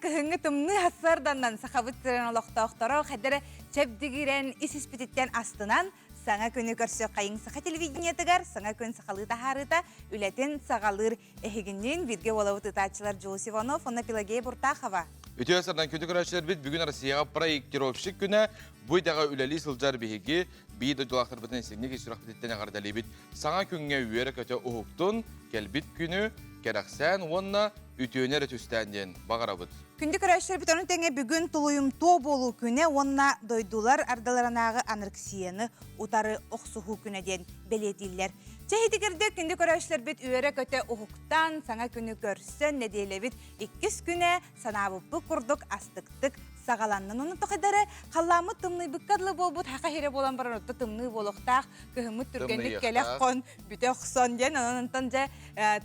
кыһыңы тымны хассарданнан сахабыттырын олоқтоқторо хәдері чәбдігірен исіспететтен астынан саңа көні көрсө қайың саха телевидениятыгар саңа көн сақалыта харыта үләтен сағалыр эхигіннен бирге олауыт ытачылар Джоус Иванов, онна Пелагея Буртахова. Өтеуасырдан күнді көрәшілер бит бүгін Россияға проектировщик күні бұйдаға үләлі сылжар бейге бейд өтілақтыр бітін есігіне кесірақ бітеттен ағардалы бит. Саңа күнге үйері көте ұғықтың кәлбит күні кәрәқсән онна үтеуінер өтістәнден бағара бұд. Күнді көрәшілер бит оның тәңе бүгін тұлуым то болу күні онна дойдулар ардаларанағы анарксияны ұтары оқсуғу күнеден белетілер. Чәйдігірді күнді көрәшілер бит үйері көте ұғықтан саңа күні көрсін недейлі бит 2 күні санабыппы құрдық астықтық сағаланның. Оның тұқыдары қаламы тымны бұққадлы болбұд, хақа хере болан баран отты тымны болуқтақ, күхімі түргенлік келек қон бүте ұқсан ден, онын жа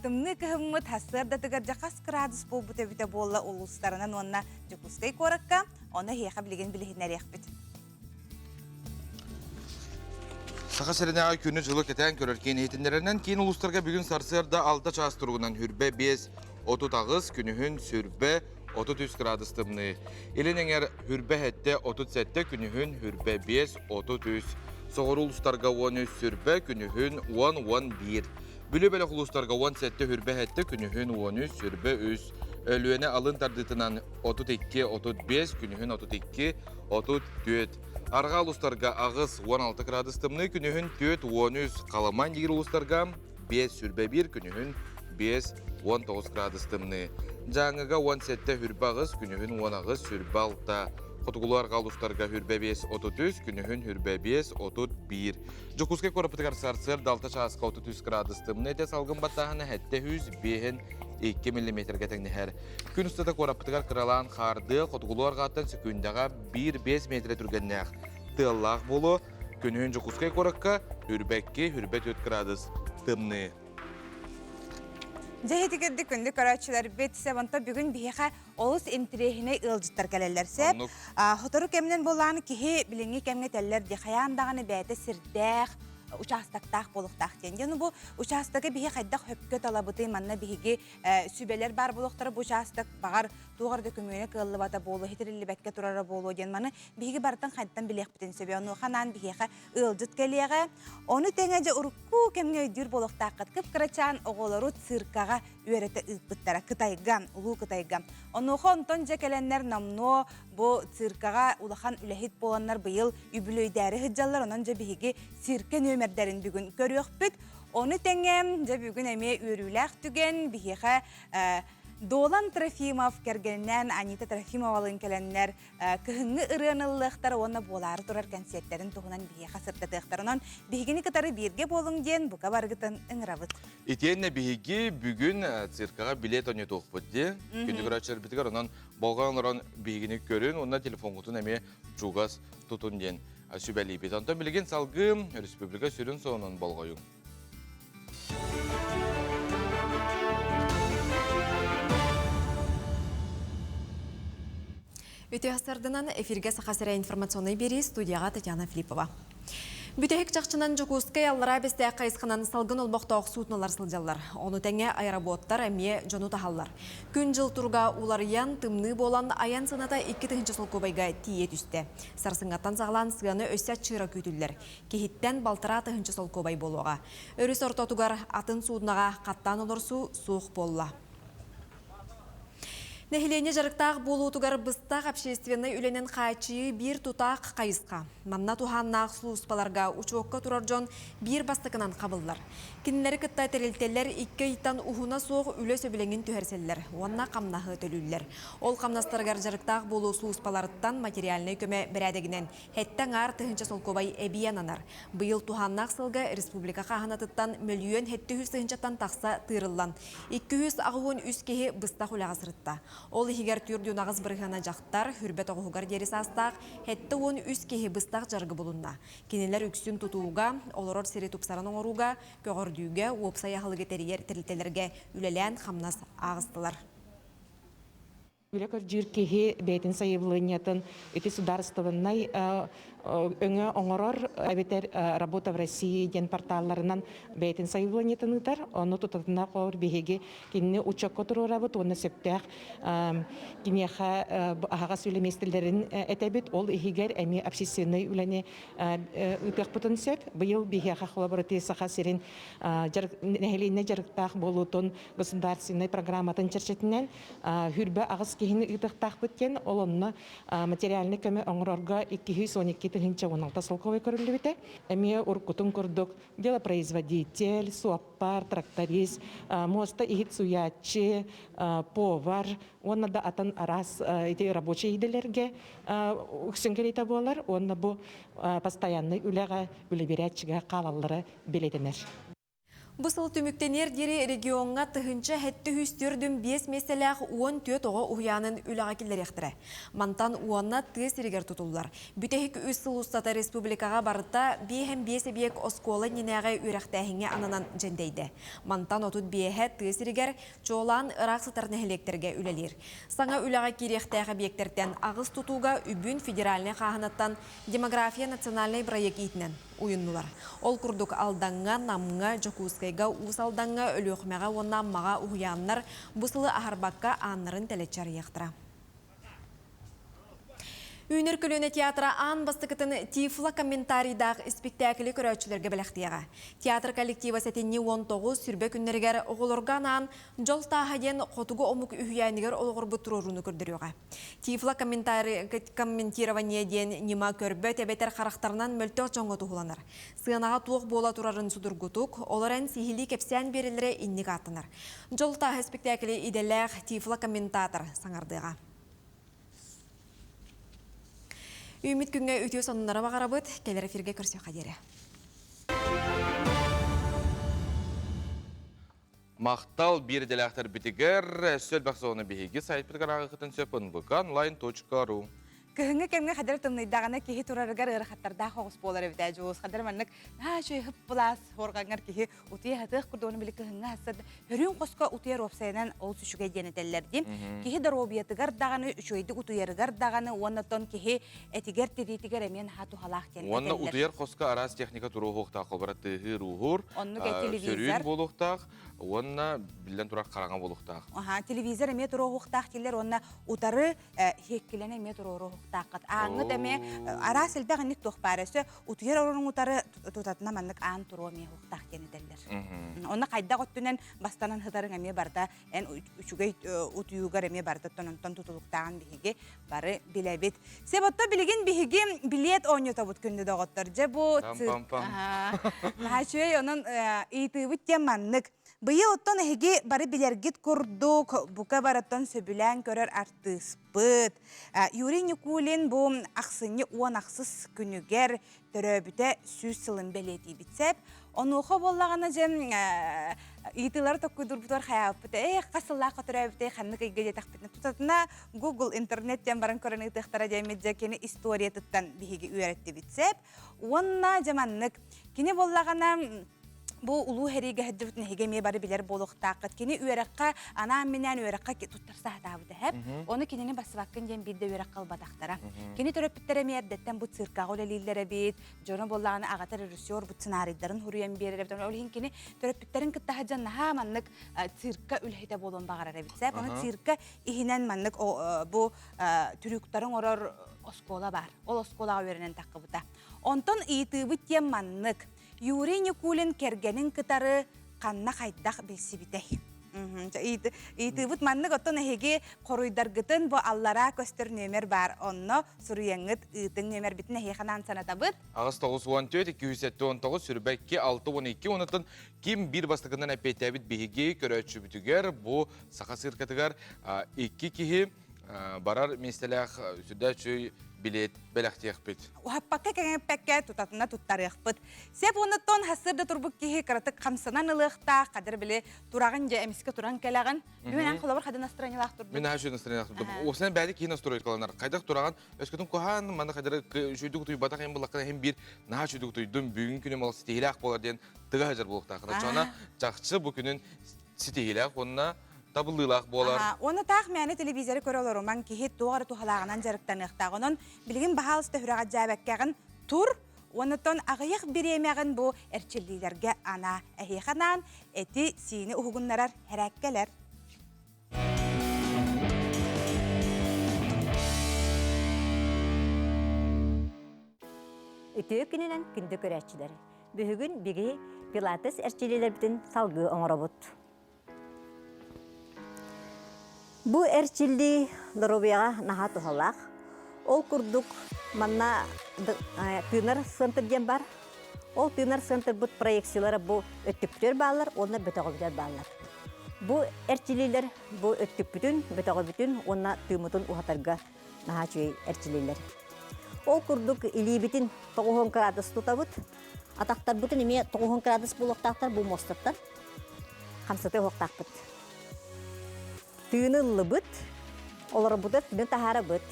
тымны күхімі тасырда тұғар жақас градус болбұт өбіте болла ұлыстарынан онына жүкускай қорыққа, оны хеқа білеген білігінер еқпіт. Сақа сәрінеға күні жылы кетен көреркен ейтіндерінен кейін ұлыстарға бүгін сарсырда алта час тұрғынан хүрбе 5-30 ағыз күнігін сүрбе 33 градус тымны. Елінеңер хүрбе әтті 37 күнігін хүрбе 5-33. Соғыр ұлыстарға 13 сүрбе күнігін 10-11. Бүлі бәлі ұлыстарға 17 хүрбе әтті күнігін 13 сүрбе 3. Өлуені алын тардытынан 32-35 күнігін 32-34. Арға ұлыстарға ағыз 16 градус тымны күнігін 4-13. Қаламан егер ұлыстарға 5 сүрбе 1 күнігін 5-19 градус тымны. Жаңыға 17 хүрбе ағыз күнігін 10 ағыз сүрбе 6. Қотығылар қалыстарға хүрбе 5-33 күнігін хүрбе 5-31. Жүкізге көріпітігар сарсыр далта шасқа 33 градус тымны әте салғын баттағыны әтті 100-2 мм тәңнігер. Күн ұстата көріпітігар қыралан қарды қотығылар қаттан сүкіндіға 1-5 метр түргеннәқ. Тыллақ болу күнігін жүкізге көрікке хүрбекке хүрбе 4 градус тымны. Жәйдігерді күнді көрәтшілер бет сәбанта бүгін бейеға олыс емтірейіне ұлжыттар кәлелерсе. Хотору кәмінен болағаны кеге біліңі кәмге тәлілер дехаяндағаны бәйті сірдәқ, участақтақ болуқтақ ден. Бұл участығы бейе қайдақ хөпкет алабыты манна бейге сүбелер бар болуқтары бұл участық бағар туғарды көмейіне қылы бата болу, хетерілі бәкке тұрары болу ден маны бейге барытын қайдаттан білек бітін сөбе. Оны қанан бейеға ұлжыт кәлеға. Оны тәңәже ұрыққу кәмге өйдір болуқтақ қытқып қырачан оғылару циркаға үйереті ұлбыттара Қытайган, ұлу Қытайган. Оны онтон жекеленер намно бұл циркаға ұлақан үләхет боланлар бұйыл үбілөйдәрі хыджалар онын жа бейге циркен өмірдерін бүгін көріөк бүт. Оны тәңем жа бүгін әме өріләқ түген бейге Долан Трофимов кергеннен Анита Трофимовалын келеннер кыһыңы ырыаныллыктар оны болары турар концерттерин туһунан бие хасыртатыктарынан бигини кытары бирге болуң ден бука баргытын ыңырабыт. Итенне биги бүгүн циркага билет ойнотук бутти. Күнүгөрөчөр битигер онон болгонлорон бигини көрүн, онда телефон кутун эме жугас тутун ден сүбели бит. Антон билген салгы республика сүрүн сонун болгоюң. Өте астардынан эфирге сақасыра информационный бері студияға Татьяна Филиппова. Бүтәхік жақшынан Жукускай аллара бесте қайысқанан салғын олбақты оқсуытыналар сылжалар. Оны тәңе аэроботтар әме жону тахаллар. Күн жыл тұрға уларыян тымны болан аян сыната 2-тінші сол көбайға тие түсті. Сарсыңаттан сағылан сығаны өсі чыра күтілдер. Кехіттен балтыра 2-тінші сол көбай болуға. Өріс ортотугар атын суыдынаға қаттан олырсу суық болла. Нәхилене жарықтақ болуытугар быстақ общественный үленен қайчы бір тұтақ қайысқа. Манна туханнақ сұлыспаларға учуокка тұрар жон бір бастықынан қабылдар. Кинлері кыттай тәрелтелер 2 иттан ухуна соқ үлі сөбіленген түхерселер. Онна қамнағы төлілер. Ол қамнастарғар жарықтақ болу сұлыспаларыттан материалны көмі бірәдегінен. Хәттен ар тыхынча сол көбай әбиянанар. Бұйыл туханнақ сылға республика қағанатыттан мөлүйен 700 тыхынчаттан тақса тырыллан. 200 ағуын үскеге быстақ үлағасырытта. Ол егер түрден ағыз бірғана жақтар, хүрбет оғығар дерес астақ, әтті он үз кеге быстақ жарғы болуында. Кенелер үксін тұтуға, олырор сері тұпсаран оңыруға, көгірдүйге, опсай ағылығы тәрілтелерге үлелен қамнас ағыстылар. Үлекөр жүркеһи бәйтин заявлениятын эти сударственной өңө оңорор әбетер работа в России ден порталларынан бәйтин заявлениятын ытар, оны тутатына қор беһеге кинне учакка турурабыт, оны септәк кинеха ага сөйлеместелерин этебит, ол ихигер эми общественный үлене ытакпытын сеп, быйыл беһега коллаборатив саха серин нәһелине жарыктак болутун государственный программатын черчетинен хүрбе агыс кихини ытактак биткен, олонны материальный көмө оңорорга 212 тыгынча 16 солковой көрүлүбүтэ. Эми уркутун курдук делопроизводитель, суаппар, тракторист, моста ихит суячы, повар, онна да атын арас эти рабочий иделерге үксүнгерейте болар, онна бу постоянный үлега үлеберячиге калаллары белетенер. Бұсыл түміктенер дері регионға тұхынча хәтті хүстірдің 5 меселәқ 14 оғы ұяның үліға келдер ектірі. Мантан уанна тыз ерігер тұтылылар. Бүтәхік үсіл ұстата республикаға барыта 5 бек осколы ненәғай үрәқтәхіңе ананан жәндейді. Мантан отут бейхә тыз ерігер чолан ұрақ сытарны электерге үлелер. Саңа үліға керектәғі бектерден ағыз тұтуға үбін федеральный қағынаттан демография национальный проект етінен уйыннулар. Ол күрдік алданға, намға, жокускайға, усалданға, өліқмеға, оннан маға уяннар бұсылы ахарбаққа аннарын тәлетчар ектіра. Үйнер көліне театра ан бастықытын тифла комментарийдағы спектаклі көрәучілерге біліқтияға. Театр коллектива сәтенне 19 сүрбе күннергер оғылырған ан жол тағайын қотуғы омық үйәнігер олғыр бұтыруыны көрдіруға. Тифла комментирование ден нема көрбі тәбетер қарақтарынан мөлтөк жоңғы тұғыланар. Сығынаға туық бола тұрарын судыргутук, оларын сихили кепсен берілері иннік атынар. Жол тағы спектаклі иделәғ тифла комментатор саңардыға. Үміт күнге өтеу сонынлары бағарабыт, келер эфирге көрсе қадері. Мақтал бір деләқтір бітігер, сөл бақсауыны бейгі сайт білгірағы қытын сөпін бұқан.online.ru Кыһыңы кемге хадыр тымныйдағына кихи турарыгар ырахаттарда хоғыс болар эбитэ жоос. Хадыр маннык шөй хып булас хорғаңар кихи утия хатых курдуны били кыһыңы хассады. Хөрүн қосқа утия ропсайынан ол сүшүге денетеллерди. Кихи даробиятыгар дағаны үчөйді утуярыгар дағаны оннотон кихи этигер тиритигер эмен хату халах денетеллер. Онна утуяр қосқа арас техника туру хоқтақ қолбаратты рухур, телевизор сөрүн болуқтақ, онна билден турар қараңа болуқтақ. Телевизор эме туру хоқтақ келер, онна утары хеккелен эме туру тақат. Аңы дәме арас элбәгәнник тохпарысы утуер орын утары тутатына маннык ан туру эме хоқтақ денетеллер. Онна кайда готтунан бастанан хыдарың эме барда эн үчүгөй утуюгар эме барда тонтон тутулуктаган биһиге бары билебит. Себотто билеген биһиге билет ойнотабыт күндө доготтор. Же бу Лачой онон итыбыт теманнык. Быйыл оттон эһиги бары билергит курдук, бука бараттан сөбүлән көрөр артыспыт. Юрий Никулин бу аксыны уан аксыз күнүгер төрөбүтэ сүз сылын белети битсеп, онуха боллагана жем итылар токкудурбутар хаяпыты. Касылла катырабыты ханнык игеде тахпытны тутатына Google интернеттен баран көрөн ытыктара жемеде кени история туттан биһиги үйрөттү битсеп, онна жаманнык кини боллагана бу улуу хериге хәддүтне хегеме бары билер болуктакыт кини үйрәккә ана менән үйрәккә туттарса хатабыды һәп оны кинене басваккын ден бидде үйрәк калбадактара кини төрөппиттере мердеттен бу цирка голелилере бит жоно боллаганы агатар режиссер бу сценарийларын хурыян берер деп олин кини төрөппиттерин кытта хаҗанна ха маннык цирка үлһете болон багарар битсә аны цирка ихинен маннык бу түрүктарын орор оскола бар ол осколага беренен таккыбыта онтон итыбыт тем маннык Юрий Никулин кергенин кытары канна хайдах билсибитей. Итыбыт маннык оттон эһиги коруйдаргытын бу аллара көстөр нөмер бар. Онно суруяңыт ытың нөмер битне хеханан санатабыт. Агыс 914 279 сүрбәкке 612 онытын ким бир бастыгынан әпетәбит биһиги көрөчү бүтүгер бу сакасыркатыгар 2 кихи барар местелях сүдәчүй билет беләхтияхпит. Уһаппакка кеңеппекке тутатына туттарыхпыт. Сеп онуттон хасырда турбук кихи каратык камсынан ылыхта, кадыр биле турагын же эмиске туран келаган. Мен колобор хада настроениялах турду. Мен хажы настроениялах турду. Осынан бәди кихи настройкаланар. Кайдак тураган өскөтүн кохан, манда кадыр жүйдүк туй батак эм булакка эм бир на жүйдүк туйдун бүгүн күнү мал стилях болар ден тыга хажар булукта. Жана жакчы бу күнүн стилях онна табылылақ болар. Оны тақ мәні телевизоры көрі оларыман кейі туғары тухалағынан жарықтан ұқтағынан білген бағалысты хүріға жабәккәғін тұр, онытон ағыяқ беремеғін бұл әрчілдейлерге ана әйеқанан әті сиіні ұғығынларар әрәккелер. Үтіе күнінен күнді көрәтшілері. Бүгін бігі пилатес әрчелелер бітін салғы оңыры бұд. Бұ әрчелді лоробияға наға тұхалақ. Ол күрдік манна тынар сынтырден бар. Ол тынар сынтыр бұд проекциялары бұ өттүптер балар, онына бөтіғылдер балар. Бұ әрчелелер бұ өттүптүн, бөтіғыл онына тымытын ұғатарға наға чөй әрчелелер. Ол күрдік илибитин 9 градус тұтабыт. Атақтар бұтын еме 9 градус бұл оқтақтар бұл мостаттар. Қамсыты оқтақ бұт. Түйіні бұт. Олар бұтыр түйіні тахары бұт.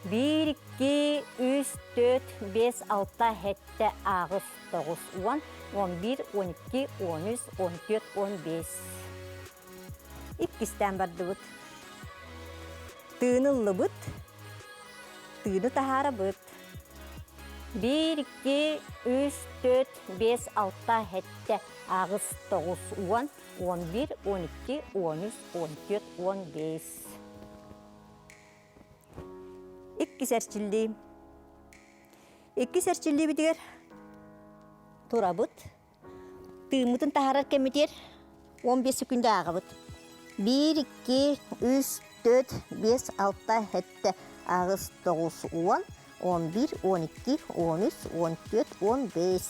1, 2, 3, 4, 5, 6, 7, 8, 9, 10, 11, 12, 13, 14, 15. İkkisten bardı бұt. Tığını lıbıt. Tığını tahara büt. 1, 2, 3, 4, 5, 6, 7, 8, 9, 10, 11, 12, 13, 14, 15. İki serçilli. İki serçilli bitiyor. Tura büt. Tığımıtın taharar kemitir. 15 sekünde ağa büt. 1, 2, 3, 4, 5, 6, 7, 8, 9, 10, 11, 12, 13, 14, 15.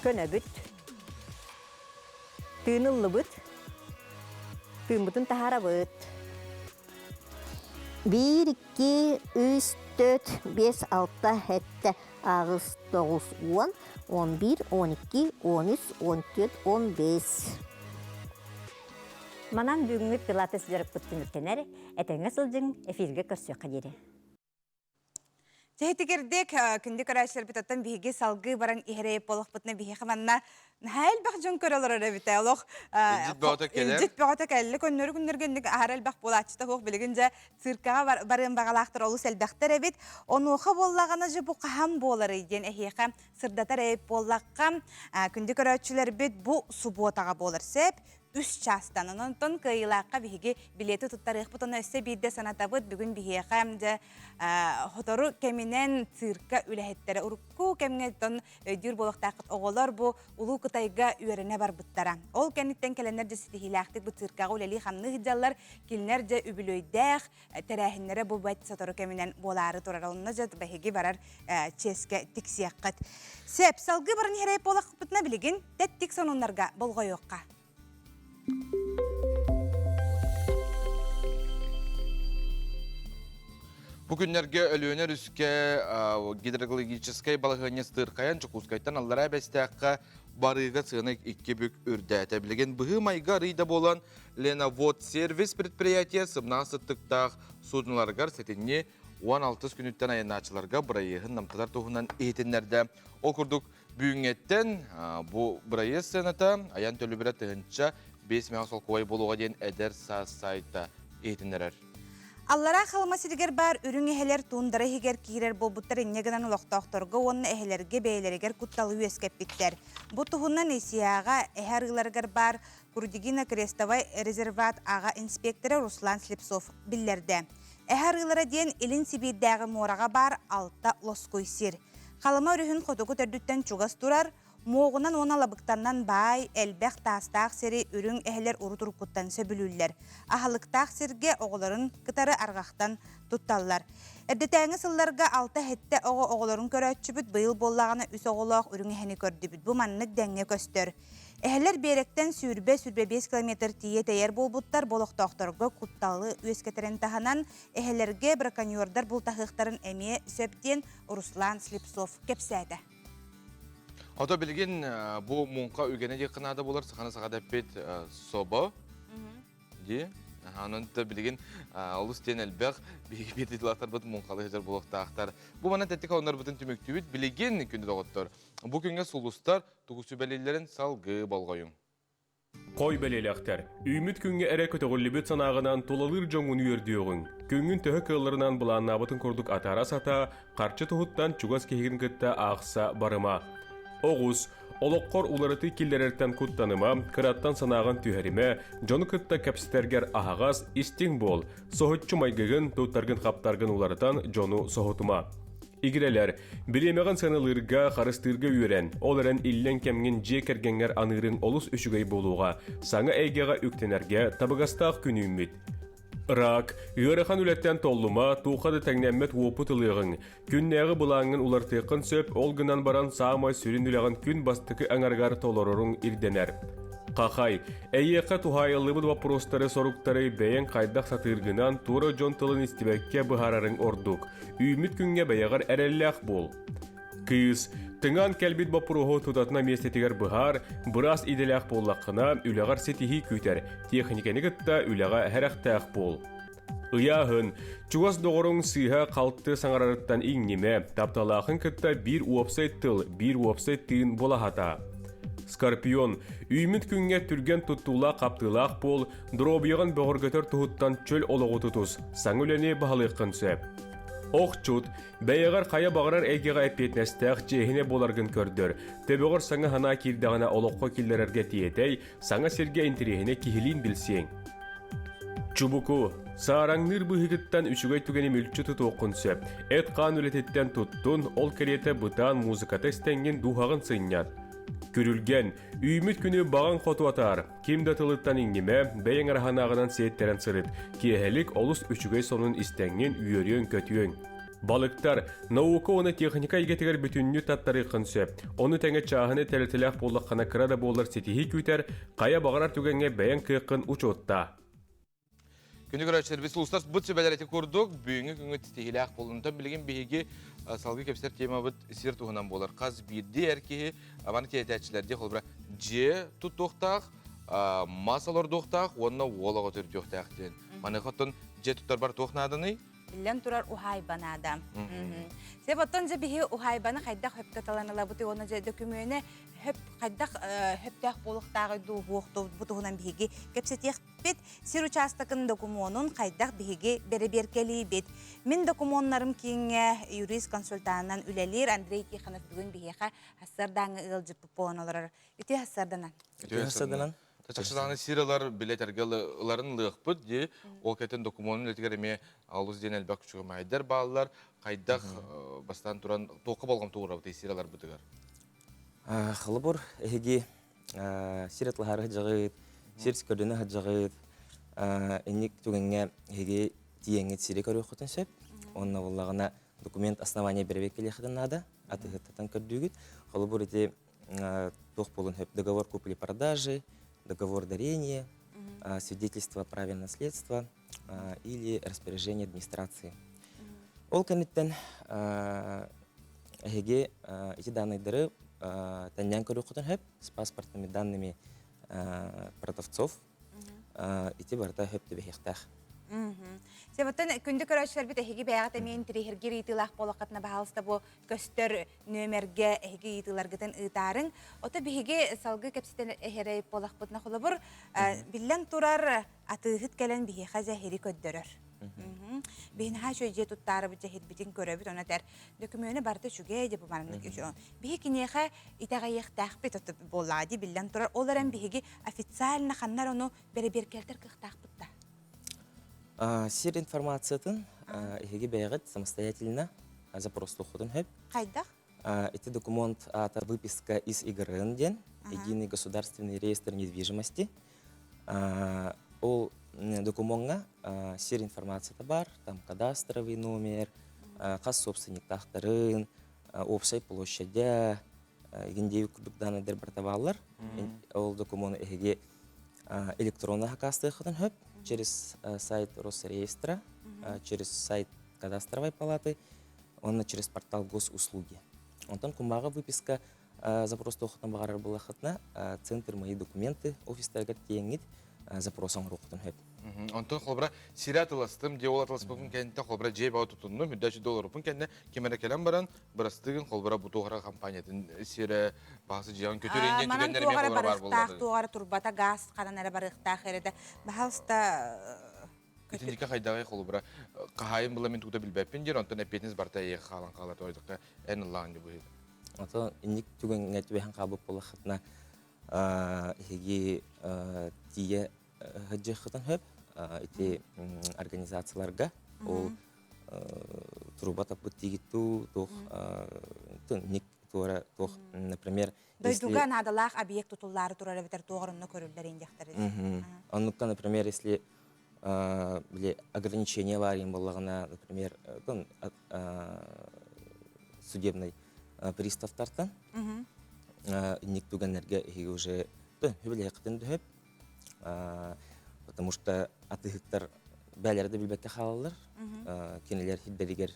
Köne büt. Tığınıllı büt. Tığımıtın tahara büt. 1, 2, 3, 4, 5, 6, 7, 8, 9, 10, 11, 12, 13, 14, 15. Манан бүгінгі пилатес жарып бұттын өткенер, әтіңі сылжың эфирге көрсөк қадері. Тегердек күнді көрәшілер бітаттан бігі салғы баран ихерейіп болық бұтына бігі қаманна әл бақ жон көрілер әрі біті олық. Үлжет бағыта кәлі көннөрі күннергендік ағар әл бақ болатшыта хоқ білігінже циркаға барын бағалақтыр олыс әлбәқтер әбет. Оны оқы боллағаны жы бұл қағам болар еден әйеқа сырдатар әйіп боллаққа күнді көрәшілер бет бұл субботаға болар сәп. Үш частан, онын кыйлаққа бігі билеті тұттарық бұтыны өсі бейді санатабыд бүгін бігі қамды хотору кәмінен цирка үләхеттері ұрыққу кәмінен өйдір болықтақыт оғылар бұл ұлу қытайға үйеріне бар бұттара. Ол кәнеттен кәленер де сетихилақтық бұл циркаға үләлі қамны ғыджалар келінер де үбілөйдәқ тәрәхінлері бұл бәйті сотору кәмінен болары тұрар. Онына жат бәйгі барар ческе тіксияққыт. Сәп, салғы барын херейп болақ бұтына білігін тәттік сонынларға болғай оққа. Бүгінлерге өліөнер үске гидрологическай балығыне стырқаян чукускайтан аллара бәстәққа барыға сығыны 2 бүк үрді әтәбілген. Бұғы майға рейді болан Ленавод сервис предприятия сымна сыттықтақ судынларғар сәтіне 16 күніттен айыначыларға бұрайығын намтадар тұғынан ейтінлерді. Ол күрдік бүйіңеттен бұл бұрайы сыната аян төлі бірі тұғынша 5 мең сол қуай болуға дейін әдер сайта ейтінлерер. Аллара қалыма сиргер бар үрің эхелер туындары хигер кирер болбуттар иннегінен олықтақтырғы оның эхелерге бәйлерігер күтталы өскеп біттер. Бұ тұғынан есияға эхарғыларғар бар Курдигина крестовай резерват аға инспекторы Руслан Слепцов білдерді. Эхарғылара дейін елін Сибирдәғы мораға бар алта лоскойсир. Қалыма үрігін қотығы төрдіттен чуғас тұрар, Моғынан оны алабықтаннан бай, әлбәқ тастақ сері үрің әхелер ұры тұрқыттан сөбілілер. Ахалықтақ серге оғыларын қытары арғақтан тұтталылар. Әрдетәңі сылларға 6 хетті оғыларын көрәтші бүт бұйыл боллағаны үс оғылақ үрің әхені көрді бүт. Бұ маннық дәңе көстір. Әхелер беректен сүрбе 5 км тие тәйер болбуттар болықтақтарға құтталы өскетерін таханан әхелерге браконьордар бұл тақықтарын әме сөптен Руслан Слепцов кепсәді. Ото білген бұл мұңқа үгені де қынады болар, сақаны сақады әппет собы. Де, анынты білген олыс тен әлбәқ бейгі бететілақтар бұд мұңқалы хезер болықтақтар. Бұл мана тәттік ауындар бұтын түмікті өт білеген күнді доғыттар. Бұл күнге сұлыстар тұғысу бәлелерін салғы болғайын. Қой бәлеләқтер. Үйміт күнге әрі көтіғілібет санағынан толалыр жоңын үйердіуғын. Күнгін төхі кылларынан бұланна бұтын көрдік атара сата, қарчы тұхыттан чугас кегін күтті ақса барыма. Оғыз, олыққор уларыты келдерерттен күттаныма, кыраттан санаған түйәриме, жоны күтті кәпсітергер ағағас истің бол, соғытчы майгығын, тұттарғын қаптарғын уларытан жону соғытыма. Игрелер, билемеген санылырга харыстырга үйрен, оларын иллен кемген же кергенгер анырын олус үшігей болуға, саңа әйгеға үктенерге табығастақ күні үммет. Рак, үйеріхан үлеттен толлума, туқады тәңнәммет уопы тылығын, күннәғы бұлаңын улартықын сөп, олғынан баран саамай сүрін үлеген күн бастықы аңарғар толорорың ирденер. Қақай, әйеққа тухайылыбыд вопростары соруктары бәйен қайдақ сатыргынан тура жон тылын истебекке бұхарарын ордук. Үйміт күнге бәйеғар әрелләқ бол. Кыз, тыңан кәлбет бапырығы тұтатына местетігер бұхар, біраз иделәқ боллаққына үләғар сетихи күйтер, техникені күтті үләға әрәқтәқ бол. Ұяғын, чуғас доғырың сыйға қалтты саңарарыттан иңнеме, тапталақын күтті бір уапсайт тыл, бір уапсайт тыын болағата. Скорпион, үйміт күнге түрген тұттула қаптылақ бол, дробияған бұғыргөтір тұғыттан чөл олығы тұтыз, саң өлені бағалыққын сөп. Оқчут, бәйеғар қая бағырар әйгеға әпетнәстәқ жехіне боларғын көрдір. Төбіғыр саңа хана келдіғана олыққа келдерерге тиетей, саңа серге интерегіне кихилин білсең. Чубуку, саараңныр бұхығыттан үшігай түгені мүлчі тұтуқын сөп. Әт қан өлететтен тұттун, ол кереті бұтан музыкаты стәңген дұғағын сыйнят. Күрілген, үйміт күні баған қоту атар. Кемді тылыттан иңнеме, бәйін араханағынан сеттерін сырыт. Киехелік олыс үшігей сонын істәңнен үйерен көтүйен. Балықтар, науқы оны техника егетігер бүтінні таттары қынсөп. Оны тәңе чағыны тәлітіләқ болдаққана қырада болар сетихи күйтер, қая бағарар түгенге бәйін қиқын ұчотта. Күні көрәтшілер, біз ұлыстар бұт сөбәлер әті көрдік, бүйінгі күнгі тістегілі ақ болуынтан білген бейге салғы кепсер тема бұт сер туғынан болар. Қаз бірді әркеге, абаны тәтәтшілерде қол бұра же тұт тоқтақ, масалар тоқтақ, онына олаға түр тоқтақ ден. Маны қоттын же тұттар бар тоқнадыны? Билен турар ухайбан адам. Себ оттон же бихи ухайбаны хайдақ хөп каталаныла бұты, оны же докумені хөп хайдақ хөптәқ болықтағы дуғуқты бұтығынан бихиги кепсетеқ бет, сир участакын документын хайдақ бихиги береберкели бет. Мен документларым кейінге юрист консультанынан үлелер Андрей Тиханов бүгін бихиға хассардаңы ылжып бұпуаналар. Үте хассарданан? Үте хассарданан. Тачақшыдағыны сиралар билетергелыларын лығпыд де, ол кәтін документын өтігереме алуыз ден әлбәк күшігі мәйдер балылар, қайдақ бастан тұран тоқы болғам туғыра бұтай сиралар бұтығар? Қылы бұр, әйге сиратлығары жағыд, сирс көрдіні жағыд, әнік түгенге әйге тиеңет сирек өрі құтын сөп, онына болағына документ основания беребек келе қыдынады, атығыттан көрдігіт. Қылы бұр әте тоқ болын хөп договор купли-продажи, договор дарения, свидетельство о праве наследства или распоряжение администрации. Ол кәнеттен әйге эти данные тәннен көрі құтын хөп с паспортными данными продавцов ити барда хөп төбе хектах. Себаттан күнді көрәшілер біт әйгі бәяғат әмейін тірехергер етілақ болақатына бағалыста бұл көстер нөмерге әйгі етіларғытын ұйтарын. Ота бейге салғы кәпсетен әйірейіп болақ бұтына қолы бұр. Білен тұрар атығыт кәлін бейге қаза әйірі көддірір. Бейін ха шөй же тұттары бұт жәхет бітін көрөбіт, оны тәр докумені барды шүге деп ұмарымдық үші. Бейге кенеға итаға еқтақ бет оты болады білен тұрар. Олар әм бейге официалына қаннар оны бәрі-беркелтер қықтақ бұтта. Сир информациятын эһиги бәйгәт самостоятельно запрос тухудын хөп. Кайдах? Это документ это выписка из ИГРН ден, Единый государственный реестр недвижимости. Ол документга сир информацията бар, там кадастровый номер, қас собственник тақтарын, общая площадь, гендею күрдік даныдер бір табалар. Ол документ эһиги электронно хакасты хыдын хөп. Через сайт Росреестра, через сайт кадастровой палаты, он через портал госуслуги. Он там кумага выписка запрос тохтан багарар булахатна, центр мои документы, офис тагат теңит запросом рухтан хөп. Онтон холбра сире атыластым, де ол атыласпын кенте холбра жей бау тұтынны, $100 кенне кемере келен баран, бірастығын холбра бұтуғара компаниятын сире бағысы жиған көтерейінден Манан түгендері мен туғара холбра бар барықтақ, болады. туғара турбата газ қанан әрі барықтақ әреді. Бағалыста Кетіндікі қайдағай холбра қағайын бұла мен тұғда білбәппен дер, онтон әпетіңіз барта ең қалан қалат ойдыққа ән ұллағын деп ойды. Ото инник түгөн нәтүбәһен кабып булахтна хеги тие хаҗҗахтан хөп ити организацияларга ол труба тапып тигиту тох ник тора тох например дойдуга надалах объект тутуллары турары бетер туғырынны көрілдер индяқтары. аннукка например если биле ограничения бар им боллагына например судебный приставтартан инник түгеннерге уже хөбеле якытын дөп потому что атыгыттар бәләрдә билбәккә халалар кинелер хиддеригер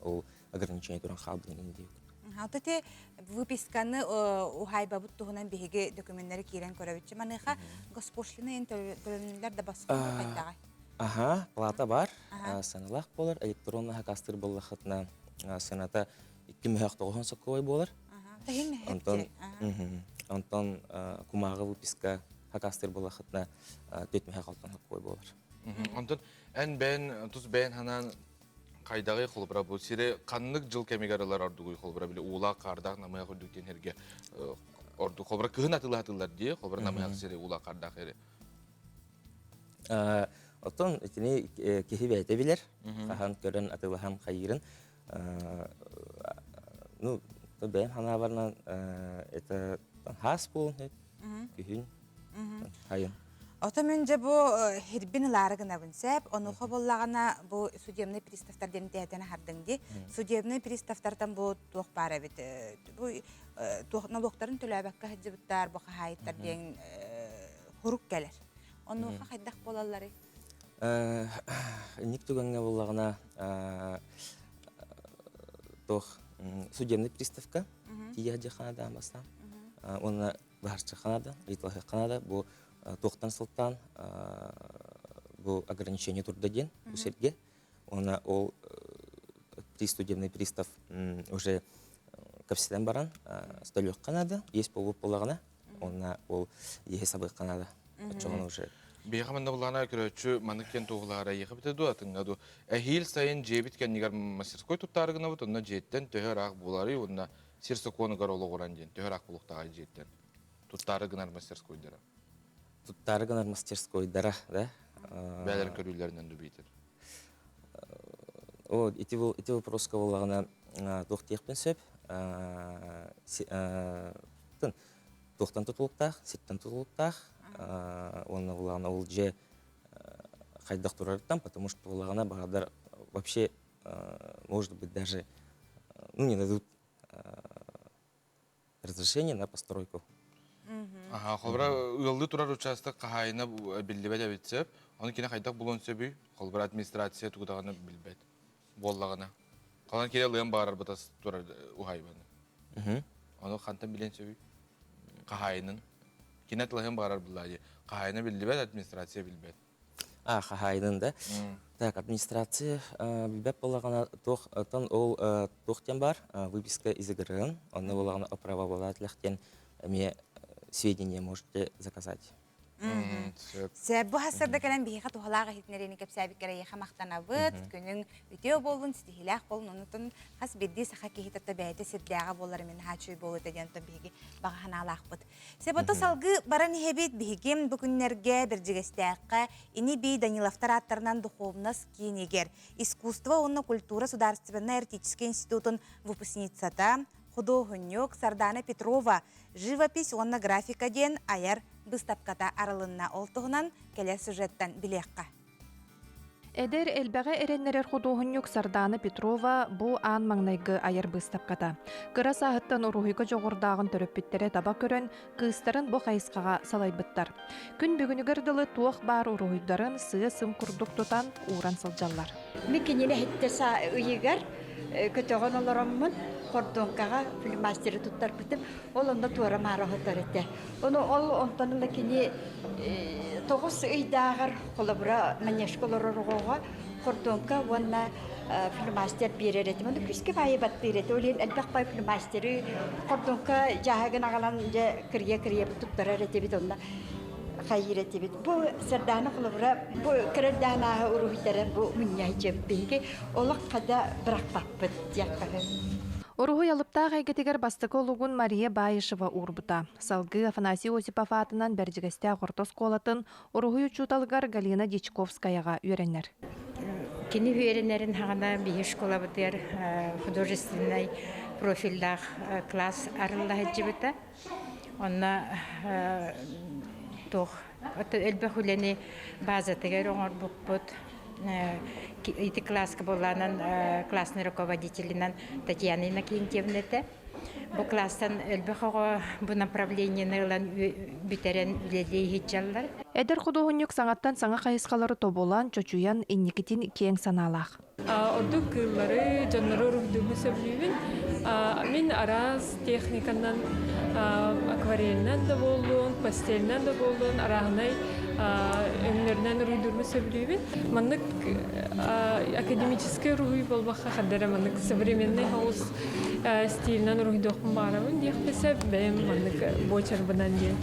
ол ограничение туран хал белән инде. Алтыте выписканы ухайба буттугунан биһиге документтери кирен көрөбүтчү. Маныха госпошлина төлөнүлөр да басып кайдагай. Ага, плата бар. Саналах болар, электронный хакастыр боллахатна саната 2,9 сокой болар. Антон кумага выписка хакастыр боллахатна 4,6 сокой болар. Онтон ән бән, тұз бән ханан қайдағы қолыбыра бұл сире қанлық жыл кәмегарылар ордуғы қолыбыра біле ула қардақ намая құлдықтен herге орду қолыбыра күхін атылар дие қолыбыра намая сире ула қардақ ере. Отон этини кехи бәйте билер, хахан көрін атылахан қайырын. Ну, бәйім хана барынан это хас бол, күхін, қайын. Ота мөнже бу хирбин ларыгына бинсеп, онуха боллагана бу судебный приставтар ден тәтәне хардыңди. Судебный приставтардан бу тук бара бит. Бу тук налогтарын төлөбәккә хәҗибеттәр, бу хайттар ден хурук келер. Онуха хайдак болалары. Ник түгәнгә боллагана тох судебный приставка тия җаханада баста. Оны барча ханада, итвахи ханада бу тоқтан сылтан бұл ограничение турда ден үсерге. Она ол судебный пристав уже капсиден баран столек қанады, ес болып болағына, она ол ехе сабық қанады. Чоғын уже. Бейхаманда бұлағына көрөтші манықкен тоғылағыра еқі бітеді атыңаду. Әхил сайын жебіткен негар мастерской тұттарығына бұд, онына жеттен төхер ақ болары, онына серсоконығар олы құран ден, төхер ақ болықтағы жеттен. Тұттарығынар мастерскойдары. Туттарыгынар мастерской дара, да? Бәлерін көрілерінен дөбейтір. Эти вопроска болағына тоқтиық пен сөп, тоқтан тұтылықтақ, сеттен тұтылықтақ, оны болағына ол же қайдақ тұрарыттан, потому что болағына бағадар вообще, может быть, даже не дадут разрешение на постройку. Холбара ылды турар участок қағайына білдебет әбетсеп, оны кені қайдақ бұлын сөбүй, холбара администрация тұғдағаны білбет, боллағына. Қалан келе лыйын бағарар бұтас турар ұғайбаны. Оны қантан білен сөбүй, қағайының. Кенет лыйын бағарар бұллады, қағайына білдебет, администрация білбет. Қағайының да. Так, администрация білбет болағына тоқтан ол тоқтен бар, выписка из игрын, оны болағына оправа болатылықтен сведения можете заказать. Бу хасырда калан биха тухалага хитнерени кепсабик кара яха мактанабыт, күнүң үтөө болун, стихилах болун, онутун хас бидди саха кихитатта бәйте сидлага болар мен хачуй болу дегенто биги баганалахбыт. Себото салгы баран хебит бигем бүгүннерге бир жигестякка ини би Даниловтар аттарынан духовнос кинегер искусство онна культура Государственный-артистический институтун выпускницата художник Сардана Петрова живопись онна графика ден аяр быстапката аралынна олтугунан келер сюжеттан билekka. Эдер элбәгә эреннерер художник Сардана Петрова бу ан маңнайгы аяр быстапката. Кыра саһыттан урухыга жогордагын төрөппиттере таба көрөн кыстарын бу хайыскага салайбыттар. Күн бүгүнүгөр дылы туох бар урухыдарын сыя сым курдук тутан уран сылжаллар. Микинене хиттеса ыйыгар көтөгөн олороммун кордонкага фильмастери туттар битим ол онда туара марахатар эте. Оны ол онтонла кини 9 ыйдагар колобра манешколороргога кордонка ванна фильмастер берер эти. Оны күске байы баттыр эте. Олен элбак бай фильмастери кордонка жаагын агалан же кирие туттарар эте бит онда. Хайыр эте бит. Бу сырданы колобра бу кирдана урухитер бу муньяй жеппинге олак када биракпаппыт яккары. Оруху ялыптаа хайгетигер бастыкы олугун Мария Баишева урбута. Салгы Афанасий Осипов атынан бәржігесте ағыртос қолатын оруху учуталгар Галина Дичковскаяға үйренер. Кини үйренерин хагана бии школа бутер художественный профильдах класс арылла хаджибыта. Онна тох элбе хулени базатыгер оңор букпут. Эти класска боланан классный руководителинан Татьяна Иннокентьевна. Бу класстан элбехого бу направление нылан битерен үлелей хитчаллар. Эдер художник саңаттан саңа кайыскалары тоболан чочуян инникитин кең саналах. Орду кыллары жаннары рухдуму сөбүлүбүн. Мен араз техниканан акварельнан да болдун, пастельнан да болдун, арагынай önlerden ruydurma söylüyorum. Manık akademический ruy болбаққа қадары манık современный хаус стилінен ruydurma барамын. Дияқпесе бәйім манık бочар бұдан дейін.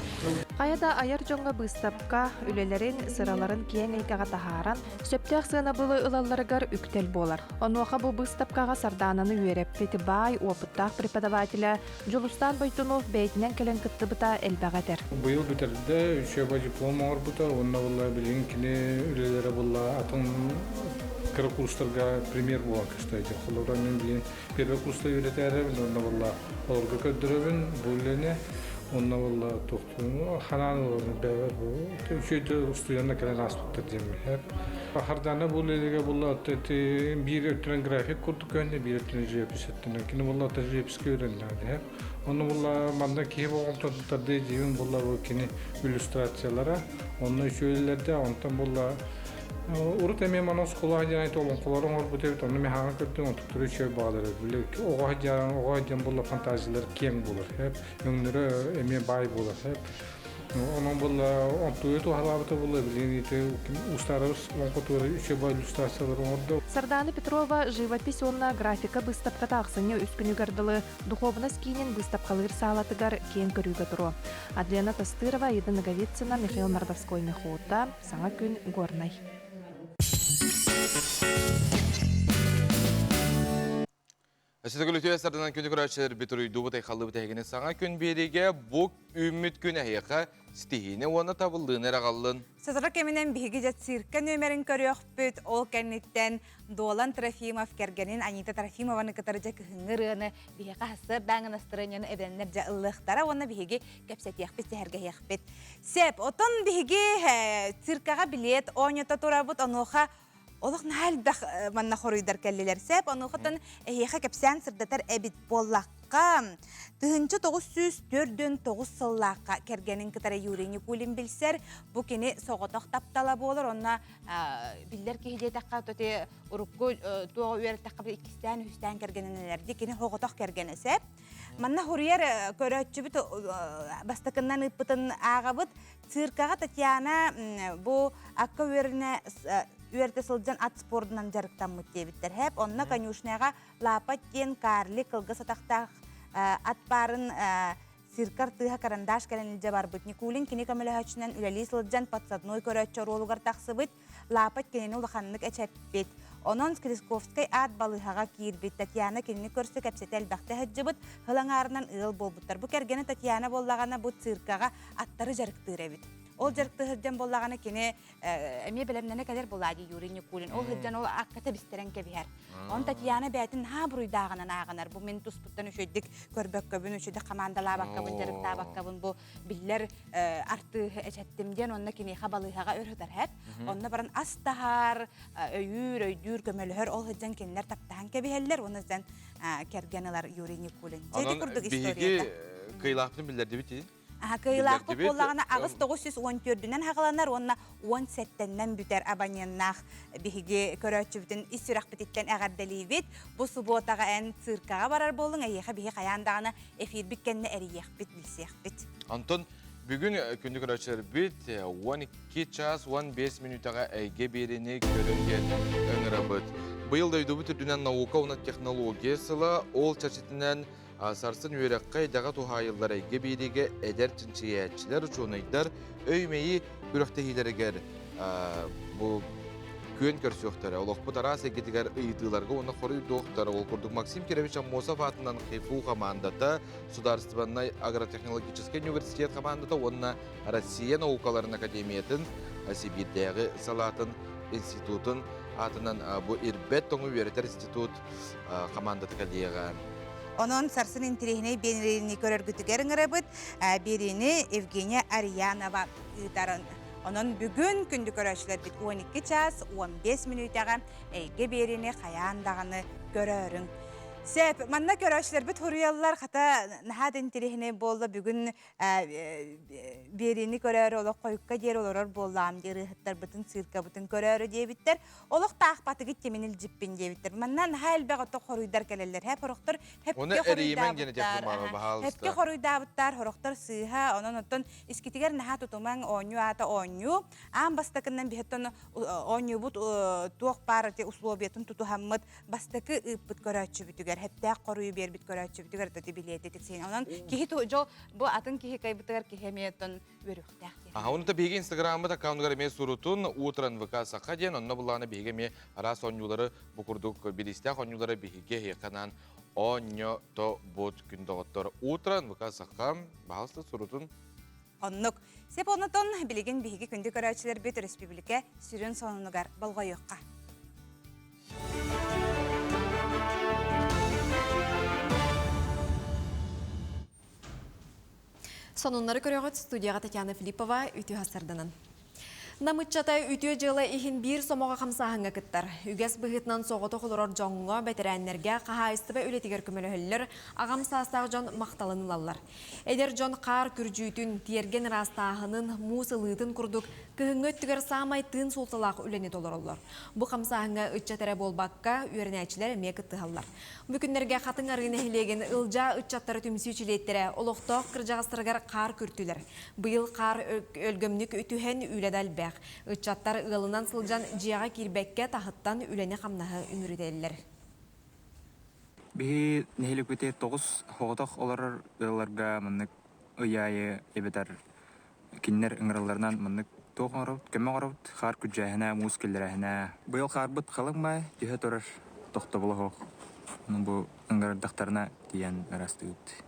Қаяда аяр жоңға бұстапқа үлелерін сыраларын кең әйтіға тахаран, сөптәқ сына бұлы ұлаларығар үктел болар. Онуақа бұл бұстапқаға сардананы үйереп, петі бай, опыттақ преподавателя Жолустан Бойтунов бәйтінен кәлін күтті бұта әлбәғатер. Бұл бітерді, үшеба диплом ауыр бұта, онна бұлла білген кіне үлелері бұлла атын кірі курстарға премьер болан кістайды. Қолыра мен білген перві курста үйреті әрі, онна бұлла оларға көддірібін, бұллене, онна бұлла тоқтың, қананы оларын бәвер бұл. Үшеті студентна кәлін аспыттыр демей. Қарданы бұл елеге бұлла бір өттірен график құрдық өңде, бір өттірен жүйепіс еттінен. Кені бұлла жүйепіске өренділді. Оны бұлла манда кейіп оғым тұттарды дейін бұлла кені иллюстрациялара. Оны үшейлерді, онтан бұлла Урут эми манос кулаа жана толон куларын ор бутебит оны механа көттүн он туттуру чөй баалары билек ого жан булла фантазиялар кең булар хеп өңнөрү эми бай булар хеп onun булла онтуету халабыты булла билените устарыбыз онкотуру үчө бай иллюстрациялар ордо. Сардана Петрова живопись онна графика выставка тахсыны үскүнү гардылы духовно скинен выставкалыр салатыгар кең көрүүгө туру. Адлена Тастырова, Еда Наговицына, Михаил Мордовской Мехота, Саңа күн Горнай. Әсетігілі сарданан күні көрәшілер бітірі дұбытай қалды бітәйгені саңа күн береге бұқ үміт күн әйеқа стихіне оны табылдığın әрағалын. Сазыра кемінен бігі жат цирка нөмерін көріөк бүт, ол кәнеттен Долан Трофимов кергенін Анита Трофимованы кітарыжа күхіңіріғыны бігі қасыр даңын астырынын әбенлер жа ұлықтара, оны бігі кәпсет яқпет, сәхерге яқпет. Сәп, отын бігі циркаға билет, ойнета тұра бұт, онуға олық нәл манна хорыйдар кәлелер сәп, онуғытын әйеға кәпсән сырдатар әбит боллаққа. Тығынчы 904-9 сыллаққа кәргенін кітары юрейні көлін білсер, бұ кені соғытақ таптала болыр, онна білдер кейде таққа төте ұрыққы туға үйер таққа бір ikisten үстен кәргенінлерді кені хоғытақ кәргені сәп. Манна хорыйар көрәтші бүт бастықыннан ұппытын аға бұт, циркаға Татьяна бұ аққа үйерді сылджан ат спордынан жарықтан мұттебіттер хәп. Онна конюшняға лапат кен карлы кылғы сатақтақ ат барын сиркар тыға карандаш кәлінілде бар бұт. Никулин кені көмілі хөчінен үләлі сылджан патсадной көрәтші ролуғар тақсы бұт. Лапат кенені ұлықанлық әчәппет. Онон Скрисковскай ат балыхаға киірбет. Татьяна кенені көрсі кәпсеті әлбәқті хөджі бұт. Хылаңарынан ұғыл бол бұттар. Бұ кәргені Татьяна боллағана бұт циркаға аттары жарықтыр әбет. Ол жарықты хырджан боллағаны кені әме білімнені кәдер болады Юрий Никулин. Ол хырджан ол аққата бістерен кәбігер. Он Татьяна бәтін ха бұруйдағынан ағанар. Бұ мен тұспыттан үшедік көрбәк көбін, үшедік қамандала баққабын, жарықта баққабын. Бұ білдер арты әчәттімден онына кені қабалыға өрідар әп. Онына баран астағар, өйдүр, көмелігер ол хырджан кенілер таптаған кәбігерлер. Оныздан кәргенілер Юрий Никулин. Жеди күрдік историяда. Кыйлақпын білдерді бітеді? Кыйлақ Билердебит, боллағына ағыз 914-дүнен хағаланар, онна 10 сәттеннен бүтер абаняннақ бігі көрөтчі бүтін исүрақ бітеттен әғардалейбет. Бұл субботаға ән циркаға барар болың, әйеқі бігі қаяндағына эфир біткенне әріеқ бит, білсеқ бит. Антон, бүгін күнді көрөтчілер бит 12 час 15 минутаға әйге беріне көрінген өңірі бұд. Бұйыл да үйді бүтірдінен наука оны технологиясыла ол чачетінен сарсын үйрекқай дағы тухайылдар әйге береге әдер чинчиятчілер ұчуынайдар өймейі күріқтехилерігер бұл көн көрсөқтері. Олық бұт арас әгетігер ұйдыларға оны қоры доқтары. Ол күрдік Максим Керевич Аммосов атынан қайфу командата, Сударственный агротехнологический университет командата, онына Россия наукаларын академиятын, Сибирдегі салатын институтын атынан бұл ирбет тоңы үйретер институт командаты кәдеға. Onun sarсын интерехіне бенерені көрергітігерін ғырабыд, берені Евгения Арьянова ұйтарын. Onun бүгін күнді көрәшілер бит 12 час 15 минутаға әйге берені қаяндағыны көрерін. Сәп, манна көрәшілер бит хұрыялылар қата нахад интерехіне болды бүгін берені көрәрі олық қойыққа дер олар болам дері ғыттар бұтын сырқа бұтын көрәрі дебіттер. Олық тақпаты кеттеменіл жіппен дебіттер. Манна наха әлбәқ оты қоруйдар кәлелер. Әп ұрықтыр, әпке қоруйдабыттар, ұрықтыр сыйға, онын оттын искетігер наха тұтыман оңю ата оңю. Ан бастақынан бейттен оңю бұт туақ бары условиятын тұту хаммыд бастақы ұппыт көрәтші бүтігер. Хәттәк қоруй бер бит көрәтші бүтігер тәті білеті тексейін. Онын кехи жол бұл атын кехи кайбытығар кехеметтен өріқтәк. Оны да бейге инстаграмы аккаунтыгар ме сурутун утран ВК саққа ден, онына бұлланы бейге ме арас оңюлары бұқырдық білістәк оңюлары бейге хеқанан оңю то бұд күндіғыттыр. Утран ВК саққа бағылысты сурутун. Оннық. Сеп онытын білеген бейге күнді көрәтшілер бет республика сүрін сонынығар болға yoqqa. Сонунлары көрөгөт студияға Татьяна Филиппова үтү хасарданын. Намытчатай үтү жылы ихин бир сомоға қамсағынға кыттар. Үгәс бұғытнан соғыты құлырор жоңға бәтірәнлерге қағайыстыбы өлетігер көмөлі ағам састағы жон мақталынылалар. Әдер жон қар күржүйтін тиерген растағының мусылытын күрдік күйіңгі өттігер самай тын солталақ үлені толырылар. Бұ қамсағынға үтчатары болбаққа үйерінәчілер ме кыттығалар. Бүкіндерге қатын арғын әхілеген ұлжа үтчаттары түмсүйчілеттері олықтақ кіржағыстырғар қар күртілер. Бұйыл қар өлгөмнік үтіхен үледәл бәқ. Үтчаттар ұғылынан сылжан жияға кирбәкке тағыттан үлені қамнағы үмірделілер. Бихи нехилик бите 9 хоғытақ олар ұларға мұнық ұяйы ебетер киннер ұңыраларынан мұнық тоқ ғарауд, көмі ғарауд, қар күджәхіне, мұз келдерәхіне. Бұйыл қар бұд қалың май, дүйе тұрар тоқты бұлы хоқ. Бұл ұңырдақтарына тиян арасты өтті.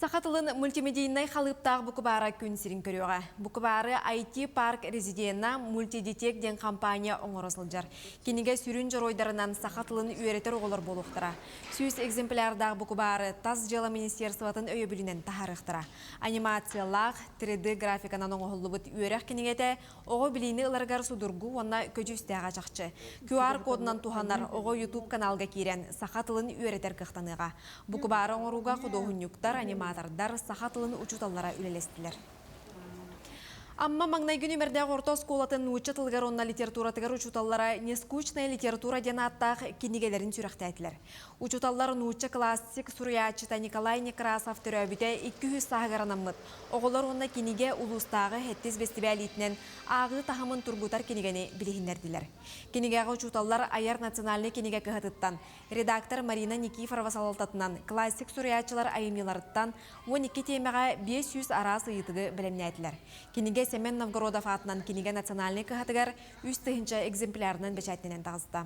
Сақатылын мультимедийный халыптағы бұқыбары күн сирин көріға. Бұқыбары IT парк резидиена мультидетек ден компания оңырысылжар. Кенеге сүрін жоройдарынан сақатылын үйретер оғылар болуқтыра. Сүйіс экземплярдағы бұқыбары таз жела министерстватын өйі білінен тахарықтыра. Анимациялақ 3D графиканан оңғылы бұд үйерек кенегеті оғы біліні ыларғар судыргу онна көжістіға жақчы. QR кодынан туханар оғы YouTube каналға керен сақатылын үйретер қықтаныға. Бұқыбары оңыруға құдоғынюктар аниматордар сақатылын учуталлара үлелестілер. Амма маңнай күн өмірді орта сколатын учатылғар онна литературатығар учуталлара нескучная литература ден аттақ кенегелерін сүріқтәйтілер. Учуталларын уча классик Суриячыта Николай Некрасов түрәбіде 200 сағыгаранаммыд. Оғылар онна кенеге улустағы хеттіз бестибәлитінен ағы тахымын тургутар кенегені білігіндерділер. Кенегеға учуталлар аяр национальный кенеге кығытыттан, редактор Марина Никифорова салалтатынан, классик Суриячылар айымеларыттан 12 темеға 500 арасы етігі білімнәйтілер. Кенеге Семен Новгородов атынан кенеге национальный кығатығар үстігінші экземплярынан бәчәтінен тағызды.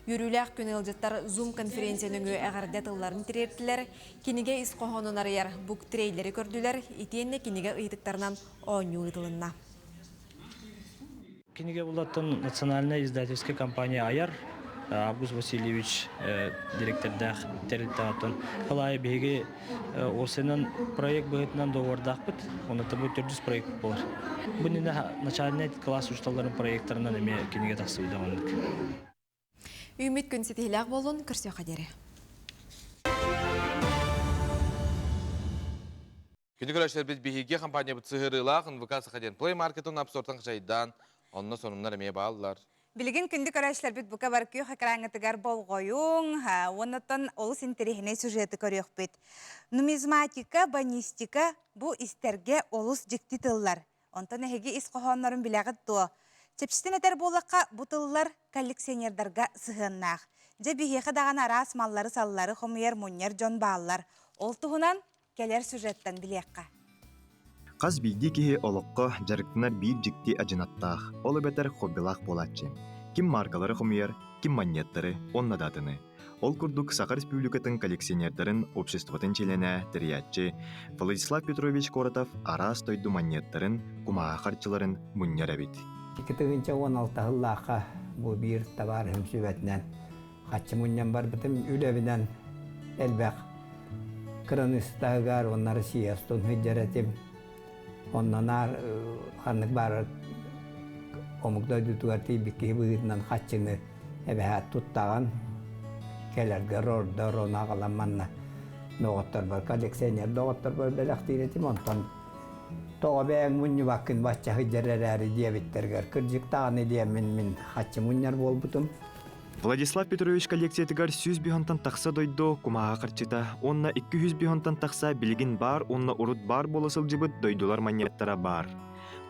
Юрюлях көнелжеттар Zoom конференцияның әғардетыларын тірертілер, кенеге исқоғының арияр бұк трейлері көрділер, етенне кенеге ұйытықтарынан оңю ұйтылынна. Кенеге болатын национальная издательская компания «Аяр», Август Васильевич, директордах терилтаатын. Халай беге осенен проект бөгетінен доғырдақ бұд, оны табы 400 проект болар. Бұнын начальный класс ұшталарын проекттарынан әме кенеге тақсы ұйдағындық. Үміт күн сетейләқ болын, күрсе қадері. Күнді көрәшілер біз бейге компания бұт сығырылақ, НВК Сахаден Play Market'ын апсортан қышайдан, онына сонымнар әмей бағалылар. Билигин күнді көрәшілер біт бұқа бар күйі қақыраңытығар бол ғойың, онытын олыс интерехіне сюжеті көрек біт. Нумизматика, банистика бұл истерге олыс жікті тыллар. Онтан әхеге іс қоғанларын біләғыт дуы. Чепшістен әтер болаққа бұл тыллар коллекционердарға сығыннақ. Же бейхеқі даған арас маллары саллары хомуер мұнер жон бағалар. Ол тұғынан келер сюжеттен білеққа. Қаз бейді кеге олыққа жарықтынар бейт жікті ажынаттақ, олы бәтір хоббилақ болатчы. Ким маркалары хомуер, ким монеттары, онна датыны. Ол күрдік Саха Республикатын коллекционердарын обществотын челене тіриятчы Владислав Петрович Коротов арас тойду монеттарын, кумаға қарчыларын мұннер әбет. 2016 жыллаққа бұл бір табар хүмсүбәтінен қатшы мұннен бар бітім үләбінен әлбәқ краныстағығар оннары сиястын хүджаретім. Оннанар қанық бар омықта дүтуарты бікке бұғытынан қатшыны әбәғат тұттаған келерге рордар оны ағаламанна ноғыттар бар, коллекционер ноғыттар бар бәліқтейретім. Онтан тоға бәң мұнны бақын бача хүджарар әрі диабеттергер күржік тағаны деймін мен қатшы мұннар бол бұтым. Владислав Петрович коллекциятыгар 100 бихонтан тақса дойду кумаға қарчыта, онна 200 бихонтан тақса билигин бар, онна урут бар боласыл жыбыт дойдулар монеттара бар.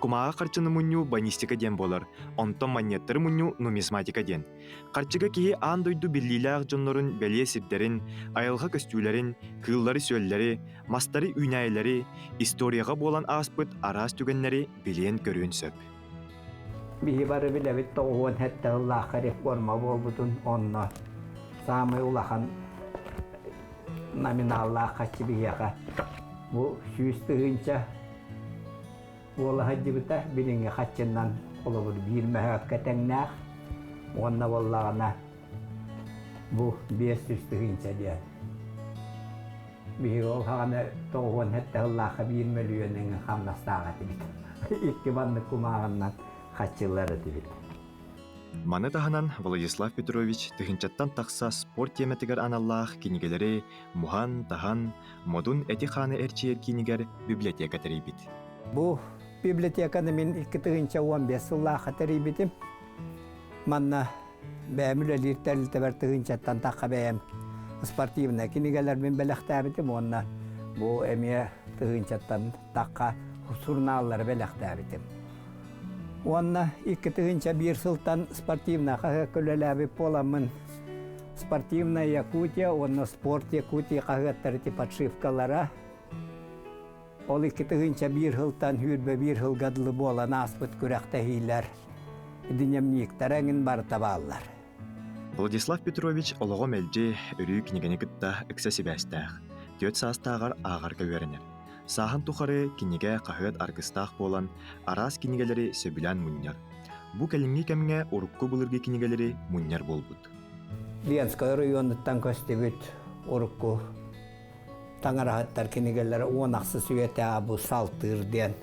Кумаға қарчыны мұню банистика ден болар, онтон монеттары мұню нумизматика ден. Қарчыға кейі аан дойду биллилақ жонларын бәлие сирдерін, айылға көстүүлерін, кыллары сөллері, мастары үйнәйлері, историяға болан аспыт арас түгенлері билен көрін сөп. Bihi bari bile bitti oğun hette Allah karif gorma bol butun onna. Samay ulahan nominallah kaçı bihiyaka. Bu süstüğünce bu Allah hacı bita bilingi kaçından olabur bir mühakkaten nağ. Onna vallağına bu bir süstüğünce diye. Bihi olağına oğun hette Allah'a 1 milyonun hamnastağatı bita. İlk bandı kumağından қатчылары дебет. Маны таханан Владислав Петрович тыхынчаттан тақса спорт теметигер аналлах кинигелери мухан, тахан, модун эти ханы эрчиер кинигер библиотека терибит. Бу библиотеканы мен 2015 жыллаха терибитим. Манна бәмүлелер тәрілтебер тыхынчаттан таққа бәм спортивна кинигелер мен бәләқтәбитим. Онна бу әме тыхынчаттан таққа сурналар бәләқтәбитим. Онна 2001 жылдан спортивнаға көлеләбі боламын. Спортивна Якутия, онна спорт Якутия қағаттары подшивкалара. Ол 2001 жылдан хүрбе 1 жыл гадылы болан аспыт күрәқтәхейлер. Динамниктар әңін бар табалар. Владислав Петрович олығы мәлде үрі кінігені күтті үксәсі бәстәқ. Төт састағар ағар көверінер. Сахан тухары кинеге қағыт аргыстақ болан арас кинегелері сөбілән мұньяр. Бу кәлімге кәміңе орукку бұлырге кинегелері мұньяр болбуд. Ленскай районыттан көстебет орукку таңарағаттар кинегелері онақсы сөйеті абу салтырден.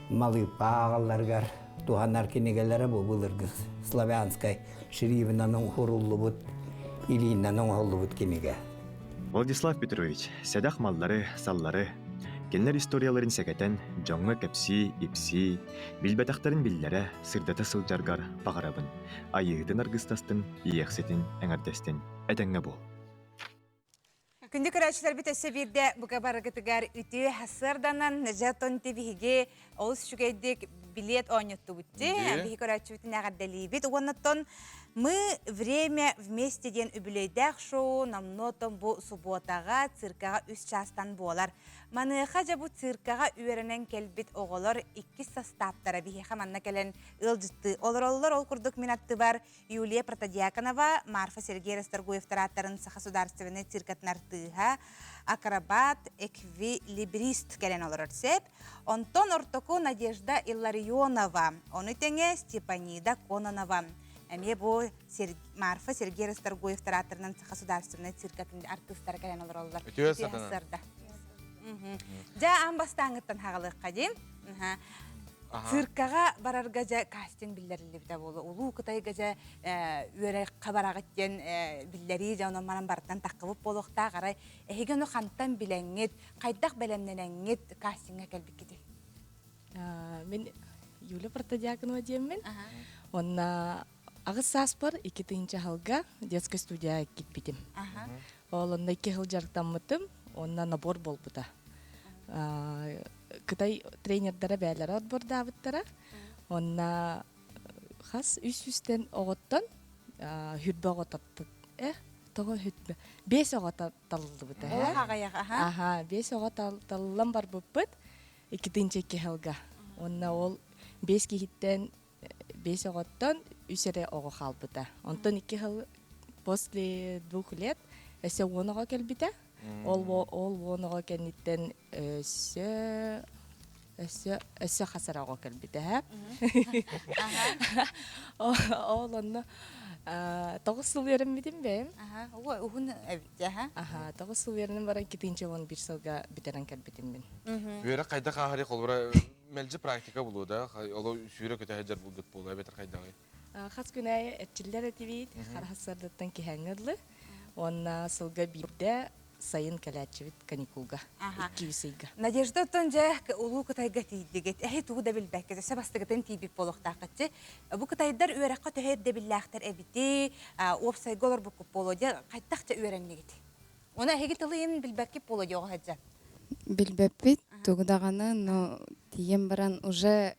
Малыпа ағаларғар туханар кинегелері бұл бұлырғы славянскай ширивінан ұңғырулы бұд, илиннан ұңғылы бұд кинеге. Владислав Петрович, сәдәқ маллары, саллары, кенлер историяларын сәкәтен, жоңғы кәпси, ипси, билбәтәқтарын билләре, сырдата сылжаргар, пағарабын, айығытын аргыстастын, иеқсетін, әңірдестін, әтәңі бол. Күнді көрәшілер бітесі бірде бұға барығытығар үті хасырданан Нәжатон тевіге олыс шүгейдік билет ойнетті бұтты. Бігі көрәші бүтін әғаддәлі біт. Оғанаттон мы время вместе ден үбілейдәк шоу намнотон бұл субботаға циркаға үс частан болар. Маныға жа бұл циркаға үйерінен келбіт оғылар 2 состаптара бігеға манна кәлін ылжытты. Олар ол күрдік минатты бар Юлия Протодиаконова, Марфа Сергей Расторгуевтар аттарын Саха Сударственный циркатын артыға, акробат, эквилибрист кәлін олар өрсеп. Онтон ортоку Надежда Илларионова, оны тәңе Степанида Кононова. Әме бұл Марфа Сергей Расторгуевтар аттарынан Саха Сударственный циркатын артыстар кәлін олар олар. Өте сатына. Жа амбастаңыттан хағылық қадим. Циркага барар газа кастинг биллерли бите болу. Улуу кытай газа үөрэ кабарагыттен биллери жана манан бартан таккыбып болохта карай. Эхеген хантан билеңет, кайдак белемненеңет кастингге келбиккити. Мен Юлия Протодиаконова деймін. Онна агыс саспар 2-нче халга детская студия китпитим. Ол онда 2 жыл жарыктанмытым, онна набор болбута. Кытай тренердары бәләре отбордабыттара. Онна хас үс-үстен оготтон хүрбө оготтат. Того хүрбө. 5 оготталды бута. Аха, 5 оготталлан бар буппут. 2-нче халга. Онна ол 5 кихиттен 5 оготтон үсере ого халбыта. Онтон 2 жыл после 2 лет эсе онога келбите. Ол онога кенниттен эсе хасарага келбите. Ол онна 9 жыл береммидим бе? Ухун эбитте, ха? 9 жыл беренем бара 2-нче 11 жылга битерен келбитим мен. Үөрэ кайда хахари колбура мелжи практика булуда. Оло сүйрө көтө хажар булдут болу бетер кайдагы. Хас күнәй эттиллер этибит, харахсардаттан киһәңгәрле. Онна сылга бирдә сайын калачыбит каникулга. 200 ыйга. Надежда тонжа улуу кытайга тийдигет. Туу да билбәккә сабастыгытын тийбип болохтакытчы. Бу кытайдар үөрәккә төһәр дә билләхтер эбити, опсайголор бу күп болоҗа, кайттакча үөрәннегит. Она хеги тылыйын билбәккә болоҗа хаҗа. Билбәппит тугдаганы, но тием баран уже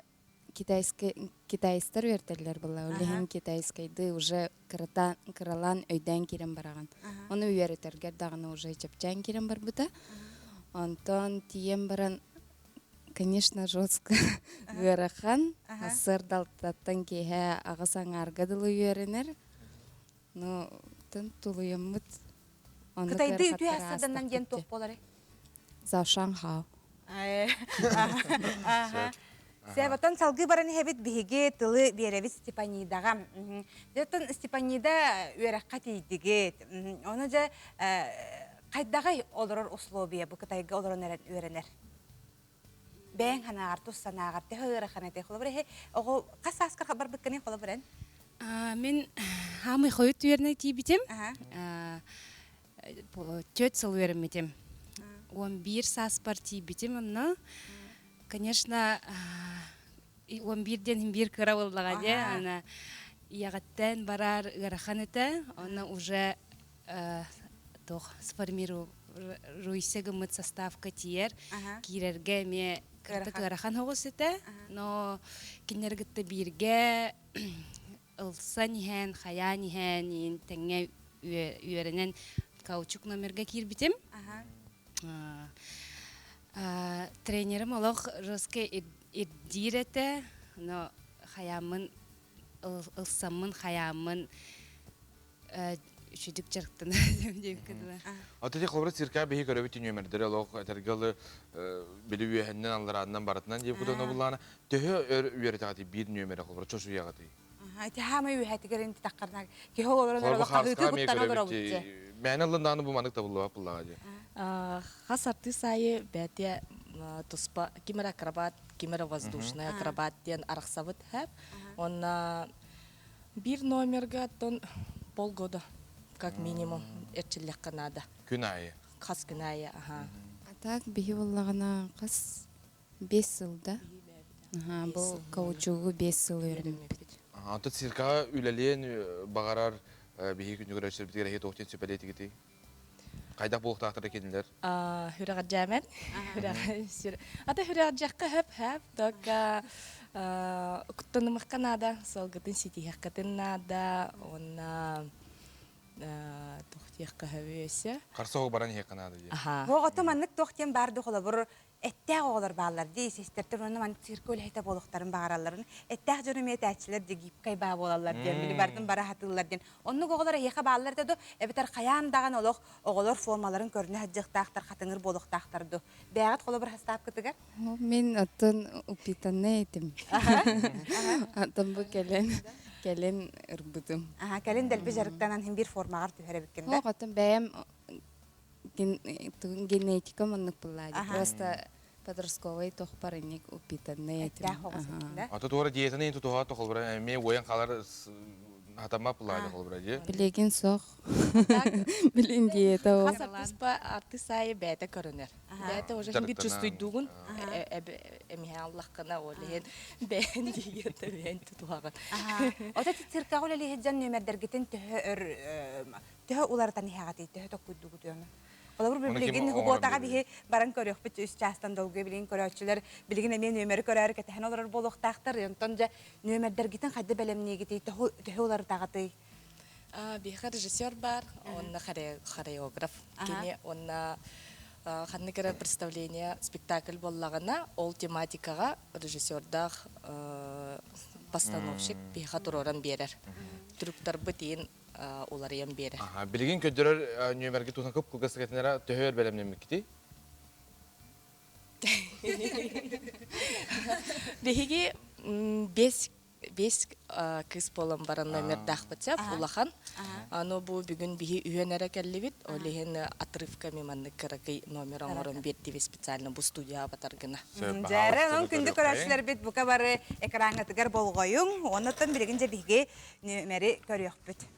китайстар вертеллер була. Улehen китайскайды уже кыралан өйдән кирен бараган. Оны үертергә даганы уже чапчан кирен бар бута. Антон тием баран, конечно, жестко гырахан, сырдалтаттан кеһә агысаң аргадылы үеренер. Но тын тулуямыт. Кытайды үтәсәдәннән ген тох болары. Заушанхау. Сәбәтен салгы баран хәбит биһиге тылы беребит Степанидага. Дәтен Степанида үерәккә тийдигет. Оны да кайдагы олорор условия бу Кытайга олорон үеренер. Бәң ханагар туссанагар тәһәр ханате холбыре. Ого касаскар хабар биккәне холбырен. Мен хамы хойт үерне тийбитем. 4 жыл үермедем. 11 сас партий битем, но конечно, 11-ден бир кыра болдыга де, ана ягаттан барар гыраханета, она уже сформируйсегымыт составка тиер, кирерге ме кырахан хогосете, но кинергетте бирге ылса нихен, хая нихен, теңе үеренен каучук номерге кирбитем. Тренерім олық жоске ирдирете, но хаямын, ылсамын, хаямын үшідік жарықтын деп кеділі. Атети қолбыра цирка бейі көрөбіті нөмірдері олық әтергілі білі үйәхіннен алырадынан баратынан деп күдіні бұллағына төхі үйерет ағаты бір нөмірі қолбыра чош үйағаты. Әйті хамы үйәті керенті таққарына ке оларын аралық қағыты құттана бұра бұтты. Мәні алындағыны бұл маңдық табылуға бұллаға. Хас арты сайы бәте туспа кимера акробат, кимера воздушная акробат ден арақсабыт хэп. Он бір номерға тон полгода, как минимум, әрчілік надо. Күн айы? Қас күн айы, аха. А так, бігі болағына қас 5 жылда. Бұл каучуғы 5 жыл өрім. Антат цирка үләлен бағарар бігі күнді көрәшір бітігер әйет оқтен сөпәлеті кетей? Қайдақ болуқтақтыры кеділер? Хүрәғат жәмен. Ата хүрәғат жаққа хөп-хөп. Тока күттініміққа нада, солғытын сетихаққатын нада, оны тоқтияққа хөбесі. Қарсы оғы баран еққа нада? Оғыты маннық тоқтен барды қолы бұр әттәқ оғылар бағалар дей, сестерттер оны маннық циркөл әйті болуқтарын бағараларын әттәқ жүрімет әтшілер де гипкай баға болалар ден, білі бардың бара хатылар ден. Оның оғылар еқа бағалар деді, әбітер қаяндаған олық оғылар формаларын көріне әджіқтақтар, қатыңыр болуқтақтарды. Бәғат қолы бір хастап күтігер? Мен атын ұпитаны етім. Атын бұл кәлен ұрбытым. Кәлен дәлбі жарықтанан бір формағар түхәрі біткенді? Оғатын бәйім генетика маннык буллады. Просто подростковый тохпарынник упитанный этим. Аты туора диетаны инту туха тохолбра, мен ойын қалар хатама пылады холбра ди. Билеген соқ. Билин диета о. Арты сайы бәті көрінер. Бәті уже бір чувствуйдуғын, әмі Аллах қана олеген бән диета бән тұтуағын. Ота цирка олели хеджан нөмердергетен төһө улардан хагати төһө токуйдугу дöna. Олар билген хуботага бихи баран көрөк бит үс частан долгы билген көрөчүлөр билген мен нөмер көрөр кетен олар болохтактыр. Онтон же нөмердергетен хадды белемнегити төһө улар тагаты. Бихи режиссер бар, он хореограф. Кене он ханныкара представление спектакль боллагана ол тематикага режиссердах постановщик бихи туроран берер. Трюктар бытын олар ем берер. Билген көдөрөр нөмерге тусан көп кылгасы кетенера төһөр белемнемик кити. Бихиги бес кыз болан баран номер дахпытса улахан. Ано бу бүгүн бихи үйөнөрө келлибит. Олеген отрывка меманны кыракы номер оңорон бетти специально бу студия батаргына. Жары он күндү көрөчүлөр бит бука бары экранга тигер болгоюң. Онотон билген же биге нөмери көрөкпүт.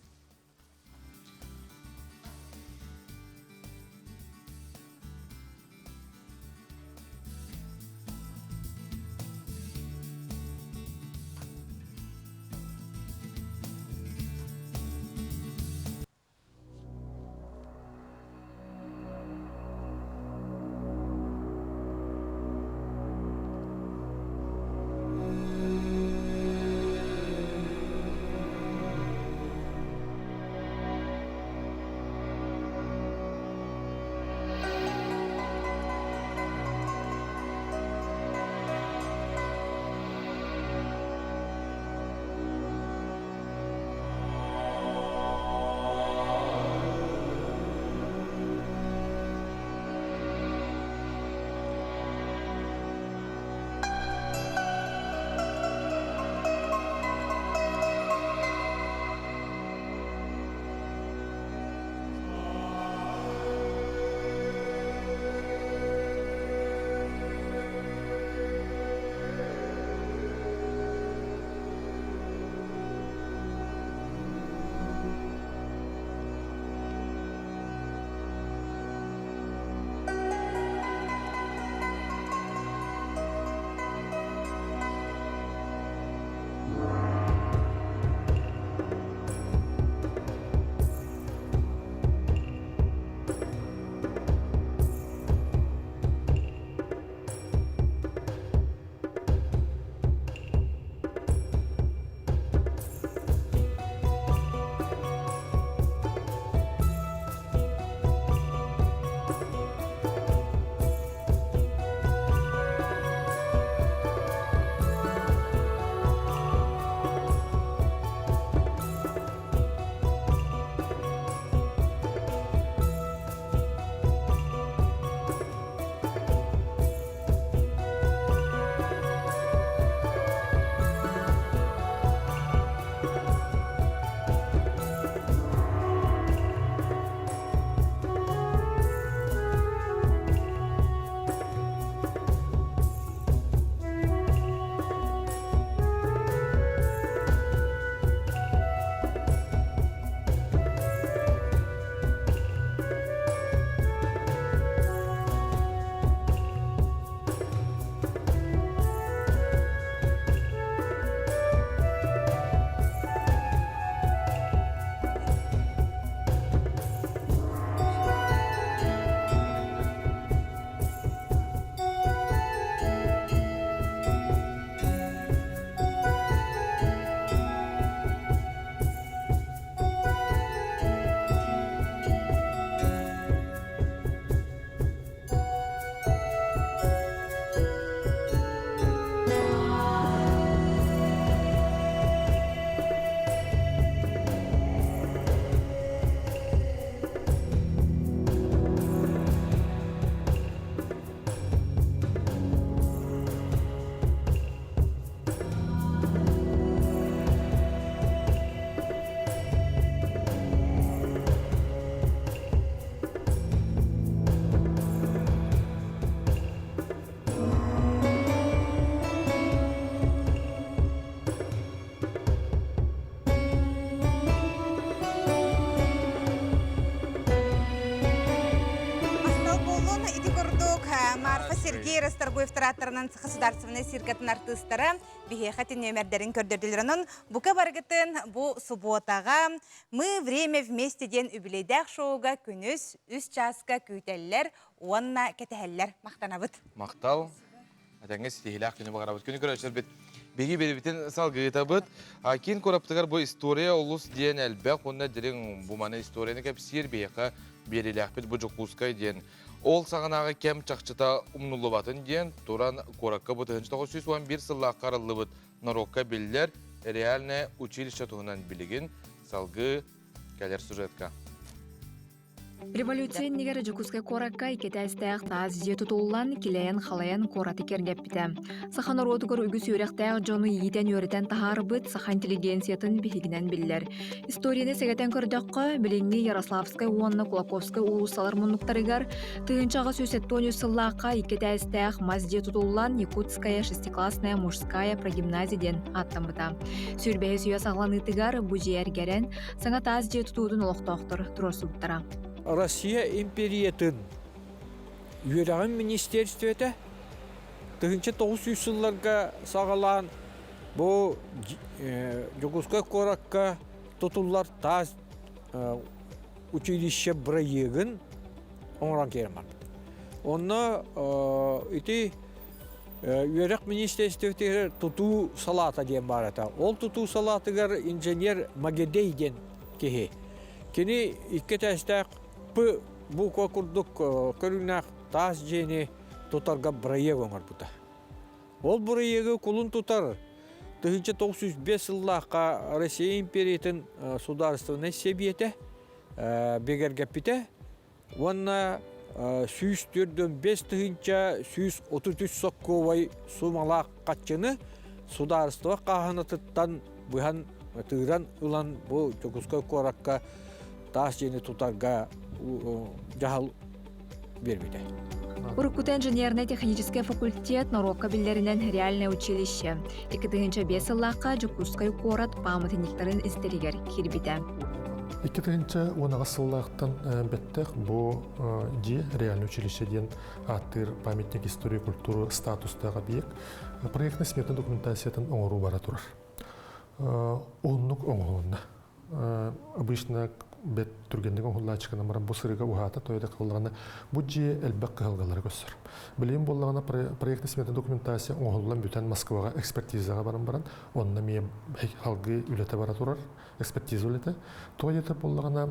Сергей Расторгуев тараттарынан государственный сиркатын артыстары бихехатын нөмердерин көрдөрдүлөрөнөн бука баргытын бу субботага мы время вместе ден юбилейдах шоуга күнүс 3 часка күйтеллер уанна кетехеллер мактанабыт. Мактал. Атаңа стихилах күнү багарабыт. Күнү көрөчөр бит. Беги берибитин салгытабыт. Акин кораптыгар бу история улус диен элбек онна дирин бу мана историяны кеп сирбеха бериләхбит бу жукускай диен. Ол сағанағы кем чақчыта умнулы батын ден, туран коракка бұты 1911 сылла қарылы бұт нарокка білдер реальное училище туғынан білігін салғы кәлер сюжетка. Революция негер жукускай коракка икетәстәк таз же тутуллан киләен халаян кораты кергәп бите. Сахан оротугар үгүс үрәктәк жоны йитен өрәтән тахарбыт саха интеллигенциятын бихигинен билләр. Историяны сәгәтән көрдәккә билеңни Ярославскай уонна Кулаковскай улуслар муннуктарыгар тыгынчага сөсеттоню сыллакка икетәстәк мазже тутуллан Якутская шестиклассная мужская прогимназияден аттамыта. Сүрбәе сүйә сагланытыгар бу җиәргәрән саңа таз же тутудун олохтоктор туросуттара. Россия империятын үйерағын министерстветі 1900 жылларға сағалан бұл Жогускай коракка тұтулар таз училище бірайығын оңыран керемар. Оны үйерақ министерстветі тұту салата ден барата. Ол тұту салатығар инженер Магедейден кеге. Кені икке тәстәк bu kokurduk körünak tas jeni tutarga brayeg oңар бута. Ол брayegi kulun tutar. 1905 yıllıqa Россия империятын сударственный себиете бегергепите. Онна 145 тыгынча 133 сокковай сумалақ қатчыны сударство қағанатыттан бұхан тыгран улан bu Жогускай коракка тас жени тутарга жахал бербейді. Урукута инженерно-технический факультет Нарокка биллеринен реальное училище. 2005 йыллакка Жукускай корат памятниктарын истеригер кирбите. 2010 сыллактан беттек бу же реальное училище ден аттыр памятник история культуры статустага биек проектный сметный документациятын оңору бара турар. Оннук оңолунна. Обычно бет түргендеген хуллачкана маран бу сырыга ухата тойда кылганы бу же элбек кылгалары көсөр. Билим боллагана проектный сметный документация оңоллан бүтән Москвага экспертизага баран онна ме халгы үлете бара турар экспертиза үлете тойда боллагана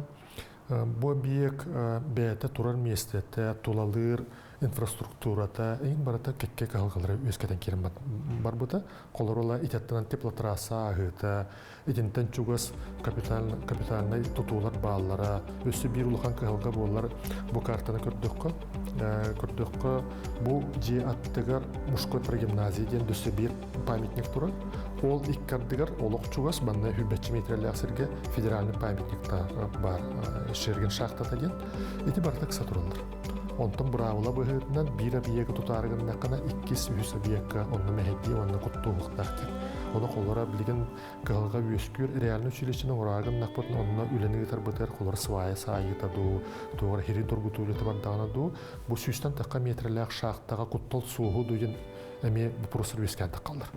бу биек бете турар местете тулалыр инфраструктурата эң барата кекке калгалары өскеден керем бар бута колорола итеттен теплотрасса агыта идинтен чугас капитальный тутулар баллара өсү бир улахан калга боллар бу картаны көрдөккө бу же аттыгар мужской прогимназияден дөсө бир памятник турат ол иккардыгар олок чугас банна хүбетчи метрлерге федеральный памятниктар бар шерген шахтата ден эти бардак сатуралар. Онтон бравла быһытынан бир объект тутарыгыннакана 200 объектка онны мэхеди онны куттуулуктак. Оны колора билген калга өскүр реальный училищенин орагын накпот онны үлени тарбытыр колор свая сайыта ду туура хири дургутулу табардана ду бу сүстен такка метрлер шахтага куттол сууху дуйын эми бурусур өскөн таккалдар.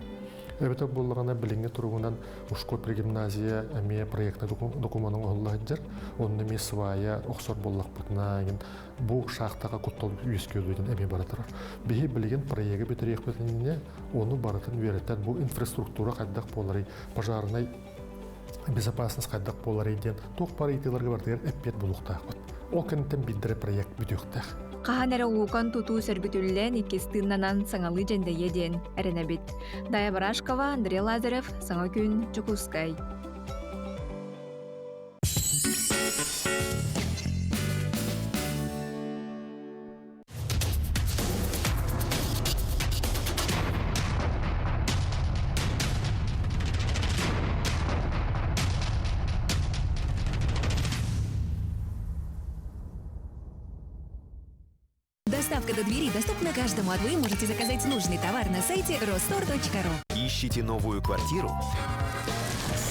Эбете боллагана билинге туругунан Ушкой гимназия эми проектный документын оллаһыджар онны ми свая оксор боллакпытна бу шахтага куттол үскөлүдөн эми баратыр. Бихи билген проекти битерекпетине оны баратын вереттен бу инфраструктура кайдак болары пожарный безопасность кайдак болары ден ток паритилерге бардыр эппет булукта. Ол кенттен биддире проект бүтөктө. Қаһанәрі ұлуқан тұту сәрбітілілен икестіннанан саңалы жәндейе ден әрінәбет. Дая Барашкова, Андрей Лазарев, Саңа күн, Жукускай. Доставка до двери доступна каждому, а вы можете заказать нужный товар на сайте rostor.ru. Ищите новую квартиру?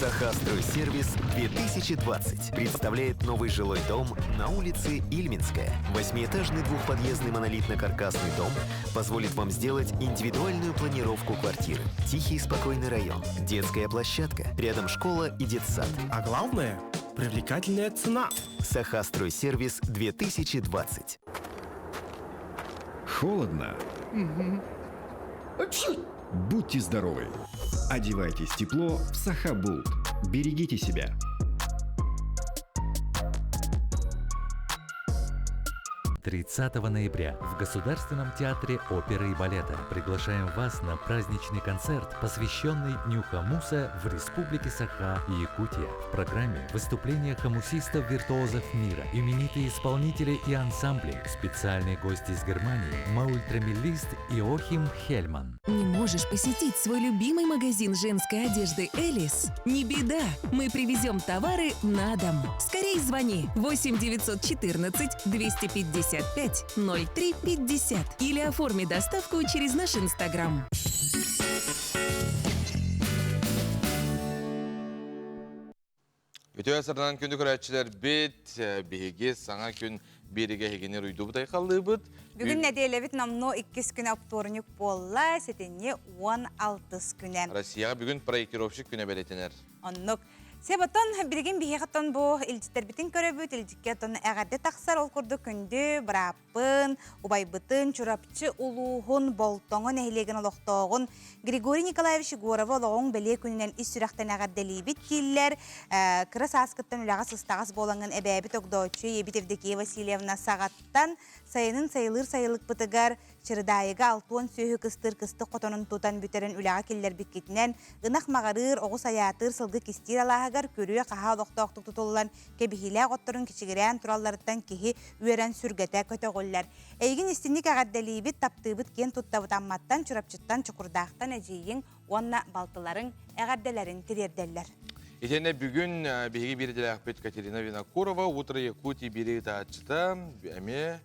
Сахастройсервис 2020 представляет новый жилой дом на улице Ильминская. 8-этажный двухподъездный монолитно-каркасный дом позволит вам сделать индивидуальную планировку квартиры. Тихий и спокойный район, детская площадка, рядом школа и детсад. А главное – привлекательная цена. Сахастройсервис 2020. Холодно? Будьте здоровы! Одевайтесь тепло в Сахабулт. Берегите себя! 30 ноября в Государственном театре оперы и балета приглашаем вас на праздничный концерт, посвященный Дню хомуса в Республике Саха, Якутия. В программе выступления хомусистов-виртуозов мира, именитые исполнители и ансамбли, специальные гости из Германии, маультрамелист Иохим Хельман. Не можешь посетить свой любимый магазин женской одежды «Элис»? Не беда, мы привезем товары на дом. Скорей звони 8 914 255 03 50 или оформи доставку через наш Инстаграм. Өтө асырдан күнді көрәтшілер бет, беге саңа күн береге хегенер үйді бұтай қалды бұд. Бүгін нәделевит намно 2 күн апторник болла, сетенне 16 күнен. Россияға бүгін проектировщик күні бәлетенер. Оннық. Себатон билген бихектон бу илжиттер битин көрөбүт илжиккетон эгерде таксар ол курду күндү браппын убайбытын чурапчы улуухун болтоңун эхилеген олохтоогун Григорий Николаевич Егорова ологоң беле күнүнөн ис сүрактен эгерделибит киллер кырас аскыттан үлага сыстагас болаңын эбэбит огдоочу Ебитевдеки Васильевна сагаттан сайынын сайылыр сайылык бытыгар чырдайыга алтуон сүйі кыстыр кысты котонун тутан бүтерен үлага киллер биккитинен ынак магарыр огус аятыр сылгы кистир алаагар көрүө каха олохтооктук тутуллан кебихилэ готторун кичигирэн туралларыттан кихи үөрен сүргэтэ көтөгөллер. Эйгин истинник агадделибит таптыбыт кен туттабыт амматтан чурапчыттан чукурдаактан эжийин онна балтыларын эгадделерин тирерделлер. Итене бүгін беги бирделяқпет Катерина Винокурова утро Якутии бири таачыта эме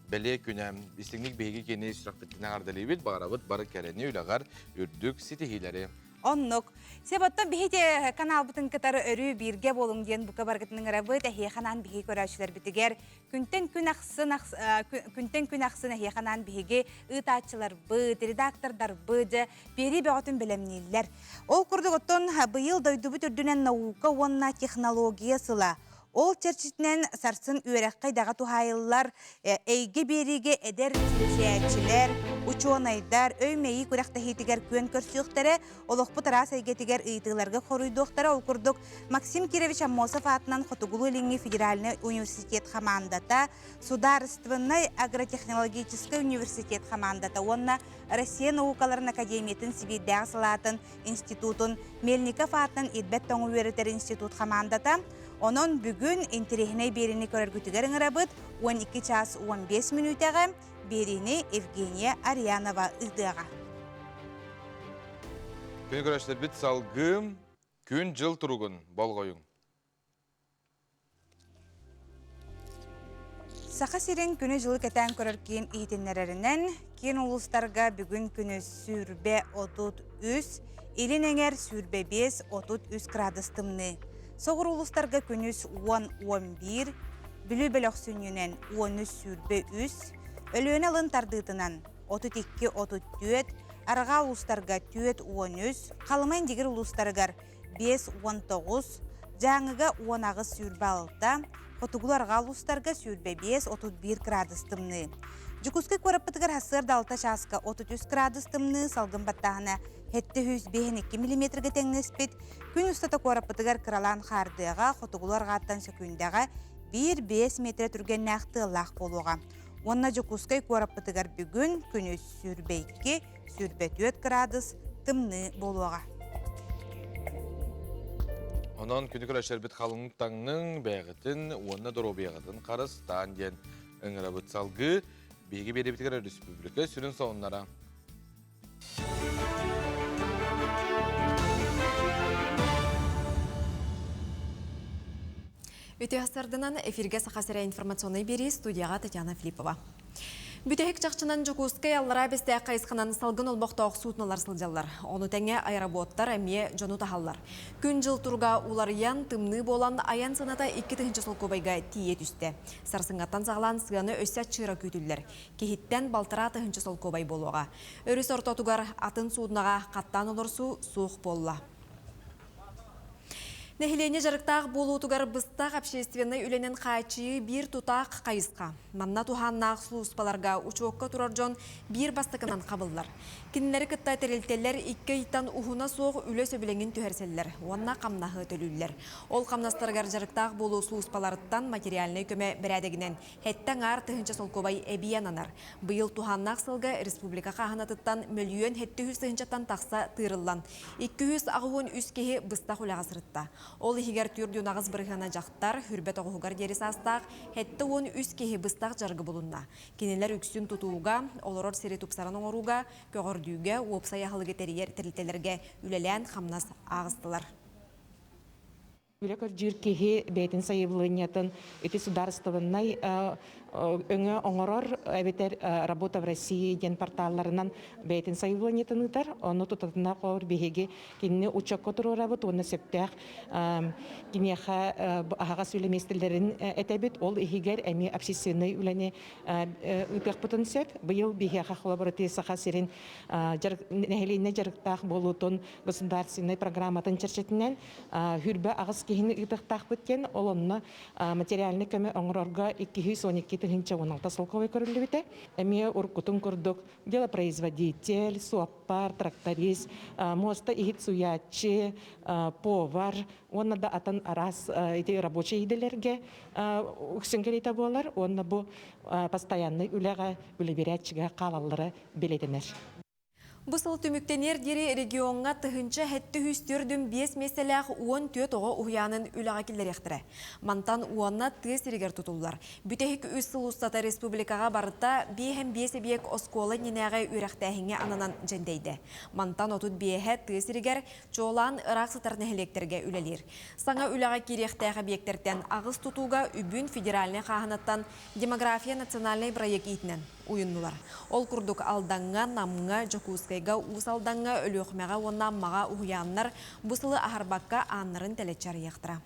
беле күнәм истинник беги кени сүрактын агардалибит багарабыт бары керени үлагар үрдүк ситихилери. Оннук. Себаттан бихите канал бутын кытары өрү бирге болуң диен бука баргытының рабыт эхиянан бихи көрәүчүлөр битигер күнтен күн аксын эхиянан биһиге ытаачылар быт редактордар быды бери бөгөтүн белемнилер. Ол курдуготтон быйыл дойдубут үрдүнен наука онна технология сыла. Ол черчитнен сарсын үйрәккай дага тухайыллар, эйге бериге эдер тилчилер, учонайдар, өймейи күрәкті хейтігер көн көрсүйіқтері, олықпы тарас әйгетігер ыйтыларға қоруйдуқтары ол күрдік Максим Кирович Аммосов атынан Хотугулу Линги Федеральный университет командата, Сударственный агротехнологический университет командата, онна Россия наукаларын академиятын Сибирдегі салатын институтын, Мельников атынан Идбет тоңу өретер институт командата, Онон бүгін интерехіне беріні көрергітігерін рабыт 12 час 15 минутаға беріні Евгения Арьянова ұйдыға. Күн көрәшілер біт салғым, күн жыл тұрғын болғойың. Сақа сирен күні жылы кәтән көреркен иетінлерінен, кен ұлыстарға бүгін күні сүрбе 33, елін әңер сүрбе 5-33 градустымны. Соғыр ұлыстарға күніз 10-11, бүлі бөліқ сүнінен 13 сүрбе 3, өліен алын тардытынан 32-34, арға ұлыстарға 4-13, қалымайн дегір ұлыстарғар 5-19, жаңыға 10 сүрбе 6, Хотугулу арға ұлыстарға сүрбе 5-31 градустымны. Жүкізгі көріппітігір хасырда 6 часқа 33 градустымны салғын баттағына хетті 105-2 мм тәңнеспет, күн ұстата көріппітігір қыралан қардыға Хотугулу арғаттан сөкіндіға 1-5 метр түрген нәқті лақ болуға. Онна жүкізгі көріппітігір бүгін күні сүрбе 2, сүрбе 4 градус тымны болуға. Онан күні көрәшер біт қалыңықтаңның бәғітін, онына дұру бәғітін қарыстан ден үңірі бұт салғы, беге бері бітігер республика сүрін соғынлара. Өте астардынан эфирге сақасыра информационный бері студияға Татьяна Филиппова. Бүтәһик чақчынан Жокускай аллара бесте қайысқанан салгын олбақтауық суытналар сылжалар. Оны тәңе аэроботтар әме жону тахаллар. Күн жыл турга уларыян тымны болан аян сыната 2-тінші сол көбайға тие түсті. Сарсыңаттан сағылан сығаны өссе чыра күтілдер. Кехиттен балтыра 2-тінші сол көбай болуға. Өріс ортотугар атын суыднаға қаттан олырсу суық болла. Нәхилене жарықтақ болуытугар быстақ общественный үленен қайчы бір тұтақ қайысқа. Манна туханнақ сұлуспаларға учуокка турар жон бір бастықынан қабылдар. Кинлері кыттай тәрелтелер 2 иттан ухуна соғы үлі сөбіленген түхерселер. Онна қамнағы төлілер. Ол қамнастарғар жарықтақ болу сұлуспаларыттан материалны көмі бірәдегінен. Хәттен ар тыхынча сол көбай әбиянанар. Бұйыл туханнақ сылға республика қағанатыттан миллион 700-тан тақса тырыллан. 200 ағуын үскеге быстақ үліға сырытта. Ол егер түрден ағыз бірғана жақтар, хүрбет оғығар дерес астақ, хәтті он үз кеге быстақ жарғы болуына. Кенелер үксін тұтуға, оларор сері тұпсаран оңыруға, көгірдүйге, опсай ағылығы тәрілтелерге үлелән қамнас ағыстылар. Бүлек жүр кеге бәйтін сайывлынятын өте сударыстығыннай өңі оңырор әбетер работа в России ден порталларынан бәйтін сайывлынятын ұтар. Оны тұтатына қауыр бейге кеніне ұчаққа тұру рабыт, оны септәқ кенеға ағаға сөйлеместілерін әтәбет. Ол егер әме общественный үләне үпек бұтын сеп. Бұйыл бейге қолаборатия сақа серін нәхелейіне жарықтақ болуытын государственный программатын черчетінен хүрбі ағыз кехini ытықтақ біткен, олонны материальны көмі оңырорға 212-16 солковой көрілі біті. Әме ұрқытын күрдік, делопроизводитель, суаппар, тракторист, моста ихит суячы, повар, онна да атын арас рабочий иделерге үксінгелейті болар, онна бұл постоянный үліға үліберәтчіға қалалары белетінер. Бұсыл түміктенер дері регионға тұхынча хәтті хүстірдің 5 меселәқ 14 оғы ұяның үліға келдер ектірі. Мантан уанна тыз регер тұтулар. Бүтәхік үсіл ұстата республикаға барытта 5 бек осколы ненәғай үрәқтәхіңе ананан жәндейді. Мантан отут бейхә тыз регер чолан ырақ сытарны хелектерге үлелер. Саңа үліға керектәғі бектерден ағыз тұтуға үбін федеральны қағанаттан демография национальный проект етінен уйыннулар. Ол күрдік алданға, намға, Жокускайға, усалданға, өліқмеға, оннан маға ұғыянлар бұсылы ахарбаққа аннарын тәлетчар еқтіра.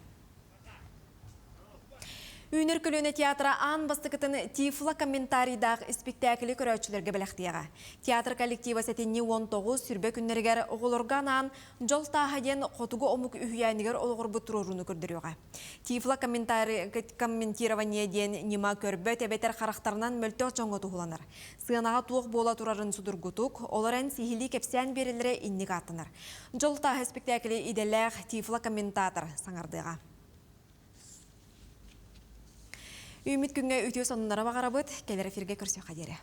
Үйнер күліне театра ан бастықытын тифла комментарийдақ спектаклі көрәтшілерге біліқтияға. Театр коллектива сәтінне 19 сүрбе күннергер оғылырған ан жол тағаден қотуғы омық үйяйнігер олғыр бұттыруыны көрдіруға. Тифла комментирование ден нема көрбі тәбетер қарақтарынан мөлтіқ жоңғы тұғыланыр. Сығанаға туық бола тұрарын судыргутук, оларын сихили кепсиян берілері иннік атыныр. Жол тағы спектаклі иделәқ тифла комментатор саңардыға. Үміт күнге өтеу сонынлары бағарабыд, келер эфирге көрсе қадері.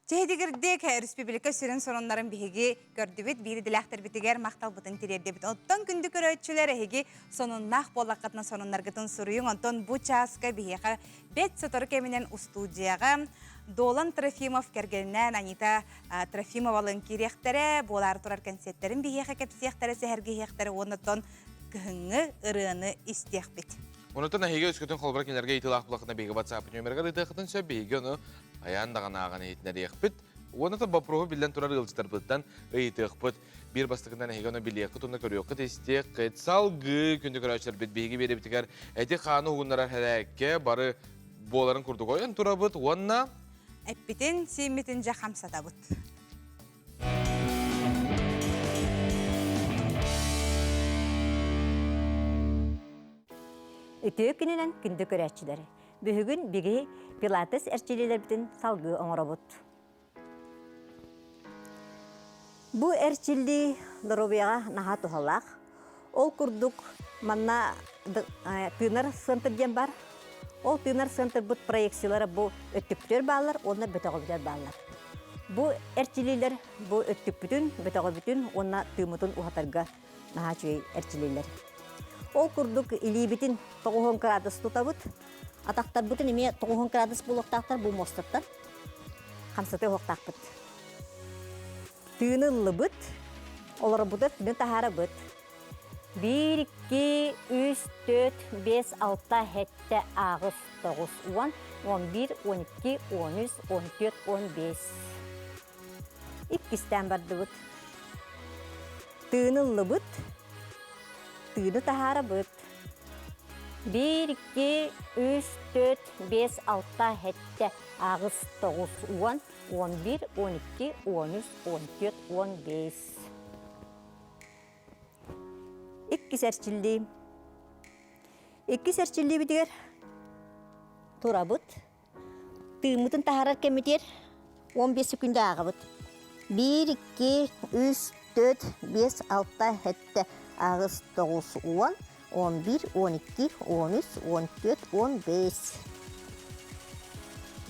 Чехедегірдек республика сүрін сонынларын бігеге көрдібіт, бейді діләқтір бітігер мақтал бұтын терердебіт. Оттон күнді көрөтчілер әйге соныннақ болаққатына сонынларғытын сұрыйын. Онтон бұ часқа бігеға бет сотыры кемінен ұстудияға Долан Трофимов кергеннен Анита Трофимовалын керектері, болар тұрар концерттерін бігеға кәпсияқтары сәхерге ектері, онытон күхіңі ұрыны істеқ бет. Онытын әйге өскөтін қолбар кенерге етілақ бұлақына бейгі батсапы нөмірға дұйтықытын сөп бейгі оны аяндаған ағаны етінер еқпіт. Онытын бапруғы білден тұрар ғылжытар бұттан өйтіқ бұт. Bir бастығынан әйге оны білеқі тұнды көріоқыт істеқ қыт салғы күнді көрәшілер бет бейгі бері бітігер. Әті қаны ұғынларар әрәкке бары боларын күрді қойын тұра бұт. Онына Әппетін сейметін жақамсада бұд. Үтіе күнінен күнді көрәтшілері. Бүгін бігі пилатес әрчелелер бітін салғы оңыра бұд. Бұ әрчелі лыробияға наға тұхалақ. Ол күрдік манна тыныр сынтырден бар. Ол тыныр сынтыр бұд проекциялары бұ өттүптер балар, онына бөтіғылдер балар. Бұ әрчелелер бұ өттүптүн, бөтіғылбүтін, онына тымытын ұғатарға наға чөй әрчелелер. Ол күрдік илейбітін 9 градус тұтабыд. Атақтар бұтын еме 9 градус бұлықтақтар бұл мостаттар. Қамсаты оқтақ бұд. Тыны ұлы бұд. Олары бұд, тыны тахары бұд. 1, 2, 3, 4, 5, 6, 7, 8, 9, 10, 11, 12, 13, 14, 15. İkkisten bardı bud. Tığınıllı bud. Tığını tahara bud. 1, 2, 3, 4, 5, 6, 7, 8, 9, 10, 11, 12, 13, 14, 15. İki serçilli. İki serçilli bitiyor. Turabut. Tığımıtın taharar kemitir. 15 sekünde ağabut. 1, 2, 3, 4, 5, 6, 7, 8, 9, 10, 11, 12, 13, 14, 15.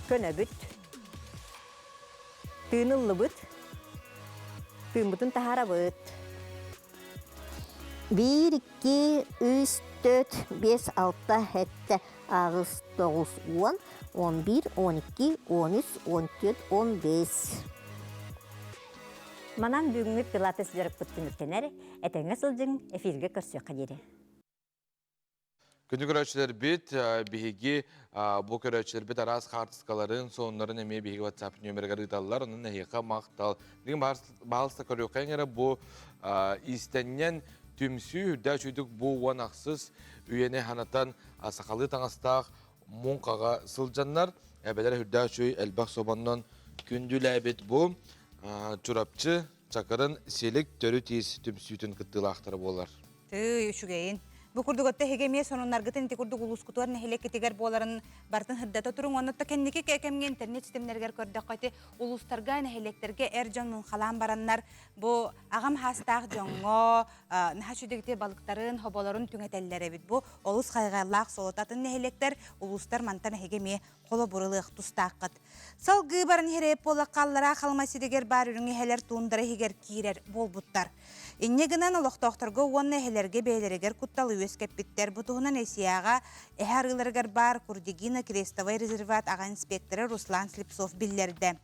Könöbüt. Tığınıllı bıt. Tığımıtın tahara bıt. 1, 2, 3, 4, 5, 6, 7, 8, 9, 10, 11, 12, 13, 14, 15. Манан бүгүнгү пилатес жарып бүттүн үтенер, этеңе сылжың эфирге көрсөк кадери. Күнді көрәтшілер бет, бігі бұл көрәтшілер бет арас қартысқаларын, сонларын әме бігі WhatsApp нөміргері ұталылар, оның әйеқа мақтал. Деген бағылыста көріқайыңыры бұл истеннен түмсі үрдә жүйдік бұл уан ақсыз үйене ханатан сақалы таңастақ мұнқаға сылжанлар. Әбәлер үрдә жүй әлбақ собаннан күнділі әбет бұл чурапчы чакырын селік төрі тез түмсүйтін кыттылы ақтыры болар. Түй, үшігейін. Бу курдуготта хегемия сонунаргытын ити курдуг улускутуар нехелек кетигер боларын бартын хырдата турун онотта кенники кекемге интернет системнергер көрдөк кайты улустарга нехелектерге эржонун халан бараннар бу агам хастаак жоңго нахачудегите балыктарын хоболорун түңетеллер бит бу олус кайгайлаак солотатын нехелектер улустар мантан хегемия коло бурылык тустааккыт салгы барын хереп бола каллара халмасидегер бар үрүңү хелер тундара хигер кирер болбуттар иннегинен олохтоохторго уонна хелерге бээлерегер кутталы өскеппиттер бутугунан эсияга эхарыларгар бар Курдигина крестовый резерват ага инспекторы Руслан Слепцов биллерде.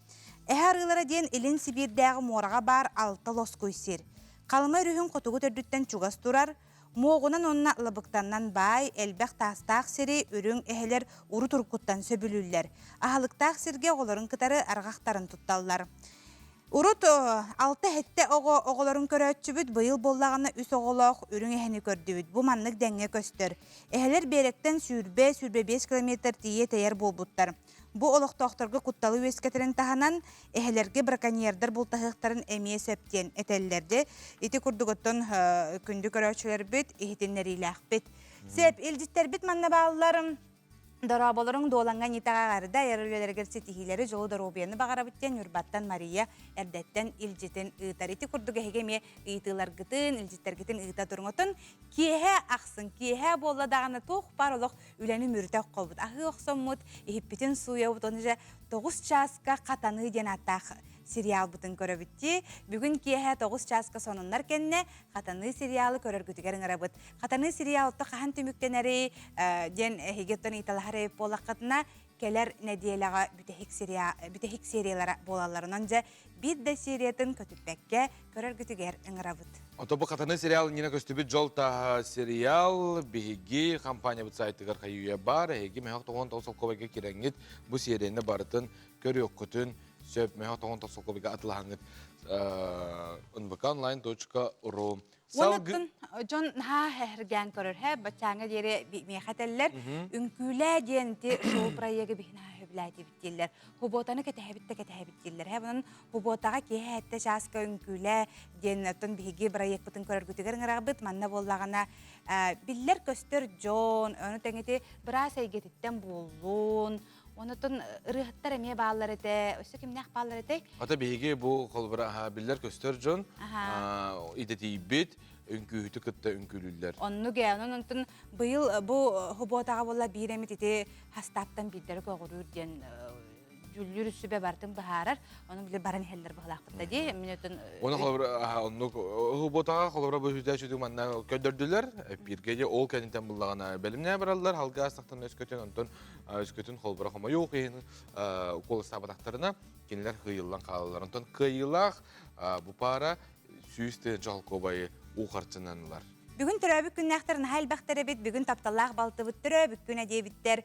Эхарылара ден Илин Сибирдегі морага бар 6 лос көйсер. Калыма үрүхүн котугу төрдүттен чугас турар, моогунан онна лыбыктаннан бай, элбек тастаак сери үрүң эхелер уру туркуттан сөбүлүллер. Ахалыктаак сирге оголорун кытары аргактарын тутталлар. Урут 6 хетте оголорун көрөтчүбүт быйыл боллагана үс оголох үрүң эхени көрдүбүт. Бу маннык деңге көстөр. Эхелер беректен сүрбе 5 километр тие тейер болбуттар. Бу олохтоохторго кутталы өскетерин таханан эхелерге браконьердер бултахыктарын эмие септен этеллерде ити курдуготтон күндү көрөчүлөр бит ихитиннерилах бит. Сеп илдиттер бит манна бааларым Дораболорун дооланган итағағарда әрілелергер сетихилері жолу доробияны бағарабыттен үрбаттан Мария әрдеттен илжетін ұйтарити күрдігі хегеме ұйтылар гытын, илжеттер гытын ұйта тұрыңытын киеhe ақсын, киеhe болладағаны тоқ бар олық үләні мүртәк қолбыт. Ағы оқсаммыт, ехіппетін суя бұт, оны жа 9 часқа қатаны ден аттақ сериал бұтын көрөбітті. Бүгін киеhe 9 часқа сонынлар кенне қатаны сериалы көрергітігерін арабыт. Қатаны сериалты қахан түміктенері ден хегеттон италахары болаққатына келер нәдиелаға бүтехик сериялары болаларынан жа бидді сериятын көтіппәкке көрергітігер ыңырабыт. Отобу қатаны сериал нина көстүбүт жолта сериал биги компания бут сайтыгар кайуя бар. Эги мехак тоғын тоғын кобайга кереңет бу серияны барытын көрөк көтін сөп мехак тоғын тоғын кобайга атылағыңыт nbkonline.ru Онуттun жон наха хәргән көрөр хә бачаңа дере мехателлер үнкүлә денти шул проекты бихна хөбләти биттелләр. Хуботаны кетәһәбиттелләр. Хә бунын хуботага кеһәтте шаска үнкүлә деннәтен биге проект бутын көрөр күтегәр гырабыт манна боллагана билләр көстөр жон аны тәңете бирас әйгәттән булун. Онутун ырыхтар эме баалар эте, өсө кимнах баалар эте? Ата биге бу колбара биллер көстөр жон идети бит үнкүтү кытта үнкүлүллер. Оннуге онун быйыл бу хуботага болла биремит эте хастаптан биддер когурur ден жүллүр сүбе бартын бахарар, onun bile baran heller bahlaqtı diye minutun. Onu kolbara onu huботага kolbara bu hüzde çüdü manna ködürdüler. Birgece ol kendinden bullagana belimne barallar halga astaqtan öskötün ondan öskötün kolbara homa yok yin kol sabadaktarına kendiler hıyıllan qalalar. Ondan kıyılaq bu para süste jalkobayı uqarçınanlar. Бүгін төрөбүк күннәхтер нахал бақтары бит, бүгін тапталлақ балтыбыт төрөбүк күн әдебиттер.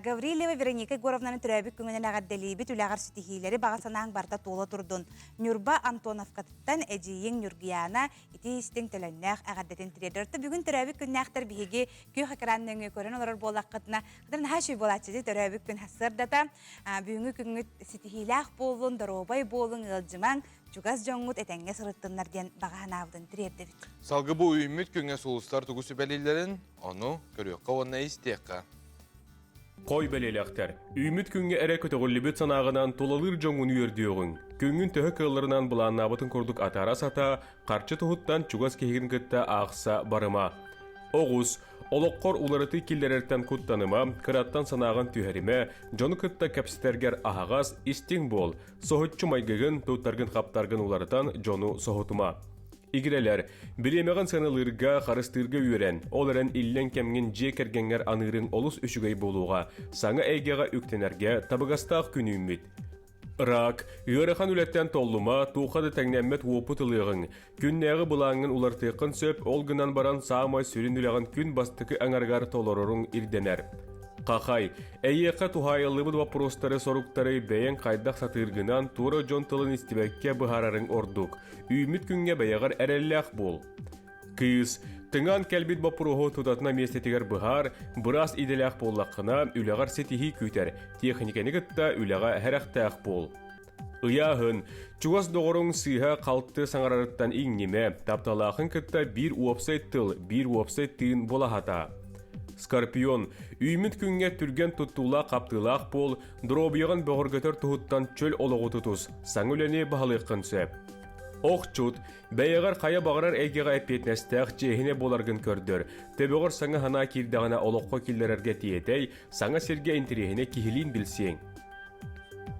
Гаврилева Вероника Горовнаны төрөбүк күнінен ағадделейбіт үләғар сүтихилері бағасанағын барда тола тұрдun. Нюрба Антоновкаттан әжейін Нюргияна ити істің төлөннәқ ағаддетін тіредірді. Бүгін төрөбүк күннәхтер бігі көй қақыранның көрін олар болаққытына. Қыдырын хашуй болатшыды төрөбүк күн хасырдата. Бүгінгі күнгіт сүтихилақ болын, доробай болын, ылжымаң, Чугас жоңгут этенге сырыттыннар ден бағанавдын тірерді бит. Салғы бұл үймет күнге солыстар тұғысы бәлейлерін, оны көріққа онына істеққа. Қой бәлейләқтер, үймет күнге әрі көтіғілібет санағынан толалыр жоңын үйердіуғын. Күнгін түхі қылларынан бұланна бұтын көрдік атара сата, қарчы тұғыттан чугас кегін күтті ақса барыма. Оғыз, олыққор уларыты келдерерттен күттаныма, қыраттан санаған түйәриме, жоны күтті кәпсітергер ағағас істің бол, соғытчы майгығын, тұттарғын қаптарғын уларытан жоны соғытыма. Игірелер, білемеған санылырға қарыстырғы үйерен, оларын иллен кәмген же кәргенгер анырын олыс үшігей болуға, саңа әйгеға үктенерге табығастақ күні үммет. Рак, үйеріқан үлеттен толлыма, туқады тәңнәммет опыт ылығын. Күннәғы бұлаңын улартықын сөп, олғынан баран саамай сүрін үліған күн бастықы аңарғар толорырың ирденер. Қақай, әйеққа тухайылыбыд вопростары соруқтары бәйен қайдақ сатырғынан тура жон тылын істебәкке бұхарарын ордық. Үйміт күнге бәйеғар әрелләқ бол. Кыз, тыңан кәлбет бапырығы тұтатына местетігер бұхар, біраз иделәқ боллаққына үләғар сетихи күйтер, техникені күтті үләға әрәқтәқ бол. Ұяғын, чуғас доғырың сыйға қалтты саңарарыттан иңнеме, тапталақын күтті бір уапсайт тыл, бір уапсайт тыын болағата. Скорпион, үйміт күнге түрген тұттула қаптылақ бол, дробияған бұғыргөтір тұғыттан чөл олығы тұтыз, саң өләне бағалыққын сөп. Оқчут, бәйеғар қая бағырар әйгеға әпетнәстәқ жехіне боларғын көрдір. Төбеғыр саңа хана кирдағына олыққа келдерерге тиетей, саңа серге интерехіне кихилин білсең.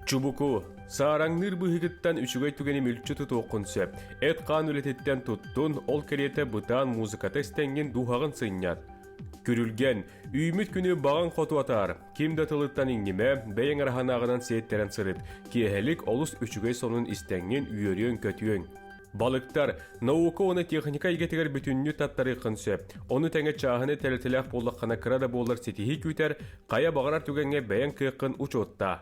Чубуку, саараңныр бұхығыттан үшігай түгені мүлчі тұтуқын сөп. Әт қан өлететтен тұттун, ол кереті бұтан музыкаты стәңген дұғағын сыйнят. Күрілген, үйміт күні баған қоту атар. Кемді тылыттан иңнеме, бәйен араханағынан сейттерін сырыт. Киехелік олыс үшігей сонын істәңген үйерен көтүйен. Балықтар, науқы оны техника егетігер бүтінні таттары қынсөп. Оны тәңе чағыны тәлітіләқ болдаққана қырада болар сетихи күйтер, қая бағарар түгенге бәйен қиқын ұчотта.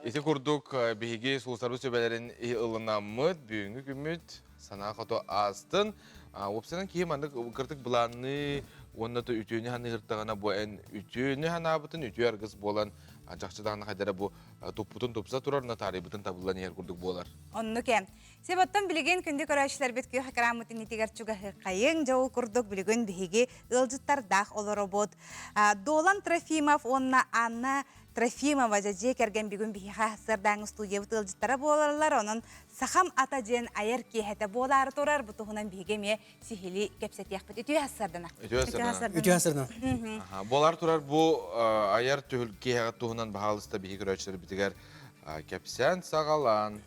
Эти курдук биһиги сулустарбы сөбелерин ылынаммыт, бүгүнгү күмүт, сана қото астын. Опсанан кейім андық кыртык бұланы, оннаты үтүйіні ханы ғырттағана бұэн үтүйіні хана абытын, үтүй арғыз болан, жақшыдағына қайдара бұ топпутын топса тұрарына тарибытын табылан ер курдук болар. Онны кем. Себаттан білеген күнді көрәшілер бет күй хақырамытын етігер чуға қайын жауы курдук білеген бігі ылжыттардақ олы робот. Долан Трофимов, онна Анна Трофимова жаже керген бүгін бігі сырдаңы студия бұтылжыттара болалар, оның сақам ата жен айыр кейхеті болары тұрар бұтығынан бігі ме сихили кепсет яқпыт. Үтүй асырдана. Үтүй асырдана. Болар тұрар бұл айыр түхіл кейхеті тұғынан бағалыста бігі көрәшілер бітігер кепсен сағалан.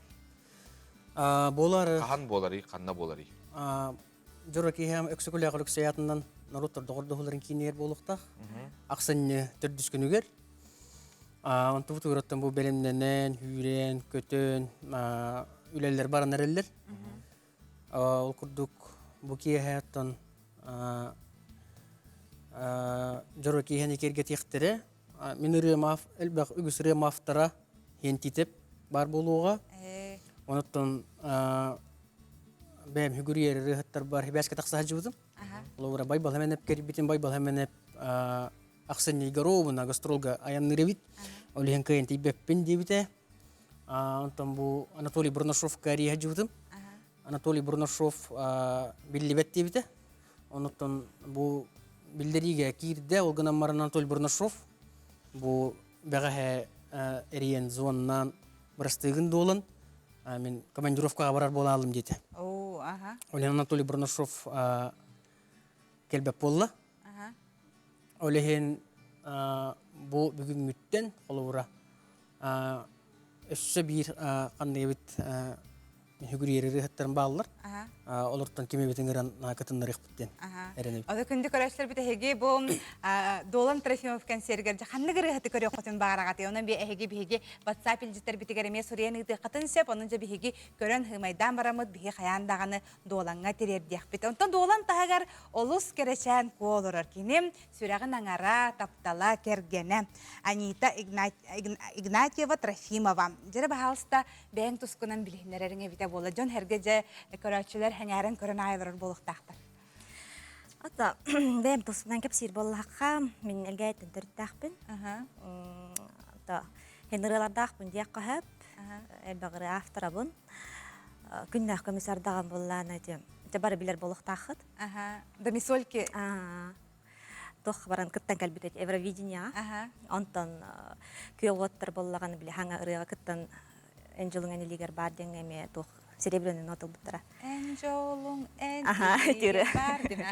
Болары... Қан болары, қанна болары. Жұры кейхем өксікілі ағылық саятынан наруттар доғырдығыларын кейінер болуқтақ. Ақсанне түрдіскінігер. Онты бұты ұраттан бұл бәлемненен, үйрен, көтін, үлелер баран әрелер. Ол күрдік бұл кейхаяттан жұры кейхен екерге тектірі. Мен әлбәқ үгіс ремафтара хентитеп бар болуға. Оныттан бәм хүгірер рыхаттар бар хебәске тақса хәджі Лаура байбал хәмен әпкер бітен байбал хәмен әп ақсын егоровына гастролга аянныры бит. Олеген кайын тейбәппен дебіте. Онтан бұл Анатолий Бурнашов кәрі хәджі Анатолий Бурнашов білдебәт дебіте. Оныттан бұл білдеріге кирді олғынан марын Анатолий Бурнашов. Бұл бәғі әріен зуаннан бірастығын долын. Мен командировкаға барар бола алым дейді. Олеген Анатолий Бурнашов келбәп болла. Олеген бұл бүгін мүттен қолуыра. Өссі бір қандай бет Hügüriyeri hıttırın bağlılar. Olurttan kime betengeren nakatınlar ekbitten. Oda күнді көрәшілер біті әге бұл Долан Трофимов консергерді қанны кірі ғыты көрі қотын бағарағаты. Онын бі әге бігі WhatsApp илжеттер біті кәреме сұриян ұйты қатын сеп, онын жа бігі көрін ғымайдан барамыд бігі қаяндағаны Доланға терердек біті. Онтан Долан тағығар олыс керешен қолырыр кенем сүрәғын аңара таптала кергені. Анита Игнатьева Трофимова. Жәрі бағалыста бәйін тұскынан білгенлеріңе біте болды. Жон әрге жа көрәтшілер әңәрін көрін айылырыр болықтақтыр. Ата, бәйім тұсынан кәпсір болаққа, мен әлгәйттен түрттәқпін. Ата, хенералардақпын дияқ қағып, әлбағыры авторабын. Күннәқ комиссардаған болағын әдем. Жабары білер болықтақыд. Домисольки. Тоқ баран күттен кәлбітет Евровидения. Онтан күйелғоттар болағаны біле хаңа ұрыға күттен әнжілің әнелігер бар денгеме тоқ серебряный нотыл бұттара. Әнжолың әнелігер бар ден.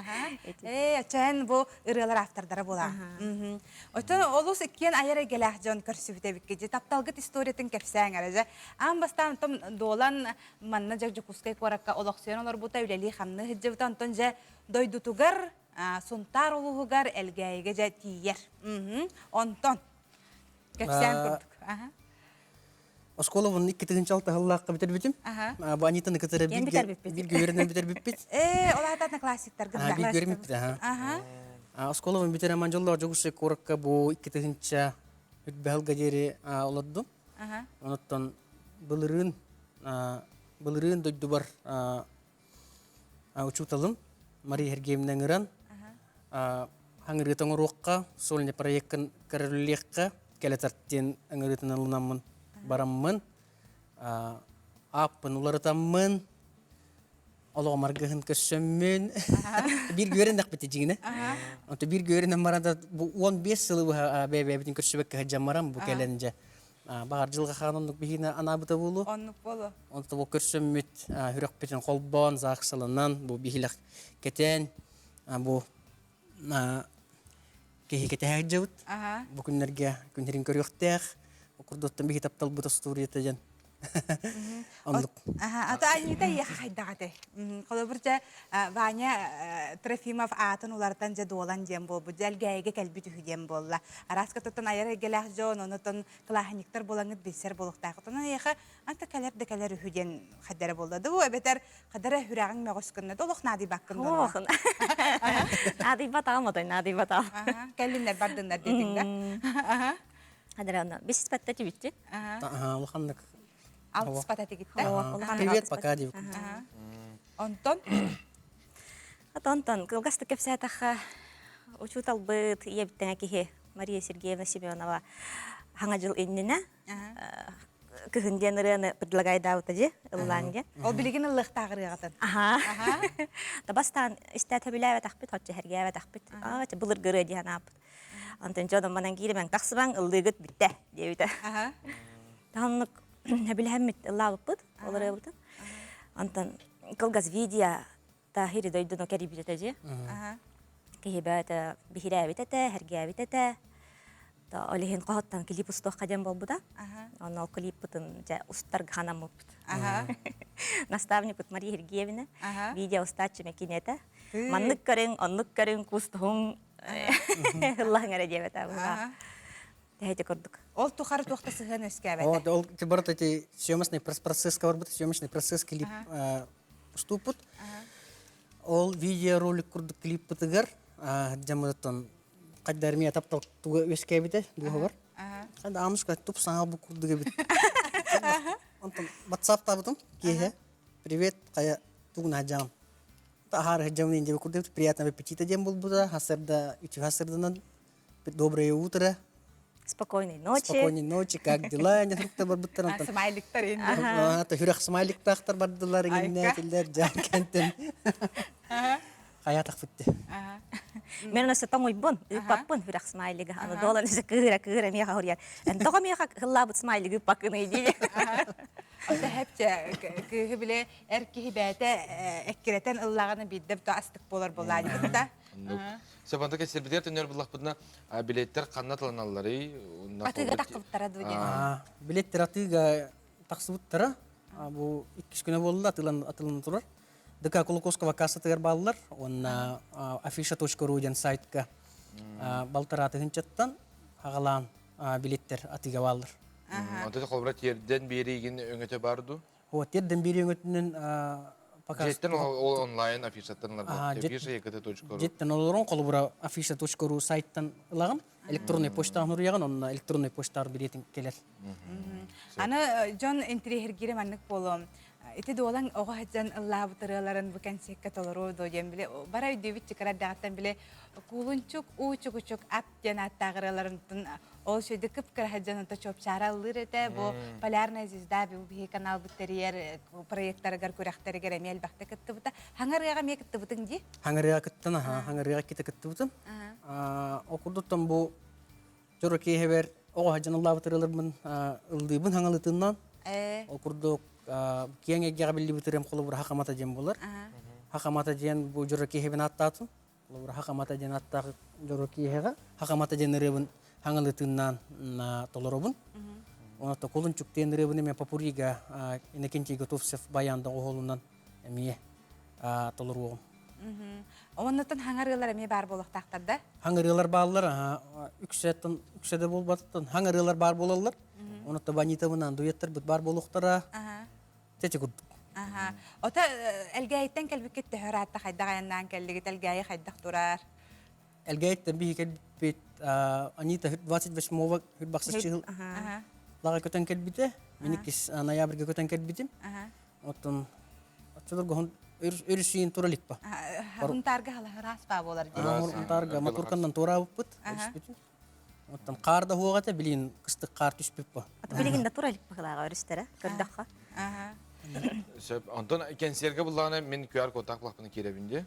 Чән бұл ұрылар автордары бола. Отын олыс иккен айыр әгеләқ жон көрсібіте біккеде. Тапталғыт историятын кәпсәң әрәжі. Ан бастан долан манна жақ жүкускай қораққа олақсыйын олар бұта үләлі қамны хыджы бұта. Онтын жа дойдутуғар, сұнтар олуғығар әлгәйге жа тиер. Онтын кәпсәң көрдік. Осколовын 2-6 хыллаққа бітер бітім. Бұл Анитаны кітірі бір гөверінен бітер бітпет. Ол ататын классиктар гүрді. Bir görüm bitti ha. Oskolovun bir tane mancallar çoğuşu korkka bu 2-3 hütbehal gaceri olurdu. Ondan bılırın doydu var uçutalım. Mari her gemden giren. Hangır gıtanı roğqa, solnya proyekin kararlılıqqa keletartien hangır gıtanı alınamın baramın. Apın ularıtamın. Ola margahın kösömmün. Bir gören dak biteceğine. Anta bir gören marada bu 15 yılı bu bebe bitin kösöbek hacam maram bu kelence. Bağırcılığa kanunluk bihine anabıta bulu. Onluk bulu. Anta bu kösömmüt hürek bitin kolban zaqsalınan bu bihilak keten bu kehi kete hacavut. Bu günlerin körüktək. Okurdottan bihi taptal bu tasturiyete Anlık. Ata Anita ya haydağıdı. Kolabırca Vanya Trofimov atın ulardan dolan jem bol. Bu jelgayga kelbi tühüdem bolla. Araska tutan ayara gelak jon, onutun kılahniktar bolangıt bilser boluqtaq. Tutan ayağı anta kaler de kaler ühüden haddara bolladı. Bu ebeter haddara hürağın meğoskınna. Doluq nadi bakkın dolu. Oh, nadi batağım oday, nadi batağım. Kellimler bardınlar dedin de. Haddara onda. Bir sispattatı bitti. Allah'anlık. Alt spatati gitti. Привет, пока, девка. Онтон? Онтон, кылгасты кепсәтаха учутал быт ебиттен акихе Мария Сергеевна Семенова хаңа жыл эннина. Кыхынден рыны предлагай даута же, ылланге. Ол билеген ыллық тағырығатын. Табастан истәті біләве тақпыт, хотчы хәргәве тақпыт. Бұлыр гыры дейін апыт. Онтон жодым манан кейлемен тақсыбан ыллығыт бітті, дейбіті. Тағынлық Bilhemmet Allah'ı bud, olur ya budun. Antan kılgaz video ta hiri doydun o kari bitete. Kihibata bihira bitete, hergaya bitete. Ta alihin qahattan klip ustoq qadam bol buda. Ona o klip butun ja ustar ghanam bud. Наставник от Мария Сергеевна. Видео устачи мекинета. Маннык карын кустун. Аллах ngaredeveta. Тәйте көрдік. Ол тұқары тоқты сығын өскәбәді? Ол кебарат эти съемочный процесс каварбыт, съемочный процесс клип уступут. Ол видеоролик көрдік клип бытыгар. Жамадаттан қаддармия таптал туға өскәбеті дуғығар. Қада амышқа туп саңа бұл көрдігі бит. WhatsApp табытым кейе. Привет, қая туғын хаджам. Тахар хаджамын инде көрдік. Приятного аппетита дем бұл бұда. Хасырда, үчі хасырдынан. Доброе утро. Спокойной ночи. Спокойной ночи, как дела? Не трудно барбуттар. Смайликтар инде. Ата хүрәк смайликтар бардылар ингенне тилдер жанкентен. Хаятак фитте. Мен өсө тоңой бун, паппын хүрәк смайлига. Аны долан өсө кыра мия хория. Энтога мия хыллабыт смайлиги пакыны иди. Ата хепче кыһы эрки бәте эккиретен ыллаганы биддеп то астык болар болады да. Сабанда кесербидер төнөр булак будна билеттер каннатыланалары. Атыга таққыптара дуде. Билеттер атыга тақсыбыттара. Бу 2 күнө болду атылын турар. ДК Кулуковского кассатыгар баллар, онна afisha.ru ден сайтка балтыраты хынчаттан агалан билеттер атыга баллар. Онда холбра терден береген өңөтө барды. Вот терден бери өңөтүнүн показ. Жеттен ол онлайн афишаттанларда. afisha.ru. Жеттен олорон колбура afisha.ru сайттан ылаган, электронный почтаны уряган, онна электронный почтар билетин келер. Аны Джон интерьергире маннык болом. Ити долан ого хаджан Аллах бутыраларын бу концертка толору доген биле бара үйдөбүт чыкара дагаттан биле кулунчук учук ат жана аттагыраларын ол шөйдө кыпкыр хаджан та чопчара алыр эте бу полярная звезда бу канал бутерьер проекттарыгар көрөктөргөр эмел бакта кыттыбыта хаңарыга ме кыттыбытың ди хаңарыга кыттан хаңарыга ките кыттыбытым окурдуттан бу жороки хебер ого хаджан Аллах бутыраларын ылдыбын хаңалытынан окурдук кеңе габилли битерем колубур хакамата ден болар. Хакамата ден бу жороки хебен аттатын. Колубур хакамата ден аттагы жороки хега хакамата ден ребин хаңалытынан толоробун. Онда колунчук ден ребин эме попурига энекенчи готовсев баянда оголунан эме толору. Оннотон хаңарылар эме бар болуктактарда. Хаңарылар баалар үксөдө болбаттан хаңарылар бар болалар. Онда банита менен дуэттер бар болуктара. Течи курдук. Ота элгәйттен келбикет төһөрәтте хайдаганнан келлигит элгәй хайдак турар. Элгәйттен би келбит Анита 28 баксычыл. Лага көтөн келбите. Миникис ноябрьге көтөн келбитим. Оттон ачылырга өрүшүн тураликпа. Хунтарга хала распа болар. Хунтарга моторкандан турабыт. Оттон карда хугата билин кыстык кар түшпүппа. Билигинде тураликпа кылага өрүстөрө көрдөккө. Антон концертке булганы мен QR код таклапны керебинде.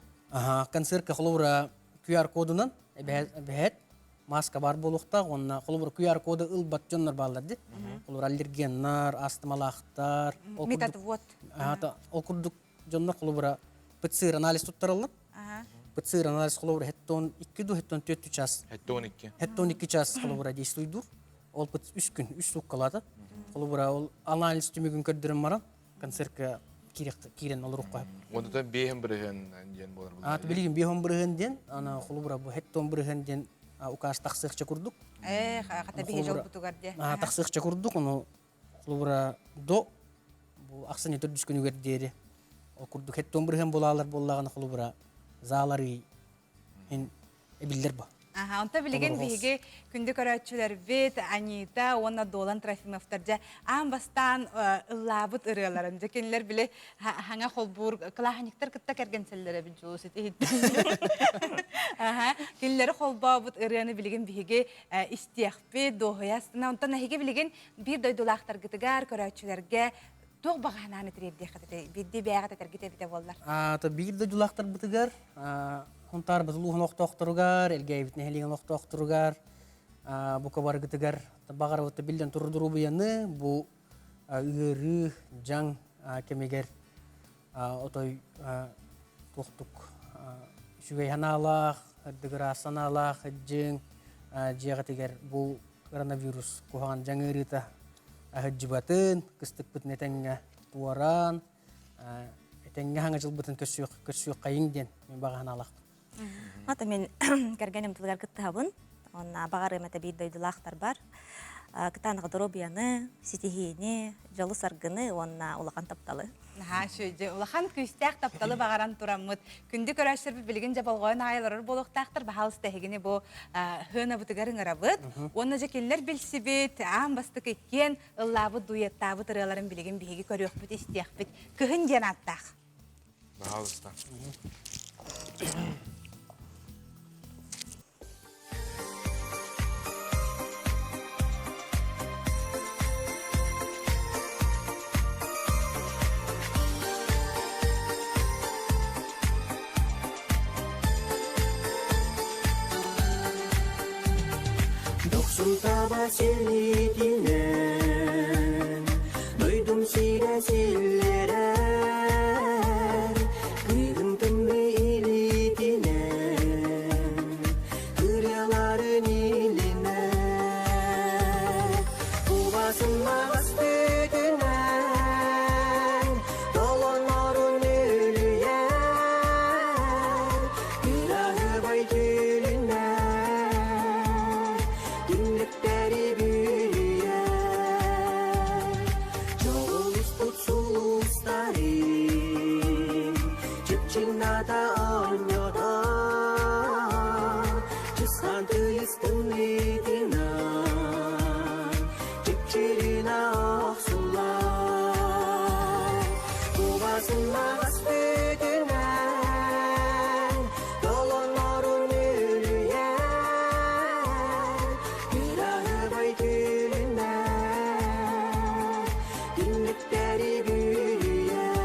Концертке холура QR кодунан бэт маска бар болукта, онна холура QR коду ылбат жоннор балдарды. Холура аллергеннар, астмалактар, метадвот. Окурдук жоннор холура ПЦР анализ туттаралар. ПЦР анализ холура хеттон 2-4 час. Хеттон 2 час холура действуйдур. Ол 3 күн, 3 сук калады. Холура ол анализ түмөгүн көрдүрүм барам. Концертке кирен олурук коюп. Онда бейхим бирген ден болар бул. Билигин бейхим бирген ден, ана холура бу хеттон бирген ден указ таксыкча курдук. Ката бейхи жол бутугар де. Таксыкча курдук, аны холура до бу аксыны 4 күнүгөр деди. О курдук хеттон бирген болалар боллаган холура залары ин эбилдер ба. Онта билеген биге күндү көрөчүлөр бет Анита, онна Долан Трофимовтаржа амбастан ыллабыт ырыаларын жекенлер биле хаңа холбур кылаханиктер кытта кергенселлере bijus ити. Киллер холбабыт ырыаны билеген биге истиякпе дохаясына онта нахиге билеген бир дойдулактар гытыгар көрөчүлөргө тог багананы тиребде хатete бидди бягата тергите бите боллар. Бир дойдулактар бытыгар Хунтар базлухан оқтоқтыругар, элгейбитне хелиген оқтоқтыругар, бука баргытыгар багар вот билден турдуру буяны, бу ыгыры, жан кемегер отой тоқтук шүгей ханалах, дыгыра саналах, жың жиягатыгар бу коронавирус кухаган жаңырыта хаджибатын, кыстык битне теңге туаран, теңге хаңа жыл битен көсүк кайыңден мен бага ханалах. Ата мен кергенем тылгар кыттабын. Онна багары мете бир дойдулактар бар. Кытаныгы дробияны, ситихини, жолу саргыны, онна улахан тапталы. Шөйде улахан күстәк тапталы багаран тураммыт. Күндү көрәшер билген жабалган айлар болуктактыр бахалыс тегине бу хына бутыгарын арабыт. Онна жекеллер билсибит, амбастык экен ыллабы дуяттабы тыраларын билген биги көрөк бит истиякбит. Кыһын жанаттак. Бахалыста. Taба sirliğinden duydum sillerer kırıntım ve ilitinden kıryaların iline bu basın mağaz büyüdüne oñoda Çısan tüyüstüm itinan Çıkçirina oksular Kuvasına gaspetinden Dolonların ülüyen Günahı baytülünden Dinlikleri büyüyen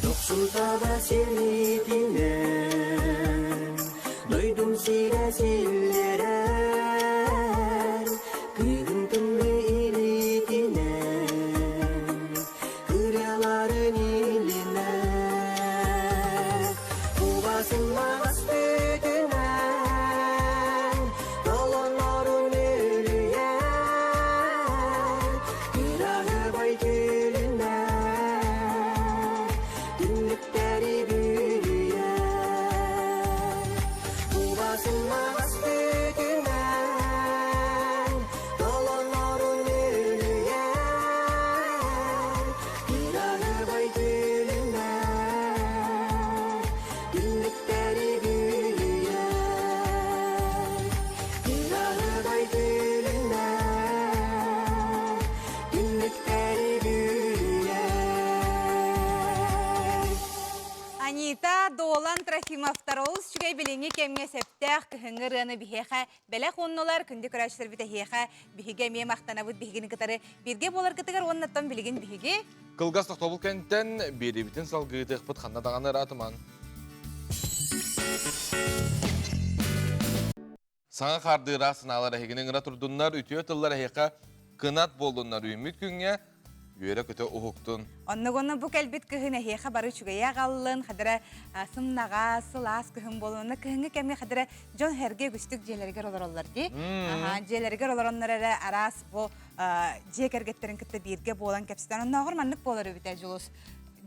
Doksulda da seni dinlen Duydum sile sillerer Kırıntım ve ilitinen Kıryaların iline Kuvasınma gaspetinden Dolonların ölüyen Günahı baytülünden Dinlikleri büyüyen Kuvasınma gaspetinden Dolonların ölüyen Günahı baytülünden Dinlikleri büyüyen Günahı baytülünden Dinlikleri büyüyen Анита Долан Трофимовтаролус чугай билинги кемге септах кыһыңырыны бихеха беле хоннолар күнде көрәчләр бите хеха биһиге ме мактанабыт биһигини кытары бирге болар кытыгар оннаттан билигин биһиге Кылгас тохтобул кенттен берибитин салгыйтык бут ханна даганы ратыман. Саңа қардыра сыналар әйгінің ұра тұрдынлар, үтіе тыллар әйқа кынат болдынлар үйміт күнге, үйері көте ұхықтын. Оннығыны бұ кәлбет кыһына хеха бары чугая қаллын, қадыра сымнаға, сылас кыһын болуына кыһыңы кәмге қадыра жон херге күстік желергер олар ди. Желергер оларонлар әрі арас бұ жекергеттерін кітті бірге болан кәпсітен. Оннағыр маннық болар өбіте жылыс.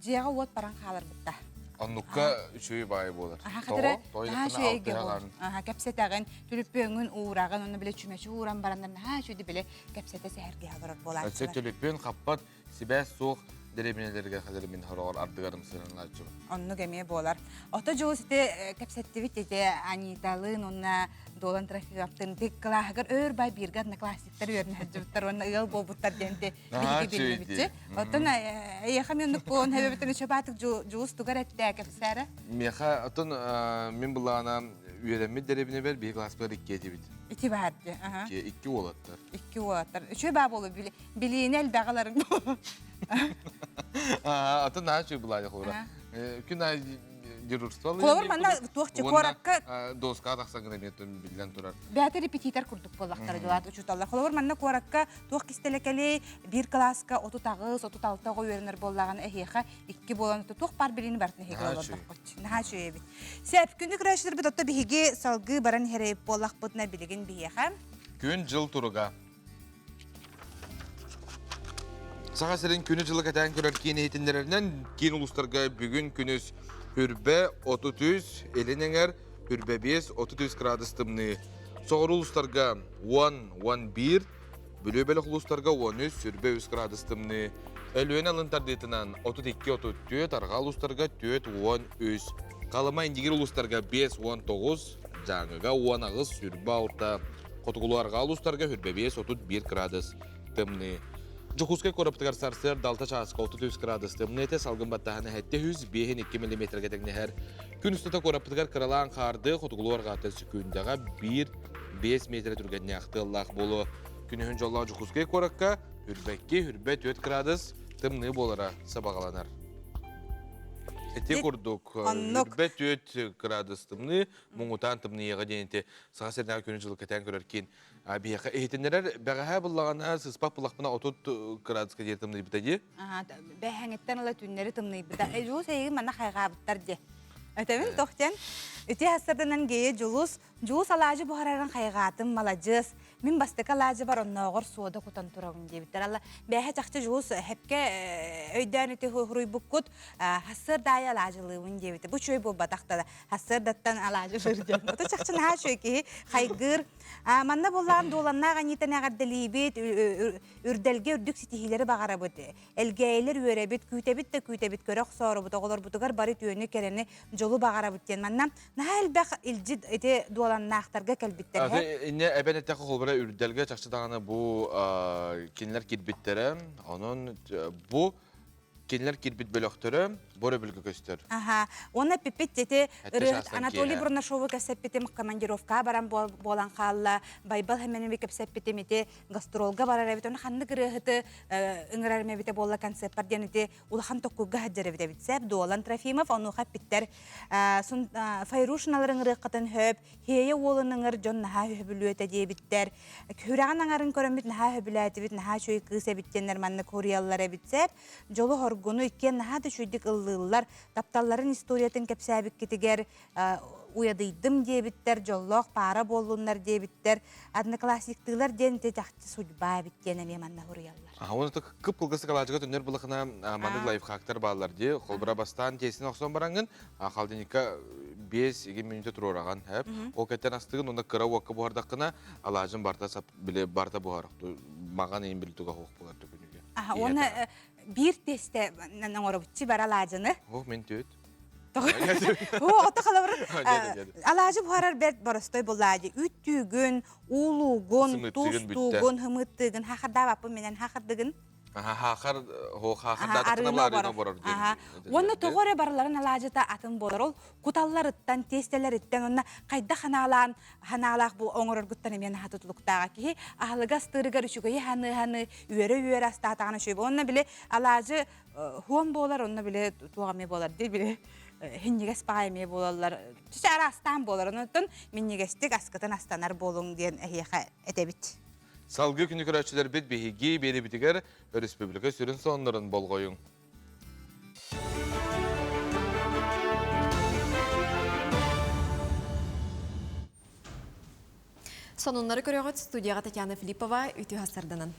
Жеға от баран қалар бұтта. Аннукка үшөй бай болар. Қадыра шөйге болар. Кәпсетағын, түліппеңін уырағын, оны біле чүмеші уыран барандарына шөйді біле кәпсеті сәрге алар болар. Өтсе түліппен қаппат сибәс соқ дәребінелерге қадыр мен хорағар ардығарым сырын лачым. Онны кәме болар. Ота жол сіте кәпсеттівіт ете Аниталын, онна Долан Трофимовтын тек клағығыр өр бай биргадна классиктар өрін әджіптар, онна ұял болбуттар денте білгі білмебітші. Отын аяқа мен ұнық болын әбебітін үші батық жуыз тұғар әтті кәпсәрі? Меха, отын мен бұлағына үйеремет дәребіне бер, бей класс бер икке етебіт. İki bәрді. İki olattır. İki olattır. Üçü bə bolu biliyini el bəğaların. Atın daha şey bulaydı xora. Gün ay dürürstvalı. Kulağır bana tuğçı korakka. Doska taqsan gınemetin bilden turar. Bəyətə repetitor kurduk bolaqları dilat uçutallar. Kulağır bana korakka tuğ kistelekeli bir klaska 36 36 öğrenir bollağın ehiqa iki bolan tuğ par bilini bərtini hegel oldu. Naha şöyle bit. Səp gündük rəşdir bit otta bihigi salgı baran hereyip bollaq butna biligin bihiqa. Gün jıl turuga. Sağa serin günü jılı katan körerken eğitimlerinden keyin uluslarga bugün günüz hürbe 33 elinenger hürbe 5 33 gradustımını. Soğur uluslarga 1 bölübeli uluslarga 13 hürbe 3 gradustımını. Ölüyen alın tardetinan 32-34 arga uluslarga 4-13. Kalama indigir uluslarga 5-19 жаңыга 10 ağız hürbe orta. Kotuguluarga uluslarga hürbe 5-31 gradus tımını. Jukuskay koraptıgar sarsır dalta çağıska 33 gradus tımını ete salgın battahını hette 105-2 mm getekne her. Gün üstüde koraptıgar kıralan kardı kotuguluarga atı sükündaga 1-5 metre türgenine aktığıllah bolu. Günühün jolla Jukuskay korakka hürbe 4 gradus tımını bolara sabağalanar. Ete kurduk, hürbe 4 gradus tımını, muğutan tımını yağa denete sağa serden könü jılı keten körerken Biyaqa eğitimler bəğəyə bullağına sıspak bullaqbına 30 graduska der tımını bitədi? Bəhəngəttən ala tünləri tımını bitə. Ejuu seygi mənə xayğabıtlar de. Ötemin tohten. Üte hasırdanan geye julus alacı buhararın kaygatım malacız. Min bastık alacı var onna oğur suoda kutan turağın debitler. Allah behe çaktı julus hepke öyden üte huruy bukkut hasır daya alacılığın debitler. Bu çöy bu batakta da hasır dattan alacı vereceğim. Oto çaktı ha çöy ki kaygır. Manna bollan dolanna ganita nagar delibit ürdelge ürdük sitihileri bağara bud. Elgeyler ürebit kütebit körek soru bud. Oğlar budugar barit yönü kereni jolu bağara bud. Manna nahal bak ilcid ete dolanna aktarga kelbitler. İnne eben ettek kolbara ürdelge çakçı dağına bu kinler kirbitleri, onun bu kinler kirbit bölöktörü, bora bölge göster. Aha, ona pipit ete şahsen Anatoly ki, Brunашовы кәсеппетем командировка баран болан қалла, байбал хәмене бе кәсеппетем ете гастролга барар бит, оны ханны гырыһыты ыңырарме бите болла концерт барден ете улахан токкуга хаҗары бите битсәп, Долан Трофимов, оны хәппиттер, сун Файрушналарын гырыккатын хөп, хее олының ыр жон наһа хөбүлүтә ди биттер. Күрәгән аңарын көрәм бит наһа хөбүләте бит, наһа чөй кыса биттеннәр манны корияллар битсәп, жолу хоргуну иккен наһа да шуйдык ыллылар, тапталларын историятын кәпсәбик китегер уядыйдым дебиттер, жоллох пара болуннар дебиттер, одноклассниктылар ден те жакты судьба биттене меманна хурияллар. Оны кып кылгысы калажыга түнер булахына мандык лайфхактар баллар ди, холбара бастан тесин оксон барангын, халдыника 5-2 минутта турораган хәп. О кеттен астыгын онда кыра уакка буардакына алажын барта сап биле барта буарак. Маган эң билтуга хок булар түгүнүгө. Aha, ona bir teste nangorobutçi bara alacını. Oh, men töt. Ota kalabır. Alacı buharar bert barastoy bolacı. Üttügün, ulugun, tustugun, hımıttıgın, hakarda vapı menen hakardıgın. Hakar datıkına bularına borar. Onu toğore barıların alacı da atın bolar ol. Kutallarıttan, testeleritten ona kayda hanalaq bu oңoror guttan emen hatutuluktağa ki ahlıga stırıgar üçügeyi hanı üyere astatağına şöyle. Onunla bile alacı huam bolar, onunla bile tuğame bolar değil bile. Hinniges bağımı bolarlar. Tüşara astan bolar. Onunla minnigestik askıtan astanar bolun diyen ehiyaka edebit. Salgı günü körәчеләр bit bihigi beri bitiger Respublika sürün sonların bolgoyun. Sonunları көрөгөт студияға Татьяна Филиппова үтү хасырдынын.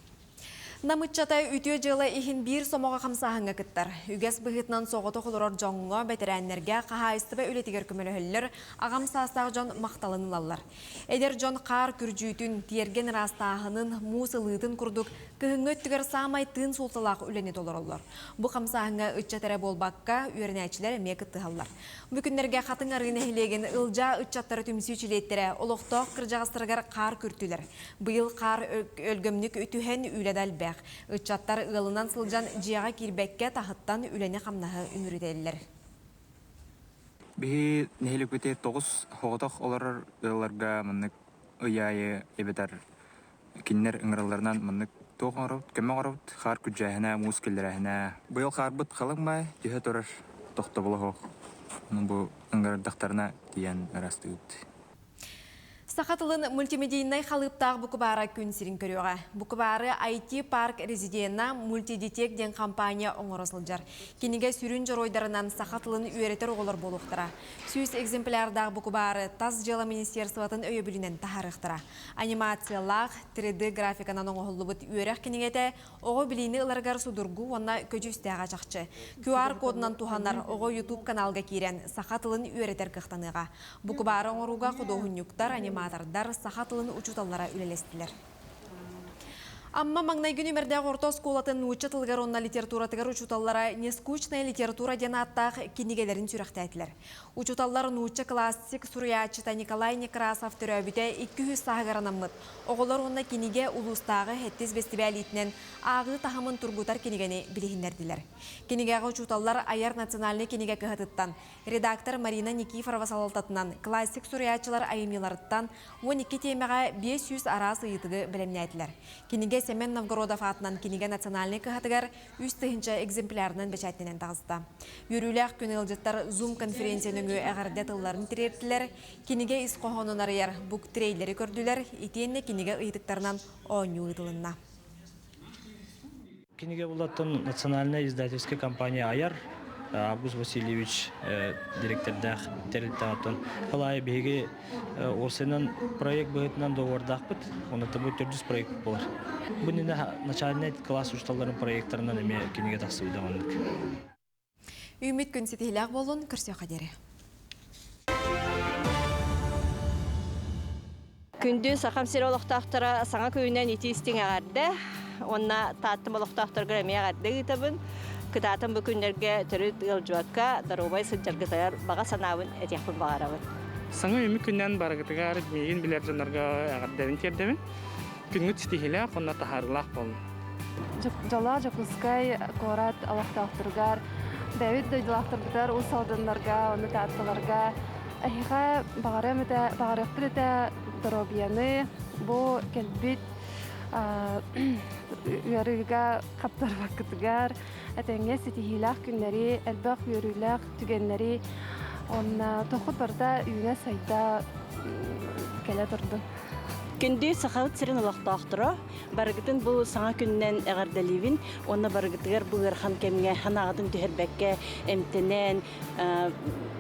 Намытчата үтү жылы ихин бир сомоға қамсағынға кіттір. Үгес бұғытнан соғыты құлырор жоңға бәтірәнлерге қағайыстыбы өлетігер көмөлі ағам састағы жон мақталынылалар. Эдер жон қар күржүйтін тиерген растағының мусылытын күрдік күйіңі өттігер самай тын солтылақ өлені толыролар. Бұ қамсағынға үтчатары болбаққа үйерінәчілер мекіттіғалар. Бүкіндерге қатын арғын әхілеген ылжа үтчаттары түмсүйчілеттері олықтоқ кіржағыстырғар қар күртілер. Бұйыл қар өлгөмнік үтіхен үйледал бәқ. Үтчаттар ылынан сылжан жияға кирбәкке тағыттан үләне қамнағы үмірделілер. Бихи нехилік өте 9 хоғытық олар ыларға мұнық ұяйы ебетер кеннер ұңыраларынан мұнық тоғын ғарауд, көмі ғарауд, қар күджәхіне, мұз келдерәхіне. Бұйыл қар бұд қалыңмай, жүйе тұрар тоқты бұлы хоқ. Бұл ұңырдақтарына дейін арасты өтті. Сақатылын мультимедийный халыптағы бұқыбары күн сирин көріға. Бұқыбары IT парк резидиена мультидетек ден компания оңырысылжар. Кенеге сүрін жоройдарынан сақатылын үйретер оғылар болуқтыра. Сүйіс экземплярдағы бұқыбары таз жела министерстватын өйе білінен тахарықтыра. Анимациялақ 3D графиканан оңғылы бұд үйерек кенегеті оғы біліні ыларғар судыргу онна көжістіға жақчы. QR кодынан туханар оғы YouTube каналға керен сақатылын үйретер қықтаныға. Бұқыбары оңыруға құдоғынюктар аниматордар сахатылын учуталлара үлелестілер. Амма маңнай күн өмірде орта сколатын учы тылғар онна литературатығар учуталлара нескучная литература ден аттақ кенегелерін сүріқтәйтілер. Учуталларын учы классик Суриячыта Николай Некрасов түрәбіте 200 сағыгаранаммыд. Оғылар онна кенеге улустағы хеттіз фестивалитінен ағы тахамын тургутар кенегені білігіндерділер. Кенегеға учуталлар аяр национальный кенеге кығытыттан, редактор Марина Никифорова салалтатынан, классик Суриячылар айымиларыттан 12 темеға 500 арасы ұйтығы білімнәйтілер. Кенеге Семен Новгородов атынан кенеге национальный кығатығар үстігінші экземплярынан бәчәттенен тағызды. Юрюлях көнелжеттар Zoom конференцияның әғарде тылларын тірептілер, кенеге исқоғының арияр бұк трейлері көрділер, етенне кенеге ұйтықтарынан оңы ұйтылынна. Кенеге болатын национальная издательская компания «Аяр» Август Васильевич директордах терилтаатын халай беге орсенан проект быгытынан доордакпыт. Оны табы төрдүс проект болар. Бунина начальный класс учталларын проекттарынан эме кинеге таксыбыда ондук. Үміт күн сетейләк болын көрсе қадері. Күнді сақам сері олықтақтыра саңа күйінен ити істен ағарды. Онна таттым олықтақтыр грамме ағарды ғытабын. Күтатын бұл күндерге түрі ғылжуаққа дарубай сынчарғытаяр баға санауын әтекпін бағарабын. Саңа үмі күннен барғытығар мейін білер жанарға ағардарын тердемін. Күнгіт стихилі қонна тахарылақ болын. Жала жапылскай корат олықтақтырғар. Давид дойдылақтырдықтар ұл салдынларға, оны таттыларға. Әйға бағарықтыр әті дробияны, бұл кәлбет үйарыға қаптар вақытығар. Әтәңе сетихилақ күнлері, әлбақ үйарылақ түгенлері. Оны тоқыт барда үйіне сайда кәлі тұрдым. Күнді сақауыт сірін олақтақтыра, барғытын бұл саңа күннен әғардалевін, оны барғытығар бұл ғырхан кәмге, ханағыдың түхербәкке, әмтінен,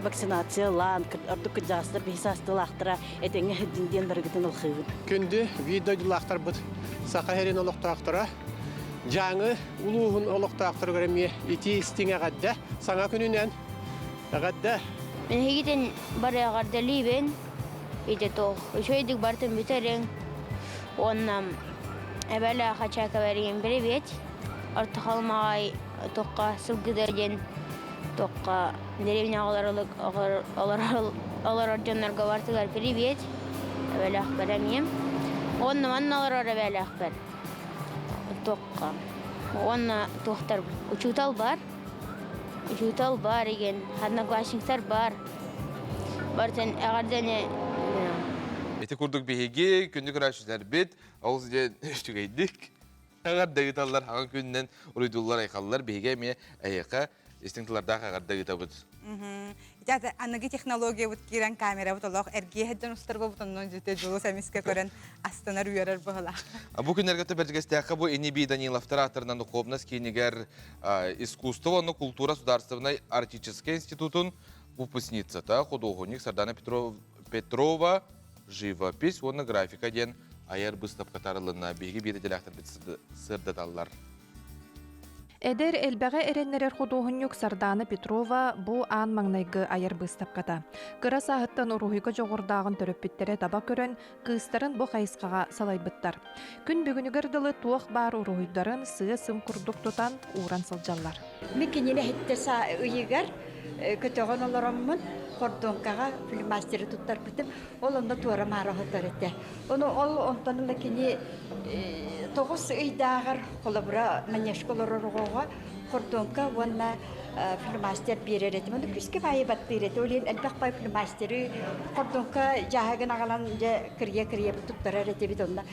вакцинациялан, ордық күджастыр, бейсастылақтыра, әтеңе хүддінден барғытын ұлқығын. Күнді видеодылақтар бұд сақа херін олақтақтыра, жаңы ұлуғын олақтақтыр көріме, ити істің әғадда, саңа күнінен әғадда. Мен хегеден бар әғардалевін, İşte toh, şöyle bartın biterin, ondan evvela kaçak vereyim привет, artık almay tohka sılgıdergen, tohka derevine ağlar arcanlar vartılar привет, evvela akbaramıyım, ondan annalar evvela akbar, tohka, ondan tohtar uçutal bar igen, hadna Washington bar, bartın ağardane. Eti kurduk bihigi, kündük raşüzler bit, ağız diye üstügeydik. Ağar dağıtallar, ağın künden uydullar aykallar, bihigi eme ayaka, istintilarda ağar dağıtabıd. İşte anıgı teknolojiya bud giren kamera bud olaq, ergiye hedden ustarga bud ondan jüte jolu semiske kören astana rüyarar bağla. Bu günlergete bergesteka bu enibi Данилов театрынан духовность кинигер искусство, но культура Государственной артической институтун выпускница, художник Сардана Петрова, живопись, оны графика ден аяр быстап катарылына беги бейді деляқтар бит сырдаталар. Эдер элбәгә эреннерер художник Сардана Петрова бу ан маңнайгы аяр быстап ката. Кыра саһыттан урухыга жогордагын төрөппиттере таба көрөн кыстарын бу кайыскага салайбыттар. Күн бүгүнүгөр дылы туох бар урухуйдарын сыя сым курдук тутан уран сылжаллар. Микинене хиттеса ыйыгар көтөгөн олороммун кордонкага фильмастери туттар битим ол онда туара марахаттар этте. Оны ол онтонла кини 9 ыйдагар колобра манешколороргога кордонка ванна фильмастер берер этим. Оны күскө байы баттыр эте. Олен элбак бай фильмастери кордонка жаагын агалан же кирие туттарар эте бит онда.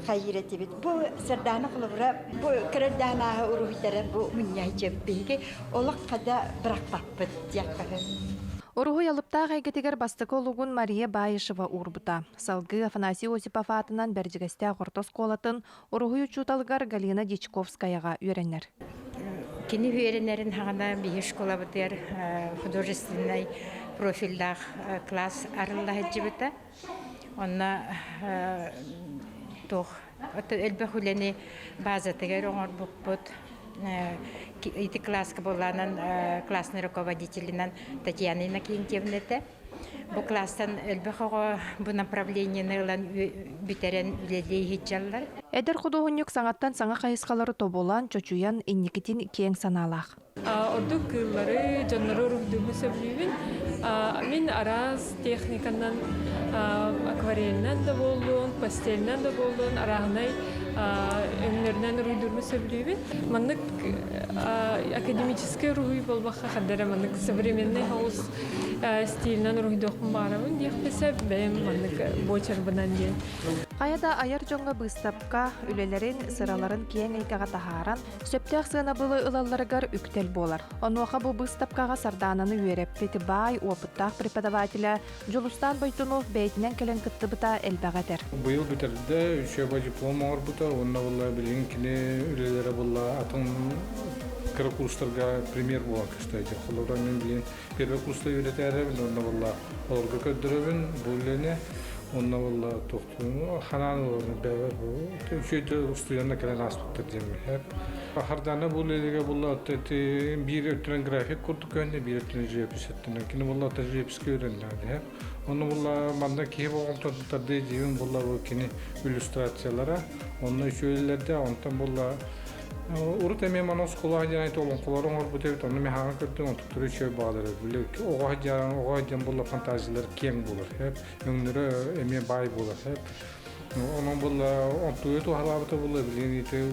Hayır etibit. Bu Sardana kulubra, bu Kırdana uruhitara bu münyaycı bilgi olak kada bırakpapıt yakarı. Уругу ялыптаа хайгетигер бастыкы олугун Мария Баишева урбута. Салгы Афанасий Осипов атынан бәржігесте ағыртос қолатын уругу учуталыгар Галина Дичковскаяға үйренер. Кини үйренерін хағана бейі школа бұтыр художественный профильдақ класс арылла хаджибыта. Онна тоқ әлбі хүлені базатыгер оңыр бұқпыт. Эти класска боланан классный руководителинан Татьяна Иннокентьевна. Бу класстан элбехого бу направление нылан битерен үлелей хиджаллар. Эдер художник саңаттан саңа кайыскалары тоболан чочуян инникитин кең саналах. Орду кыллары жаннары рухдуму сөйлүйбүн. Мен араз техниканан акварельнан да болдун, пастельнан да болдун, арагынай өнөрнөн руйдурму сөйлүйбүн. Маннык академический руй болбакка кадара маннык современный хаус стилинен руйдокун барабын. Дехпесе бем маннык бочер бынан ден. Каяда аяр жоңга быстапка үлелерин сыраларын кең эйтага тахаран сөптөк сына былы ылалларыгар үктел болар. Онуаха бу быстапкага Сардананы үйреппети бай опыттак преподавателя Жолустан Байтунов бейтинен келен кыттыбыта элбагатер. Быйыл битерде 3 диплом орбута, онна булла билин кини үлелери булла атын кыра курстарга пример болан кыстайды. Холора мен билен первый курста үйретәребин, онна болла олорга көддөрөбүн, буллене, онна болла тоқтуну, хананы олорны бәвер бу. Үшөйдө студентна келен аспыттыр деми. Ахардана буллеге болла бир өттүрен график курдук көнде, бир өттүрен живопись еттен. Кини болла та живописке үйренди. Onu bulla manda ki bu komutlarda diyeceğim bulla bu kini illüstrasyonlara. Onu şöylerde ondan bulla urut emeğim anos kulağı canayet olan kulağım var bu devlet onu mehanak ettim onu tutturuyor şey bağları bile ki o haccan bulla fantaziler keng bulur hep ünlüre emeğe bay bulur hep. Onun bulla ontuğu halabıta bulla bileni te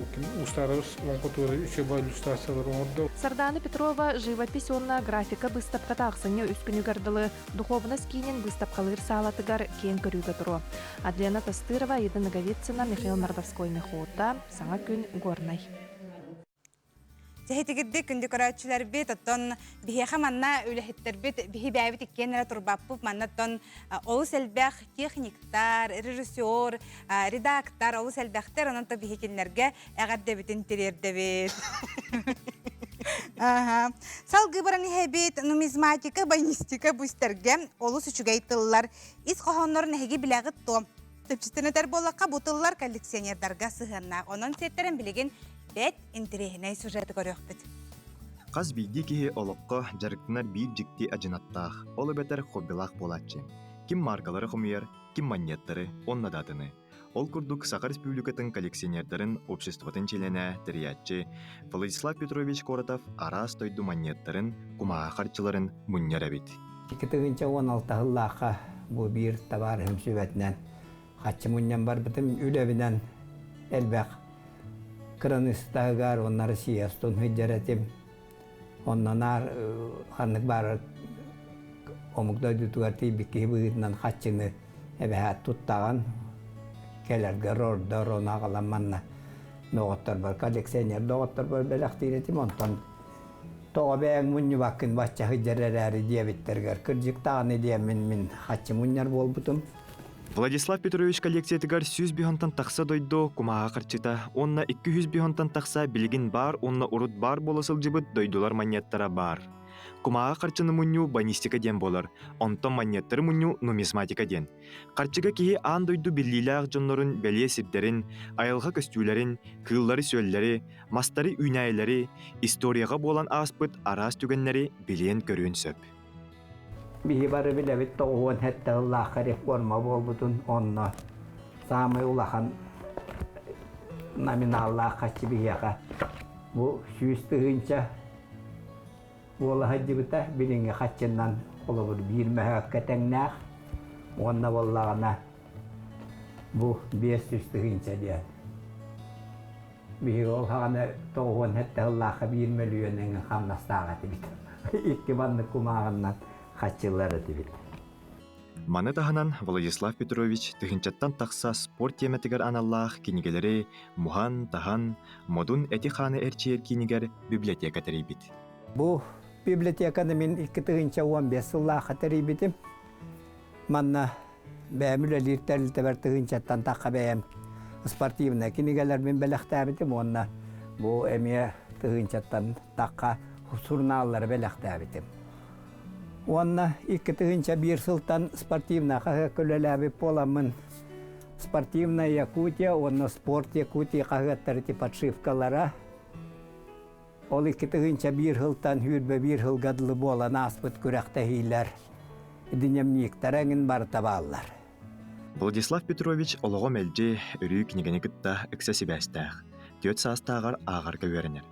ustalarız onkutuğu şey bay illüstrasyalar orada. Сардана Петрова живопись онна графика выставката ақсыне үскүнү гардылы духовно скинен выставкалыр салатыгар кен көрүүгө туру. Адлена Тастырова, Еда Наговицына, Михаил Мордовской Мехота, Саңа күн Горнай. Зехетигидди күндү көрөчүлөр бит оттон бихеха манна үлехиттер бит бихи бәбит иккенлер турбаппуп маннаттон олус элбэх техниктар, режиссер, редактор, олус элбэхтер ононто бихикинлерге эгадде битин тирердебит. Салгы баран хебит нумизматика, банистика бустерге олус үчүгэй тыллар ис кохоннор нехеги билегит то. Төпчүстенетер боллакка бу тыллар коллекционердарга сыгынна. Онон сеттерен билеген бет интерехинай сюжеты көрөкпүт. Каз билди ки олокко жарыктынар бир жикти ажынаттаах, олы бетер хоббилах болачы. Ким маркалары хумуяр, ким монеттары, онна датыны. Ол курдук Саха Республикатын коллекционердарын обществотын челене тириячы Владислав Петрович Коротов арас тойду монеттарын, кумаа харчыларын мунняр эбит. 2016 бу бир товар хөмсүбәтнән хатчы муннян бар битим үлебинен элбәк краныстагар оннары сиястон хыджаратым оннанар ханнык бар омукда дутуарти бики быгытнан хатчыны эбәһәт туттаган келерге рорда ронагаламанна ноғоттар бар коллекционер ноғоттар бар беләхтиретим онтан тоғабәң мунню бакын бачча хыджарарары диабеттергер кыржык таганы диемин мин хатчы мунняр болбутум. Владислав Петрович коллекциятыгар 100 бихонтан тақса дойдо кумаа қарчыта, онна 200 бихонтан тақса билигин бар, онна урут бар боласыл жыбыт дойдулар монеттара бар. Кумаа қарчыны мунню банистика ден болар, онтон монеттары мунню нумизматика ден. Қарчыга кии аан дойду биллилаах жоннорун белие сибдерин, айылға көстүүлерин, кыыллары сөөллери, мастары үйнәйлери, историяға болан аспыт арас түгеннери билиен көрүүн сөп. Bihi bari bile bit toğun hette Allah karif korma bolbutun onna. Samay ulahan nominallah kaçı bihiyaka. Bu süstüğünce ola hacı bita bilinge kaçından olabur bir mehakkaten nağ. Onna vallağına bu bir süstüğünce diye. Bihi olağına toğun hette Allah'a 1 milyonun hamnastağatı bitir. İki bandı kumağından. Маны таһынан Владислав Петрович тыгынчаттан тақса спорт теметигер аналлах кинигелери мухан, тахан, модун эти ханы эрчиер кинигер библиотека терибит. Бу библиотеканы мен 2015 жыллаха терибитим. Манна бәмүлелер тәрлтәбәр тыгынчаттан таққа бәм спортивна кинигелер мен беләхтәбитим онна. Бу эмия тыгынчаттан таққа журналлар беләхтәбитим. Онна 2001 жылдан спортивна көлеләбі поламын. Спортивна Якутия, онна спорт Якутия қағаттары подшивкалара. Ол 2001 жылдан хүрбе 1 жыл гадылы болан аспыт күрәқті хейлер. Динамниктар әңін бар табалар. Владислав Петрович олығы мәлде үрі кінегені күтті үксәсі бәстәқ. Төт састағар ағар көверінер.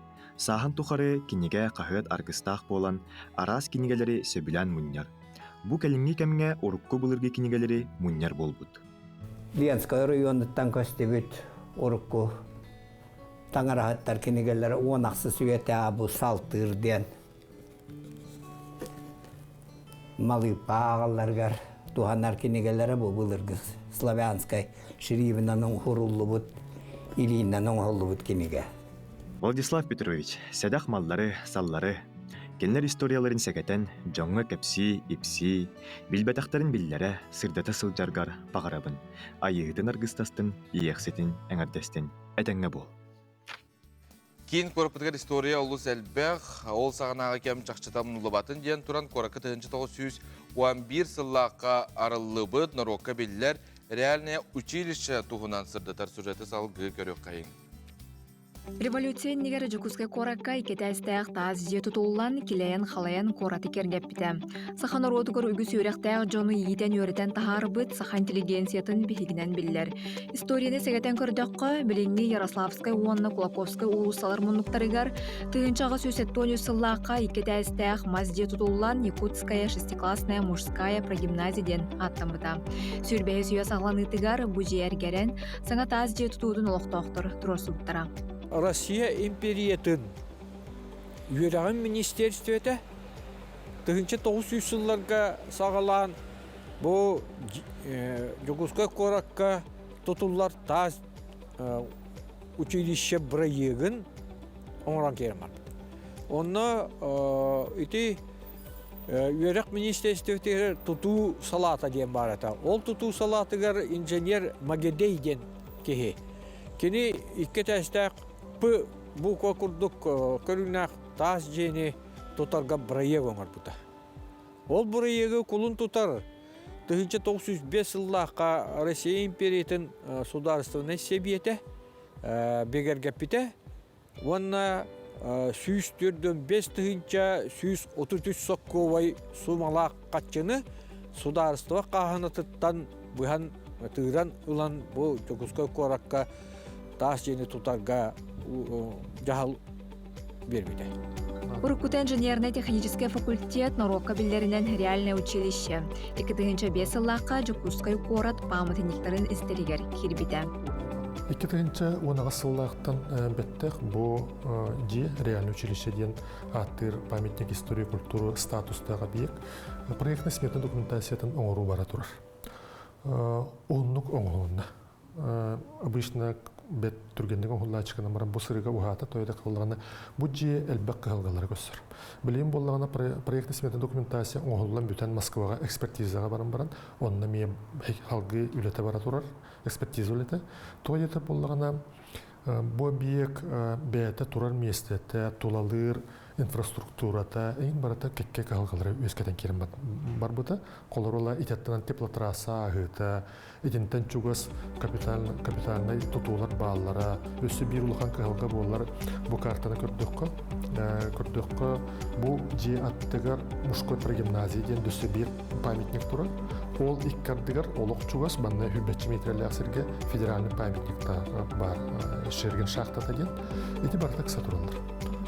Сахан тухары кинеге қағыт аргыстақ болан арас кинегелері сөбілән мұньяр. Бу кәлінге кәмге орукку бұлырге кинегелері мұньяр болбуд. Ленскай районыттан көстебіт орукку таңарағаттар кинегелері онақсы сүйеті абу салтырден. Малы пағаларғар туханар кинегелері бұл бұлыргыз. Славянскай ширивінен ұңғырулы бұд, илинен ұңғылы бұд кинеге. Владислав Петрович, сәдәқ маллары, саллары, келнер историяларын сәкәтен, жоңы кәпси, ипси, билбәтәқтарын билләре, сырдата сылжаргар, пағарабын, айығытын аргыстастын, иеқсетін, әңірдестін, әтәңі бол. Кейін көріпітігер история олыс әлбәқ, ол сағанағы кәм жақшытамын ұлыбатын ден тұран қорақы 1911 сыллаққа арылыбыд Норокка белілер реальное училище туғынан сырдатар сюжеті салғы көрек қайын. Революцион негер жүкізге коракка икетәстәғ таз же тұтулан килейен халаян кораты кергеппіті. Сахан оротығыр үгіс өректәғ жоны етен өрітен тахар бұд сахан интеллигенциятын бігінен білілер. Историяны сәгетен көрдіққа біліңі Ярославскай, Уонна, Кулаковскай улусалар мұнықтарығар тығынчаға сөсеттону сыллаққа икетәстәғ мазде тұтулан Якутская шестиклассная мужская прогимназиден аттамыта. Сүрбәйі сүйе сағланытығар бұжи әргерен саңа таз же тұтудың олықтоқтыр тұросуттара. Россия империятын үйерағын министерстветі тығынчы 900 жылларға сағалан бұл Жогускай коракка тұтулар таз училище бірайығын оңыран кереман. Оны үті үйерақ министерстветі тұту салата ден барата. Ол тұту салатығар инженер Магедейден кеге. Кені икке тәстәқ bu kokurduk körünak tas jeni tutarga brayeg oңар бута. Ол брayegi kulun tutar. 1905 yıllıqa Россия империятын сударственный себиете бегергепите. Онна 145 тыгынча 133 сокковай сумалақ қатчыны сударство қағанатыттан бұған тыгран улан bu Жогускай коракка тас жени тутарга жахал бербейді. Уруккута инженерно-технический факультет Норокка биллеринен реальное училище. 2005 сыллаққа Жогускай корат памятниктарын истеригер кирбиде. 2010 сыллақтан беттек бұл реальное училище ден аттыр памятник истории культуры статустағы биек проектный сметный документациятын оңыру бара тұрар. Оннук оңғылында. Обычно бет түргендегі оңғылачықына маран бұл сырыға ұғата тойда қылғаны бұл жие әлбәк қылғалары көсір. Білейін болғана проектный сметный документация оңғылдан бүтән Москваға экспертизаға баран, онына мие халғы үлеті бара тұрар, экспертиза үлеті. Той еті болғана бұл биек бәйті тұрар местеті, тулалыр, инфраструктурата, ең барата кекке қылғалары өскетен керім бар бұта. Қолырола итеттінен теплотрасса ағыта, едінтен чугас капитальный тұтулар бағалара, өсі бір ұлған қылға болар бұл картаны көрдіққа бұл же аттығар мұшқой прогимназия дөсі бір памятник тұрар. Ол иккардығар олық чугас банна хүббәтчі метрелі ақсырге федеральный памятникта бар шерген шақтата ден, еті бардық сатуралар.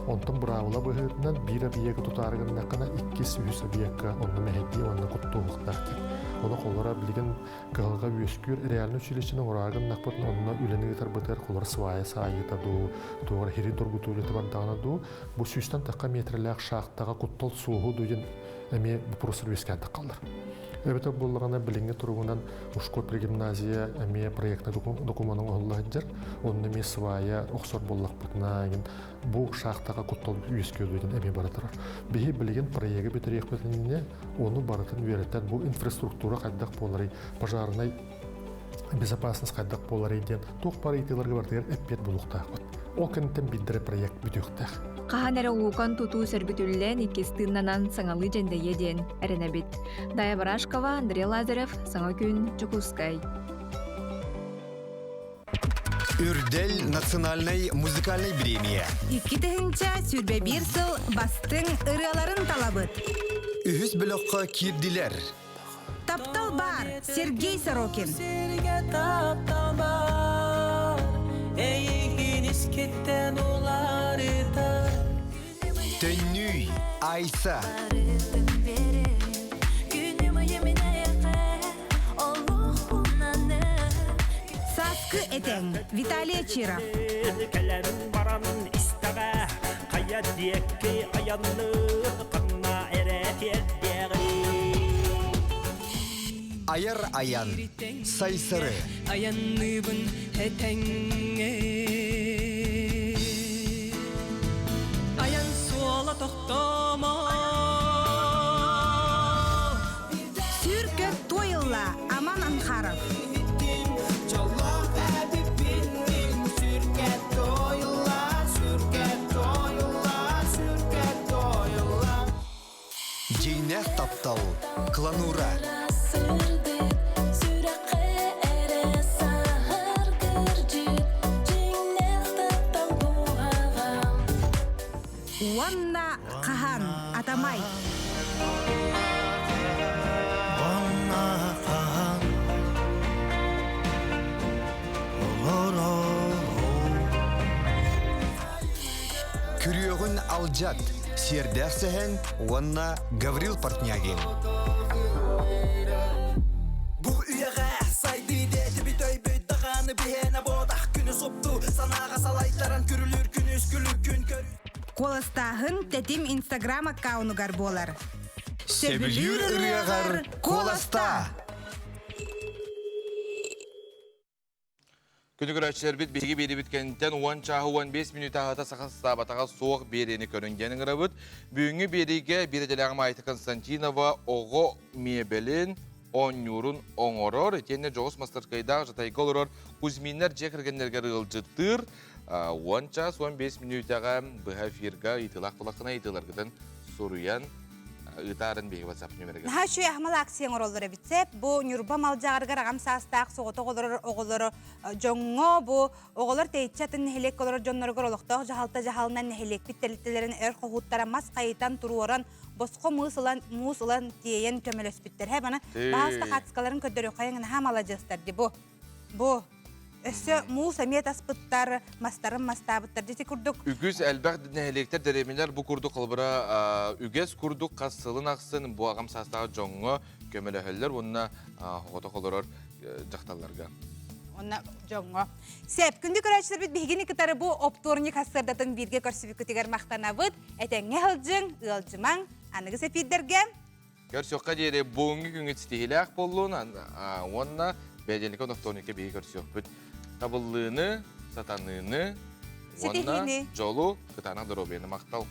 Онтан бұрауыла бұғытынан бір объекті тұтарығындақына 200 объектқа онны мәхеди, онны құттуылықтақтыр. Оны қолыра білген қығылға өскүр реальный училищенің ұрағын нақпытын онына үленігі тарбытыр, қолыр свайы сайыта ду, туғыр хері дұргыты өлеті бардағына ду. Бұл сүйістен таққа метрлі шақтаға құттыл суғы дүйден әме бұпырысыр өскенді қалдыр. Өбіті болғана біліңгі тұрғынан Ушкот гимназия әме проектны документің олығы жер, оның әме свайы оқсор боллақ бұтына бұл шақтаға құттал өске өдейден әме баратырар. Бейі білген проекті бітірек бітініне оны баратын вереттен бұл инфраструктура қайдақ болары, пожарнай безопасность қайдақ болары ден тоқ бар етелерге бардығар әппет бұлықтақ. Ол кәнттен білдірі проект бүтіқтақ. Қахан әрі ұлуқан тұту сәрбітілілен икестіннанан саңалы жәнде еден әрінәбет. Дая Барашкова, Андрей Лазарев, Саңа күн, Жогускай. Үрдел национальной музыкальной премия. 2000-ча сүрбе бір сыл бастың ырыларын талабыт. Үхіс біліққа кирдилер. Таптал бар, Сергей Сорокин. Таптал бар, әйген ескеттен оларыда. Төннүй, Айса. Саскы этен, Виталий Чиров. Кәләрін баран истаға, қая декке аянны, қанна әрәкердегі. Аяр аян, сайсыры. Аянныбын әтәңе. Аян суала тоқтама. Сүркет тойылла, Аман Анхаров. Сүркет Жейнәк таптал, кланура. Уанна қахан, атамай. Күріөгін алжат, сердәк сәхен, уанна Гаврил Портнягин. Бұл үйеға сайды деті бітой бүйттіғаны бейені бодақ күні сопту. Санаға салайтаран күрілір күн үскілі күн көр. Коластағын тәтім Инстаграм аккаунугар болар. Сөбілер үріяғар коласта. Күні көрәтшілер біт беге бері біткенден 10 чағы 15 минут ағата сақас стабатаға соқ берені көрінгенің рабыт. Бүгінгі береге беределәғым айты Константинова оғы мебелін 10 юрын оңорор. Етені жоғыз мастыркайдағы жатайғы олырор Кузьминер жекіргендерге рылжыттыр. 10 час 15 минутаға бұға фирға итылақ-бұлақына итыларғыдан соруян ытарын беге WhatsApp нөмірге. Наха шүй ахмал акциyan оролдары бітсеп, бұл нүрба малжағырғар ағам састақ соғыты оғылары жоңғы, бұл оғылар тейтчатын нәхелек олары жонларығыр олықтағы жағалта жағалынан нәхелек біттеліттерін әр қоғуттара мас қайытан тұру оран, босқы мұс ұлан дейін көмел өспіттер. Бана бағысты қатысқаларын көддері қайын наха мала жастарды бұл. Өсі мұл сәмет аспыттар, мастарын мастабыттар деті күрдік. Үгіз әлбәқ нәхелектер дәремелер бұл күрдік қылбыра үгіз күрдік қасылын ақсын бұл ағам састағы жоңғы көмелі әлілер, онына хоғыты қолырыр жақталарға. Онна жоңғы. Сәп, күнді көрәшілер біт бігені кітары бұл опторник хастардатын бірге көрсібі күтігер мақтана бұд, әтәңе ғылжың, ғылжымаң, анығы сәпиддерге. Көрсіққа дейірі бұңғы күнгі тістейілі ақ болуын, онына бәденлікі опторникке бейі көрсіқ бұд. Табыллыны, сатаныны, онына жолу кытана дұробені мақтал.